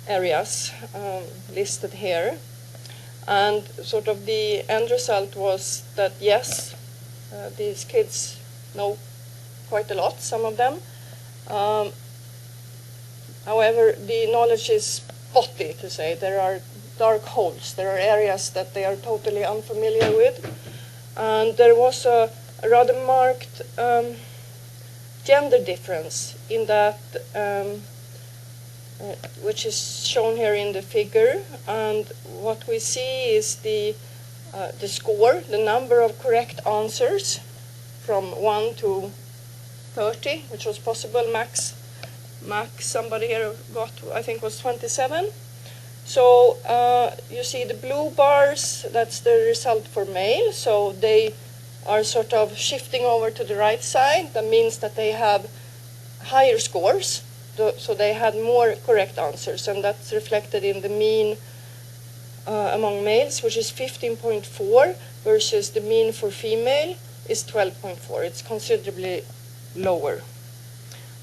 areas listed here. And sort of the end result was that yes, these kids know quite a lot, some of them. However, the knowledge is spotty, to say. There are dark holes. There are areas that they are totally unfamiliar with. And there was a rather marked gender difference in that, which is shown here in the figure. And what we see is the score, the number of correct answers from 1 to 30, which was possible. Max somebody here got, I think, was 27. So you see the blue bars, that's the result for male. So they are sort of shifting over to the right side. That means that they have higher scores. So they had more correct answers, and that's reflected in the mean among males, which is 15.4, versus the mean for female is 12.4. It's considerably lower.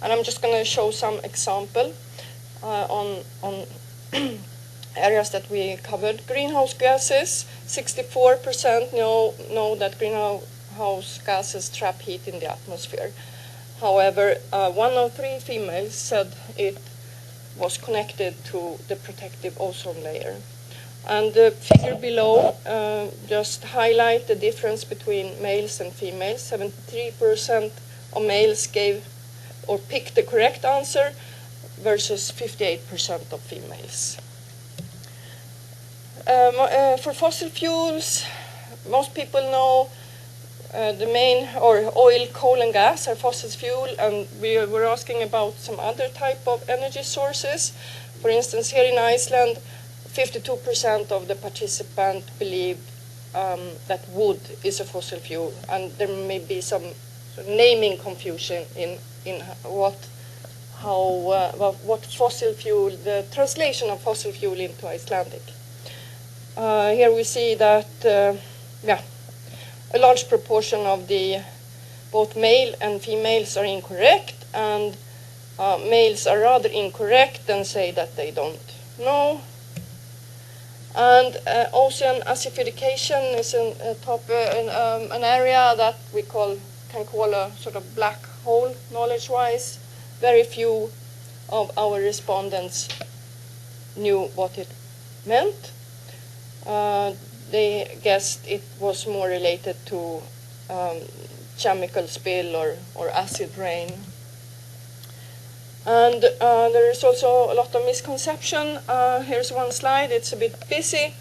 And I'm just going to show some example on areas that we covered. Greenhouse gases, 64% know that greenhouse gases trap heat in the atmosphere. However, 1 of 3 females said it was connected to the protective ozone layer. And the figure below just highlight the difference between males and females. 73% of males gave or picked the correct answer versus 58% of females. For fossil fuels, most people know the main, or oil, coal, and gas are fossil fuel, and we were asking about some other type of energy sources. For instance, here in Iceland, 52% of the participants believe that wood is a fossil fuel, and there may be some naming confusion in what fossil fuel, the translation of fossil fuel into Icelandic. Here we see that, a large proportion of both male and females are incorrect, and males are rather incorrect and say that they don't know. And ocean acidification is an area that we can call a sort of black hole knowledge-wise. Very few of our respondents knew what it meant. They guessed it was more related to chemical spill or acid rain. And there is also a lot of misconception. Here's one slide. It's a bit busy.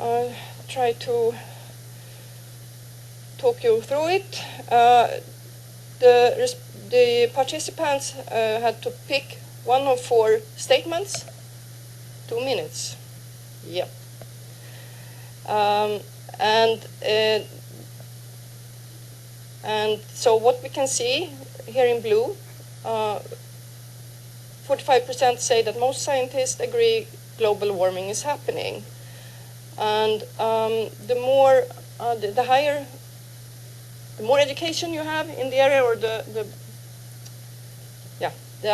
I'll try to talk you through it. The participants had to pick one of 4 statements. 2 minutes. Yep. And so what we can see here in blue, 45% say that most scientists agree global warming is happening. And the more education you have in the area, or the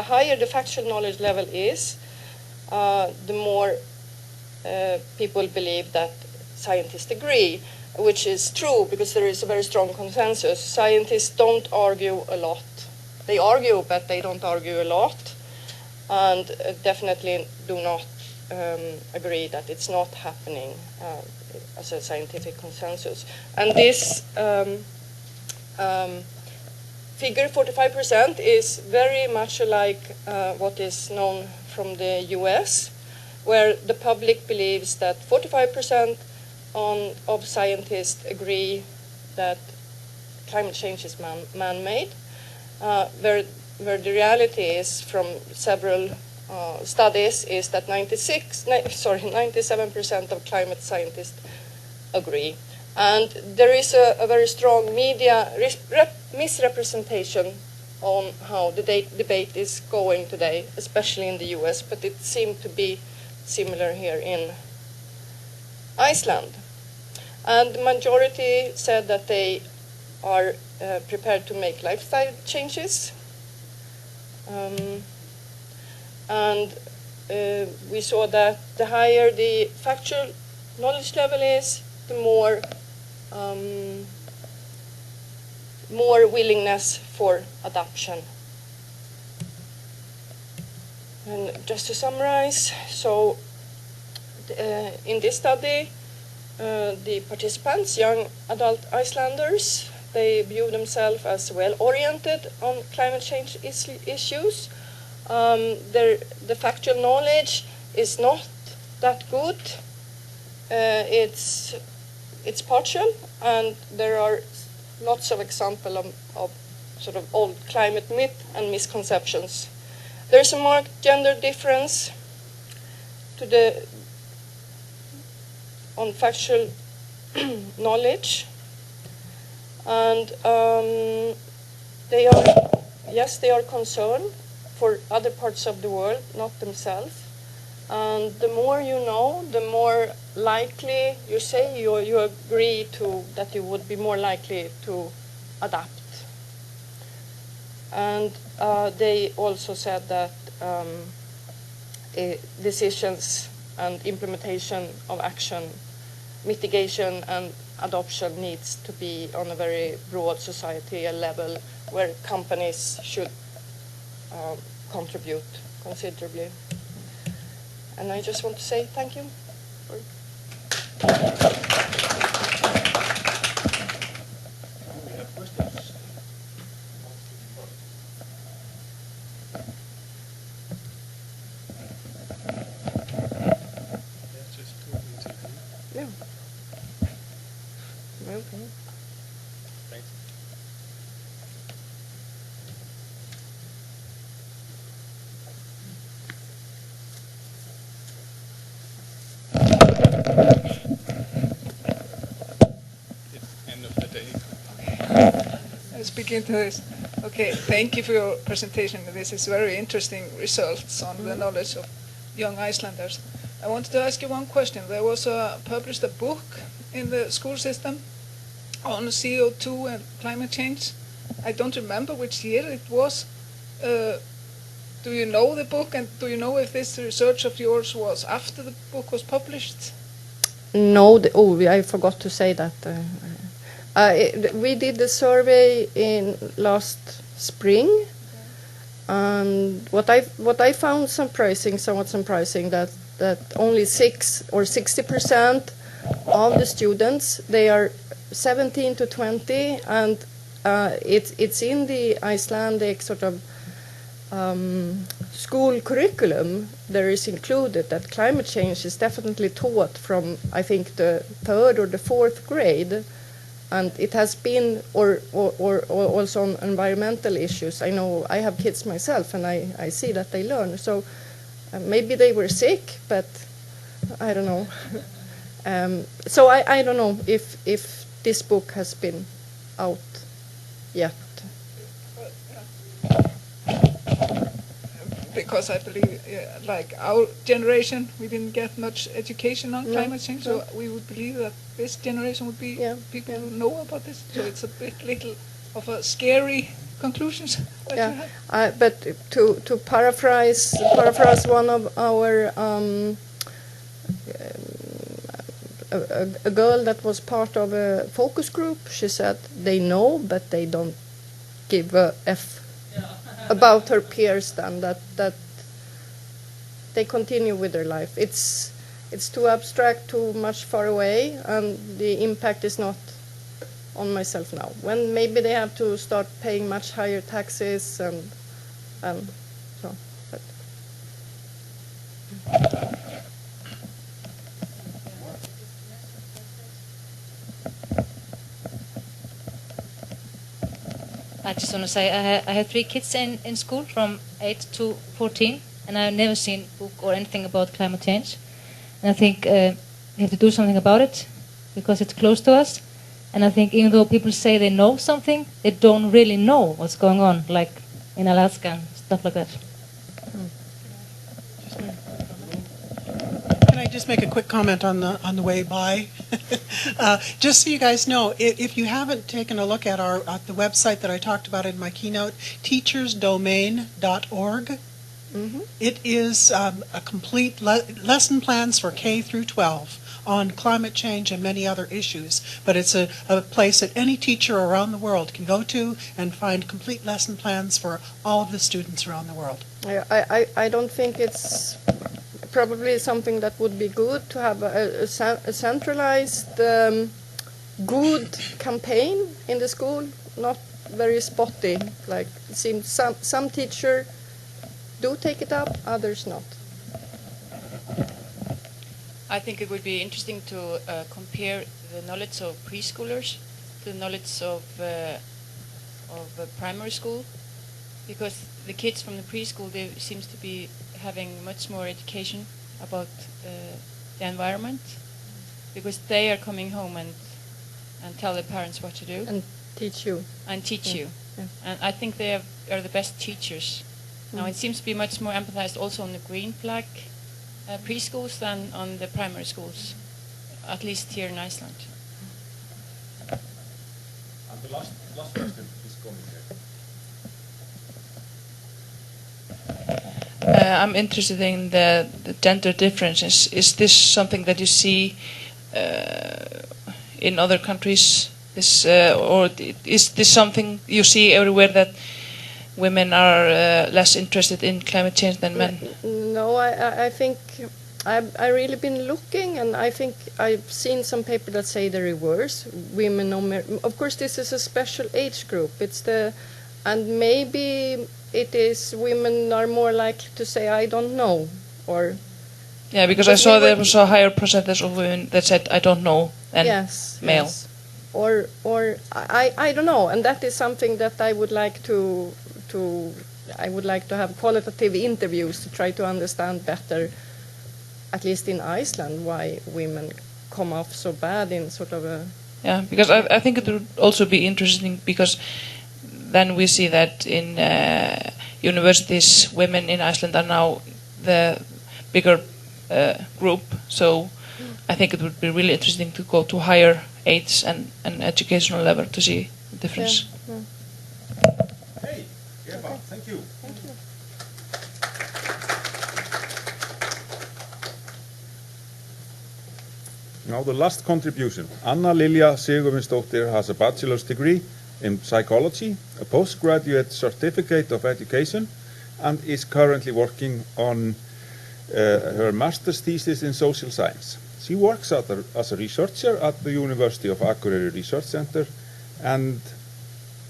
higher the factual knowledge level is, the more people believe that scientists agree, which is true because there is a very strong consensus. Scientists don't argue a lot. They argue, but they don't argue a lot, and definitely do not agree that it's not happening as a scientific consensus. And this figure, 45%, is very much like what is known from the US, where the public believes that 45% of scientists agree that climate change is man-made, where the reality is, from several studies, is that 97% of climate scientists agree. And there is a very strong media misrepresentation on how the debate is going today, especially in the US, but it seemed to be similar here in Iceland. And the majority said that they are prepared to make lifestyle changes. We saw that the higher the factual knowledge level is, the more willingness for adaptation. And just to summarize, so in this study, the participants, young adult Icelanders, they view themselves as well-oriented on climate change issues. The factual knowledge is not that good. It's partial, and there are lots of examples of sort of old climate myth and misconceptions. There's a marked gender difference on factual knowledge, and they are concerned for other parts of the world, not themselves. And the more you know, the more likely you say you agree to that you would be more likely to adapt. And they also said that decisions and implementation of action, mitigation and adoption needs to be on a very broad societal level, where companies should contribute considerably. And I just want to say thank you. Yeah. Okay. Thanks. End of the day. Let's begin to this. Okay, thank you for your presentation. This is very interesting results on the knowledge of young Icelanders. I wanted to ask you one question. There was published a book in the school system on CO2 and climate change. I don't remember which year it was. Do you know the book, and do you know if this research of yours was after the book was published? No, I forgot to say that. We did the survey in last spring, and what I found somewhat surprising, that only 6 or 60% of the students, they are 17 to 20, and it's in the Icelandic sort of school curriculum. There is included that climate change is definitely taught from, I think, the 3rd or the 4th grade, and it has been, or also on environmental issues. I know I have kids myself, and I see that they learn. So maybe they were sick, but I don't know. So I don't know if this book has been out yet. Because I believe, like our generation, we didn't get much education on climate change, so we would believe that this generation would be people who know about this. So it's a bit little of a scary conclusions that you have. But to paraphrase one of our a girl that was part of a focus group, she said they know, but they don't give a F about her peers, then that they continue with their life. It's too abstract, too much far away, and the impact is not on myself now. When maybe they have to start paying much higher taxes and so. But. I just want to say I have 3 kids in school from 8 to 14, and I've never seen a book or anything about climate change. And I think we have to do something about it because it's close to us. And I think even though people say they know something, they don't really know what's going on, like in Alaska and stuff like that. Can I just make a quick comment on the way by? Just so you guys know, if you haven't taken a look at the website that I talked about in my keynote, teachersdomain.org. Mm-hmm. It is a complete lesson plans for K through 12 on climate change and many other issues. But it's a place that any teacher around the world can go to and find complete lesson plans for all of the students around the world. I don't think it's probably something that would be good to have a centralized good campaign in the school, not very spotty. Like it seems some teacher do take it up, others not. I think it would be interesting to compare the knowledge of preschoolers to the knowledge of primary school, because the kids from the preschool, they seems to be having much more education about the environment, because they are coming home and tell their parents what to do and teach you Yeah. And I think they are the best teachers. Now it seems to be much more empathized also on the green flag preschools than on the primary schools, at least here in Iceland. And the last question is coming here. I'm interested in the gender differences. Is this something that you see in other countries? Or is this something you see everywhere, that women are less interested in climate change than men? No, I think I've really been looking, and I think I've seen some papers that say the reverse. Women know more. Of course, this is a special age group. And maybe it is women are more likely to say I don't know, or. Yeah, because I saw there was a higher percentage of women that said I don't know than male. Yes. Or I don't know, and that is something that I would like to have qualitative interviews to try to understand better, at least in Iceland, why women come off so bad in sort of a. Yeah, because I think it would also be interesting, because then we see that in universities, women in Iceland are now the bigger group. So I think it would be really interesting to go to higher age and educational level to see the difference. Yeah. Hey, Eva, thank you. Thank you. Now the last contribution. Anna Lilja Sigurvinsdóttir has a bachelor's degree in psychology, a postgraduate certificate of education, and is currently working on her master's thesis in social science. She works as a researcher at the University of Akureyri Research Center and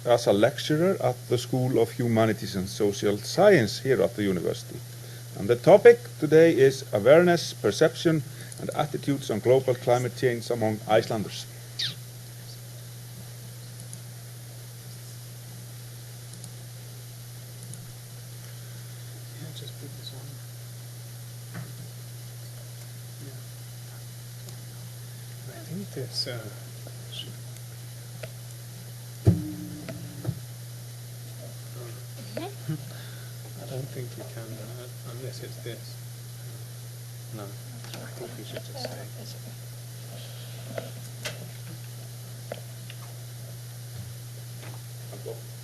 as a lecturer at the School of Humanities and Social Science here at the university. And the topic today is awareness, perception, and attitudes on global climate change among Icelanders. This, I don't think you can unless it's this. No, I think we should just say.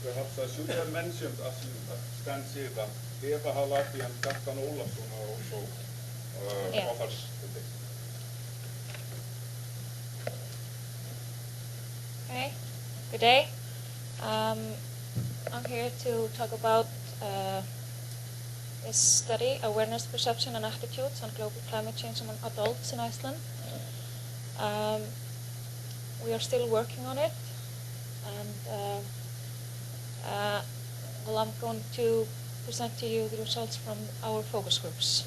Perhaps I should have mentioned, as you stands here, that Eva Halaki and Kjartan Ólafsson are also authors today. Okay, good day. I'm here to talk about this study, Awareness, Perception and Attitudes on Global Climate Change among Adults in Iceland. We are still working on it, and well, I'm going to present to you the results from our focus groups.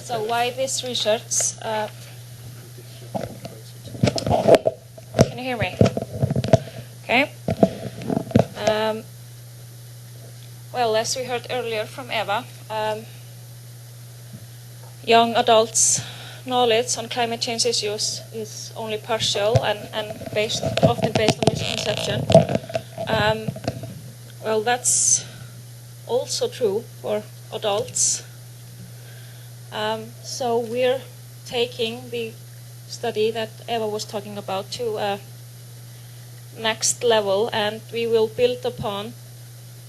So why this research? Can you hear me? Okay. Well, as we heard earlier from Eva, young adults' knowledge on climate change issues is only partial and often based on misconception. Well, that's also true for adults. So we're taking the study that Eva was talking about to a next level, and we will build upon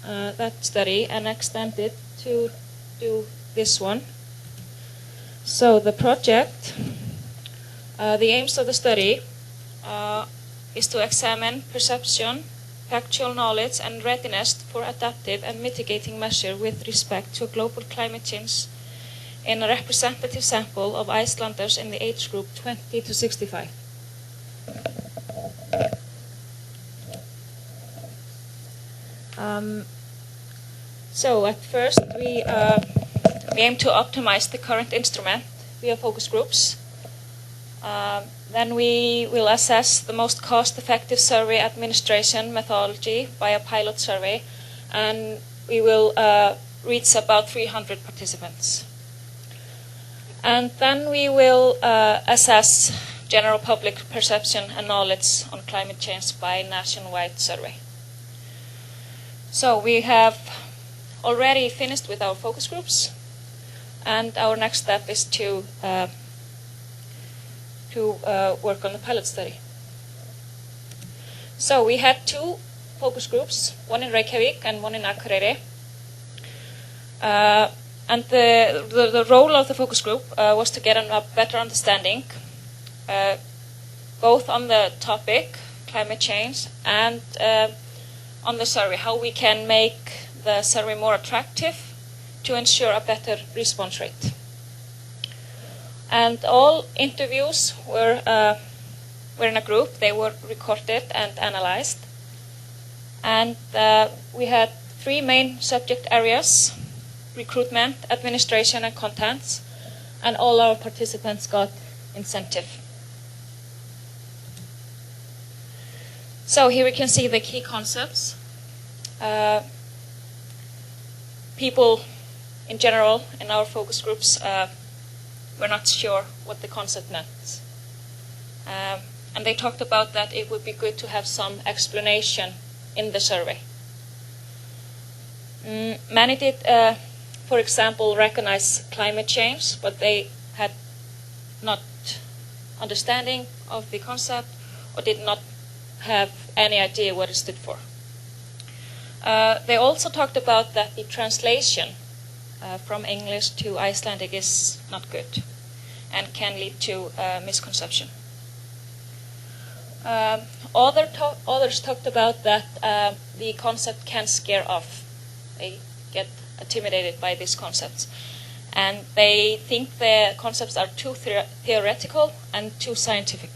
that study and extend it to do this one. So the project, the aims of the study is to examine perception, factual knowledge and readiness for adaptive and mitigating measure with respect to global climate change in a representative sample of Icelanders in the age group 20 to 65. So at first we aim to optimize the current instrument via focus groups. Then we will assess the most cost-effective survey administration methodology by a pilot survey, and we will reach about 300 participants. And then we will assess general public perception and knowledge on climate change by nationwide survey. So we have already finished with our focus groups, and our next step is to work on the pilot study. So we had two focus groups, one in Reykjavik and one in Akureyri. And the role of the focus group was to get a better understanding, both on the topic, climate change, and on the survey, how we can make the survey more attractive to ensure a better response rate. And all interviews were in a group. They were recorded and analyzed. And we had three main subject areas: recruitment, administration, and contents. And all our participants got incentive. So here we can see the key concepts. People in general in our focus groups were not sure what the concept meant. And they talked about that it would be good to have some explanation in the survey. Many did, for example, recognize climate change, but they had not understanding of the concept or did not have any idea what it stood for. They also talked about that the translation from English to Icelandic is not good and can lead to misconception. Others talked about that the concept can scare off. They get intimidated by these concepts. And they think the concepts are too theoretical and too scientific.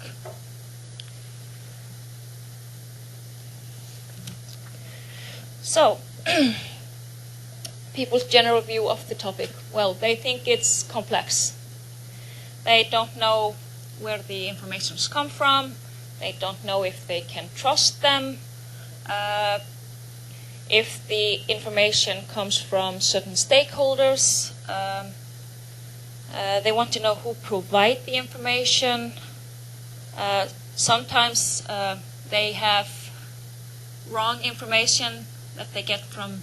So, people's general view of the topic, well, they think it's complex. They don't know where the informations come from. They don't know if they can trust them. If the information comes from certain stakeholders. They want to know who provide the information. Sometimes they have wrong information that they get from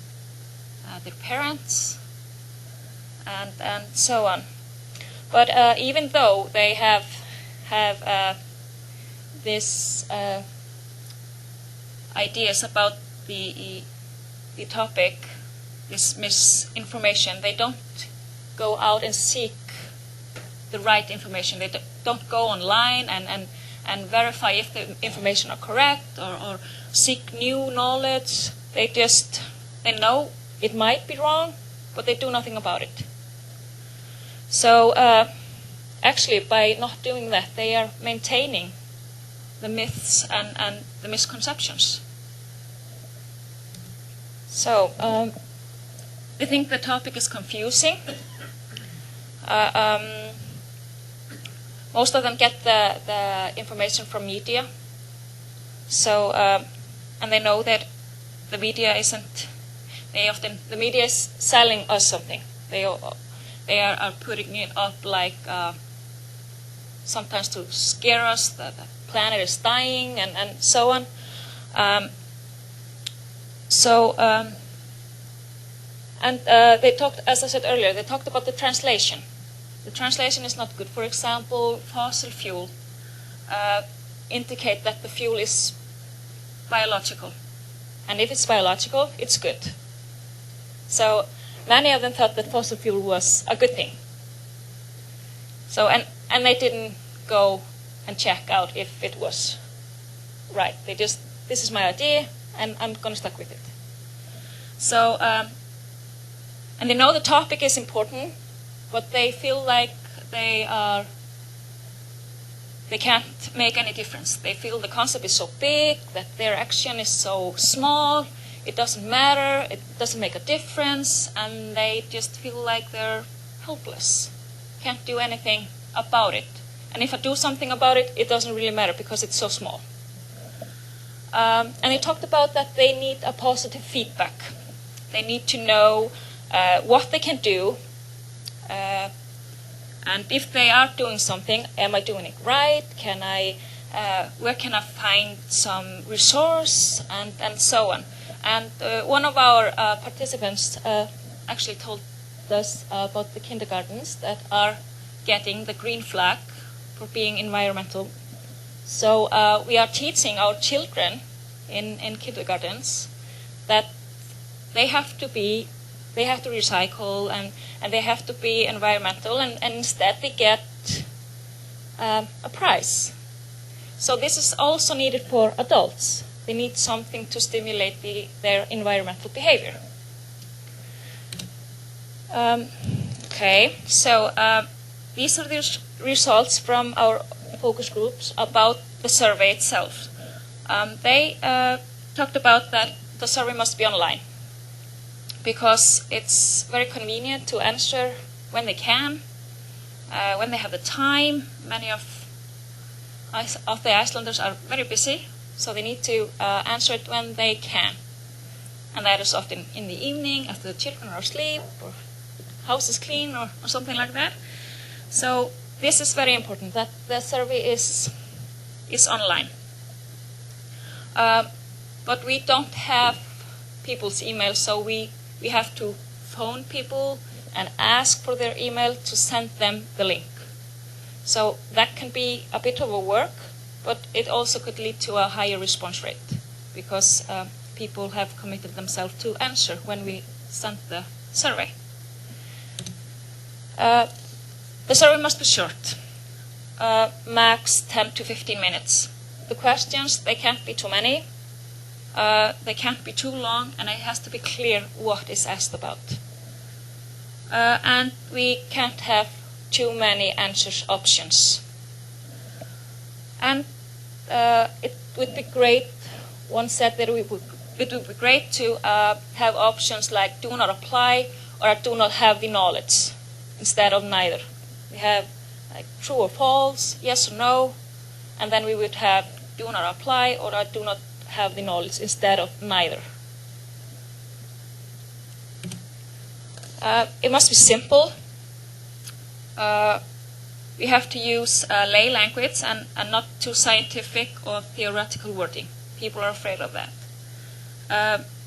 their parents, and so on. But even though they have this ideas about the topic, this misinformation, they don't go out and seek the right information. They don't go online and verify if the information are correct or seek new knowledge. They know it might be wrong, but they do nothing about it. So actually, by not doing that, they are maintaining the myths and the misconceptions. So I think the topic is confusing. Most of them get the information from media. So and they know that the media isn't. The media is selling us something. They are putting it up like sometimes to scare us that the planet is dying and so on. They talked, as I said earlier, they talked about the translation. The translation is not good. For example, fossil fuel indicate that the fuel is biological. And if it's biological, it's good. So many of them thought that fossil fuel was a good thing. So and they didn't go and check out if it was right. They just, this is my idea, and I'm going to stick with it. So and they know the topic is important, but they feel like they can't make any difference. They feel the concept is so big that their action is so small. It doesn't matter. It doesn't make a difference, and they just feel like they're helpless. Can't do anything about it. And if I do something about it, it doesn't really matter because it's so small. And they talked about that they need a positive feedback. They need to know what they can do. And if they are doing something, am I doing it right? Where can I find some resource, and so on. And one of our participants actually told us about the kindergartens that are getting the green flag for being environmental. So we are teaching our children in kindergartens that they have to recycle and they have to be environmental, and instead they get a prize. So this is also needed for adults. They need something to stimulate their environmental behavior. Okay, so these are the results from our focus groups about the survey itself. They talked about that the survey must be online because it's very convenient to answer when they can, when they have the time. Many of the Icelanders are very busy, so they need to answer it when they can. And that is often in the evening after the children are asleep or house is clean or something like that. So this is very important that the survey is online. But we don't have people's emails, so we have to phone people and ask for their email to send them the link. So that can be a bit of a work, but it also could lead to a higher response rate because people have committed themselves to answer when we sent the survey. The survey must be short, max 10 to 15 minutes. The questions, they can't be too many, they can't be too long, and it has to be clear what is asked about. And we can't have too many answers options. And it would be great, one said that it would be great to have options like do not apply or do not have the knowledge instead of neither. We have like true or false, yes or no, and then we would have do not apply or do not have the knowledge instead of neither. It must be simple. We have to use lay language and not too scientific or theoretical wording. People are afraid of that.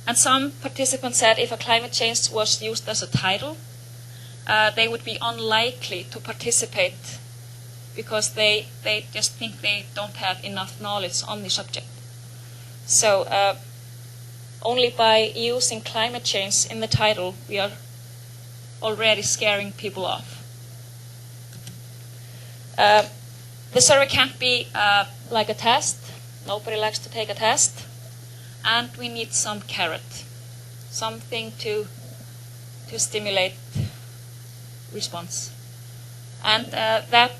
And some participants said if a climate change was used as a title, they would be unlikely to participate because they just think they don't have enough knowledge on the subject. So only by using climate change in the title, we are already scaring people off. The survey can't be like a test. Nobody likes to take a test. And we need some carrot, something to stimulate response. And that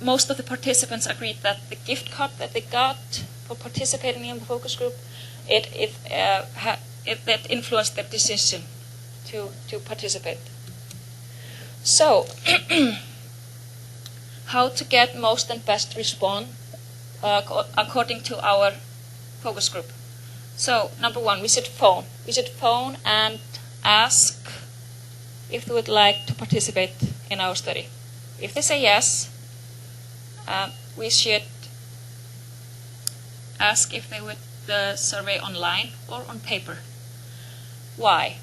most of the participants agreed that the gift card that they got for participating in the focus group, that influenced their decision to participate. So, how to get most and best response according to our focus group. So, number one, we should phone. We should phone and ask if they would like to participate in our study. If they say yes, we should ask if they would survey online or on paper. Why?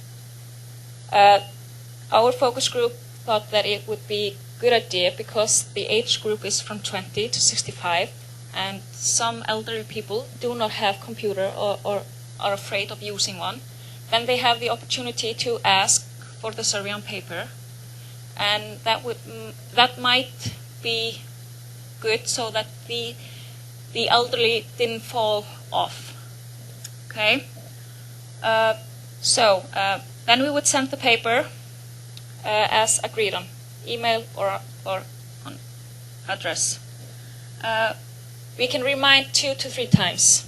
Our focus group thought that it would be a good idea because the age group is from 20 to 65, and some elderly people do not have computer or are afraid of using one. Then they have the opportunity to ask for the survey on paper, and that might be good so that the elderly didn't fall off. Okay. Then we would send the paper as agreed on, email or on address. We can remind 2 to 3 times.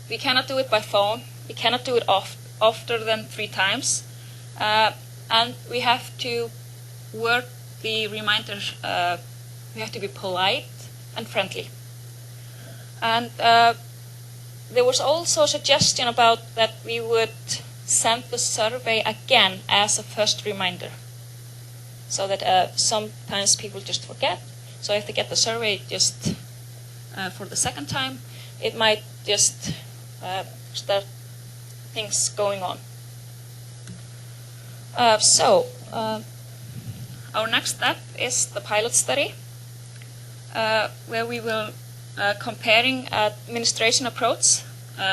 We cannot do it by phone. We cannot do it ofter than 3 times. And we have to word the reminders. We have to be polite and friendly. And there was also a suggestion about that we would send the survey again as a first reminder, so that sometimes people just forget. So if they get the survey just for the second time, it might just start things going on. Our next step is the pilot study, where we will comparing administration approach,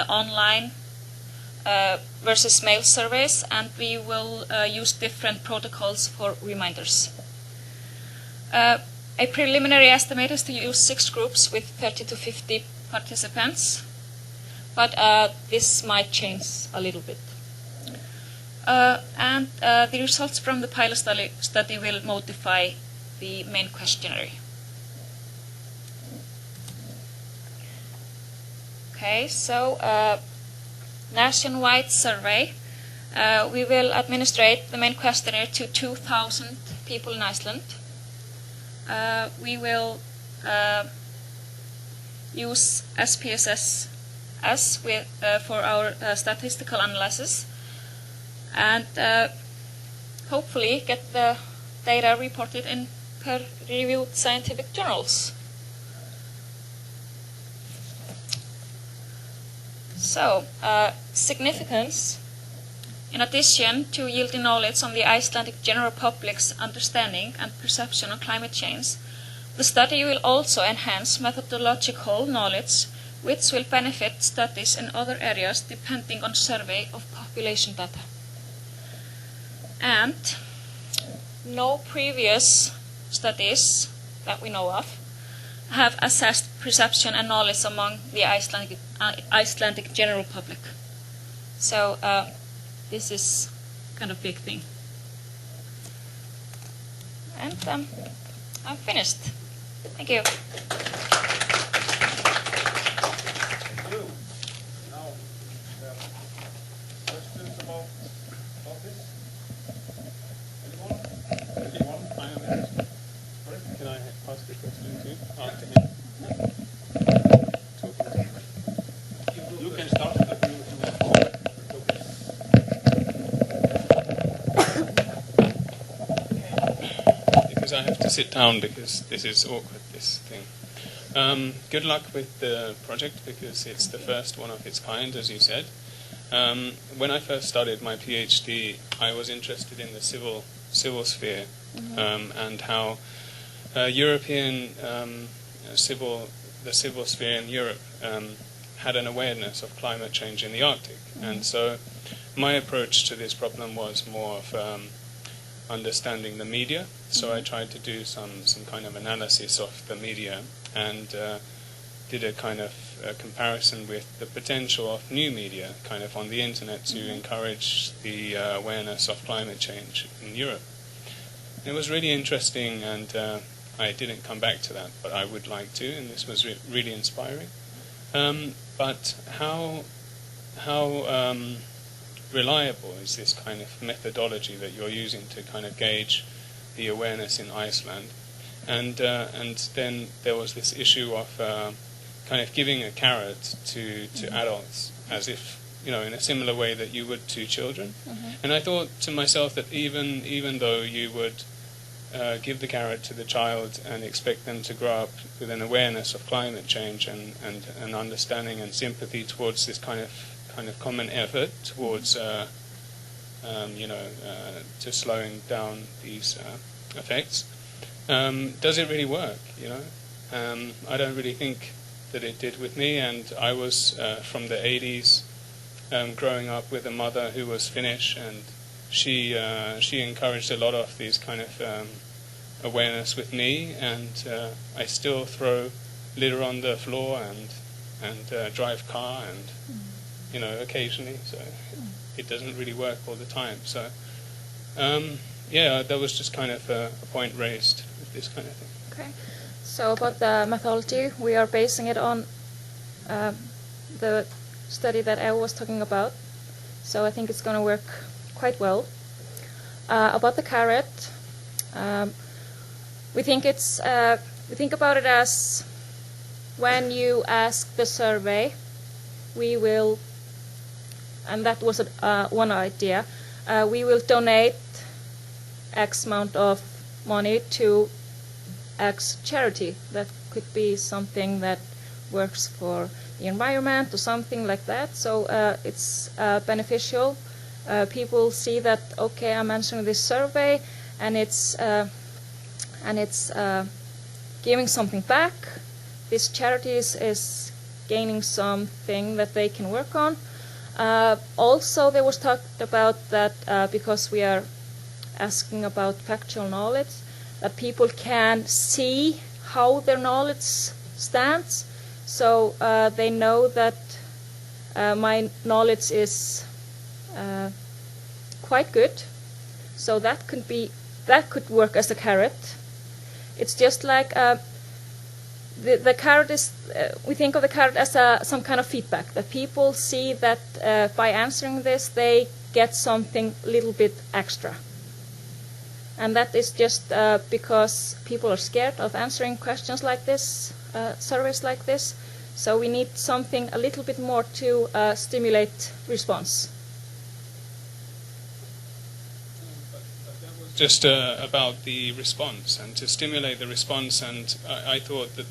online versus mail surveys, and we will use different protocols for reminders. A preliminary estimate is to use 6 groups with 30 to 50 participants, but this might change a little bit. And the results from the pilot study will modify the main questionnaire. Okay, so nationwide survey. We will administrate the main questionnaire to 2,000 people in Iceland. We will use SPSS for our statistical analysis, and hopefully get the data reported in peer-reviewed scientific journals. So, significance. In addition to yielding knowledge on the Icelandic general public's understanding and perception of climate change, the study will also enhance methodological knowledge which will benefit studies in other areas depending on survey of population data. And no previous studies that we know of have assessed perception and knowledge among the Icelandic general public. So this is kind of big thing. And I'm finished. Thank you. Now, questions about this? Anyone? I am interested. Can I ask a question too? After him. You can start with the group. Because I have to sit down because this is awkward, this thing. Good luck with the project because it's the first one of its kind, as you said. When I first started my PhD, I was interested in the civil sphere and how European the civil sphere in Europe had an awareness of climate change in the Arctic, and so my approach to this problem was more of understanding the media. So I tried to do some kind of analysis of the media and did a kind of comparison with the potential of new media, kind of on the internet, to encourage the awareness of climate change in Europe. It was really interesting, and I didn't come back to that, but I would like to, and this was really inspiring. But how reliable is this kind of methodology that you're using to kind of gauge the awareness in Iceland? And then there was this issue of kind of giving a carrot to adults, as if, in a similar way that you would to children. And I thought to myself that even though you would give the carrot to the child and expect them to grow up with an awareness of climate change and an understanding and sympathy towards this kind of common effort towards to slowing down these effects, does it really work? I don't really think that it did with me, and I was from the 80s, growing up with a mother who was Finnish, and she encouraged a lot of these kind of awareness with me, and I still throw litter on the floor and drive car and occasionally, so it doesn't really work all the time. So that was just kind of a point raised with this kind of thing. Okay. So about the methodology, we are basing it on the study that I was talking about. So I think it's going to work quite well. About the carrot, we think about it as when you ask the survey, we will, and that was one idea, we will donate X amount of money to X charity. That could be something that works for the environment or something like that. So it's beneficial. People see that, okay, I'm answering this survey, and it's giving something back. This charity is gaining something that they can work on. Also, there was talked about that because we are asking about factual knowledge, that people can see how their knowledge stands. So they know that my knowledge is quite good. So that could work as a carrot. It's just like the carrot is. We think of the carrot as some kind of feedback, that people see that by answering this they get something a little bit extra. And that is just because people are scared of answering questions like this, surveys like this. So we need something a little bit more to stimulate response. Just about the response and to stimulate the response, and I thought that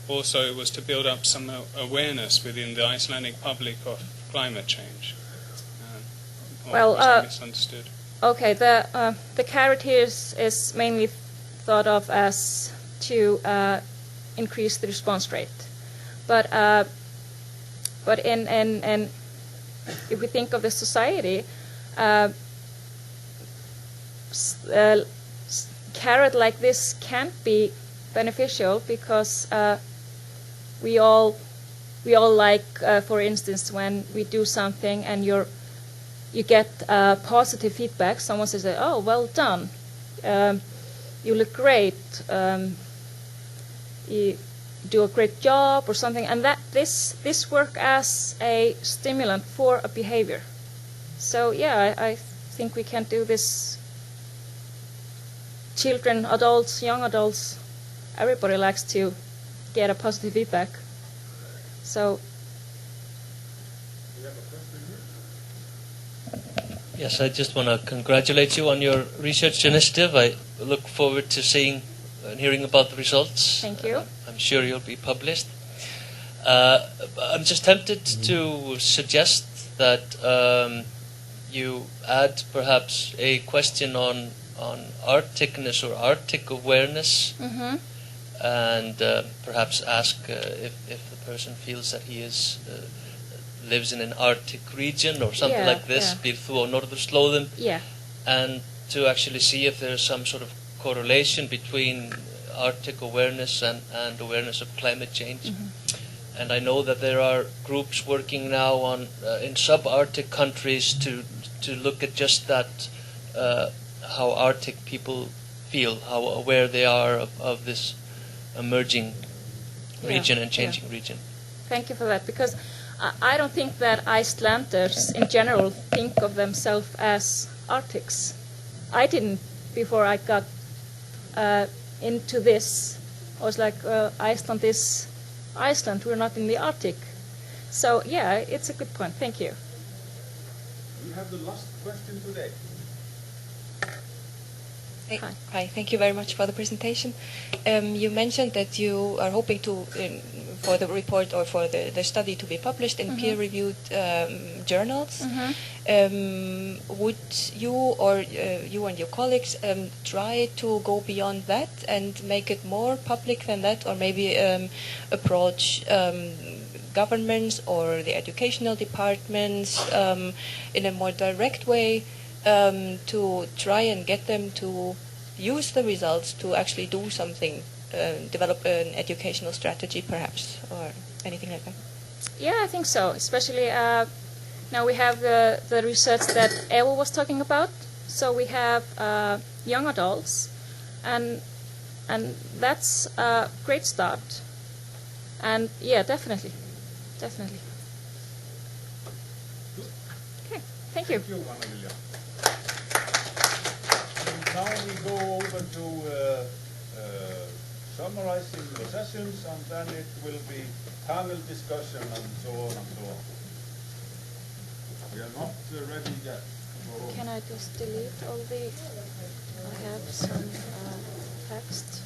also it was to build up some awareness within the Icelandic public of climate change. Well, was I misunderstood? Okay, the carrot here is mainly thought of as to increase the response rate, but But if we think of the society, carrot like this can't be beneficial because we all like, for instance, when we do something and you get positive feedback. Someone says, "Oh, well done. You look great. You do a great job," or something, and that this work as a stimulant for a behavior. So yeah, I think we can do this. Children, adults, young adults, everybody likes to get a positive feedback. So. Yes, I just want to congratulate you on your research initiative. I look forward to seeing and hearing about the results. Thank you. I'm sure you'll be published. I'm just tempted to suggest that you add perhaps a question on Arcticness or Arctic awareness, and perhaps ask if the person feels that he lives in an Arctic region or something like this, býr þú á norðurslóðum, and to actually see if there's some sort of correlation between Arctic awareness and awareness of climate change. And I know that there are groups working now on in sub-Arctic countries to look at just that, how Arctic people feel, how aware they are of this emerging region and changing region. Thank you for that, because I don't think that Icelanders in general think of themselves as Arctics. I didn't before I got into this. I was like, Iceland is Iceland, we're not in the Arctic. So yeah, it's a good point. Thank you. We have the last question today. Hi, thank you very much for the presentation. You mentioned that you are hoping to, for the report or for the study to be published in peer-reviewed journals. Would you or you and your colleagues try to go beyond that and make it more public than that, or maybe approach governments or the educational departments in a more direct way to try and get them to use the results to actually do something, develop an educational strategy perhaps, or anything like that? Yeah, I think so. Especially now we have the research that Ewa was talking about. So we have young adults, and that's a great start. And yeah, definitely. Okay, thank you. Thank you, Anna-Lilja. Now we go over to summarizing the sessions, and then it will be panel discussion and so on and so on. We are not ready yet. Can I just delete all the? I have some text.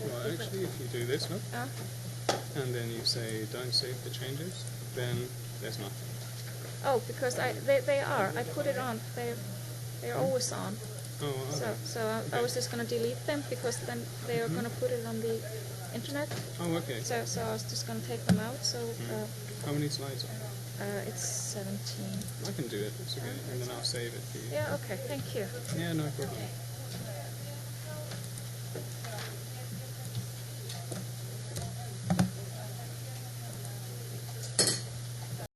Well, actually, if you do this, look, and then you say don't save the changes, then there's nothing. Oh, because they are. I put it on. They're always on. Oh, okay. So I was just going to delete them because then they are going to put it on the internet. Oh, okay. So I was just going to take them out. So how many slides are it's 17. I can do it. It's okay, and then I'll save it for you. Yeah. Okay. Thank you. Yeah, no problem.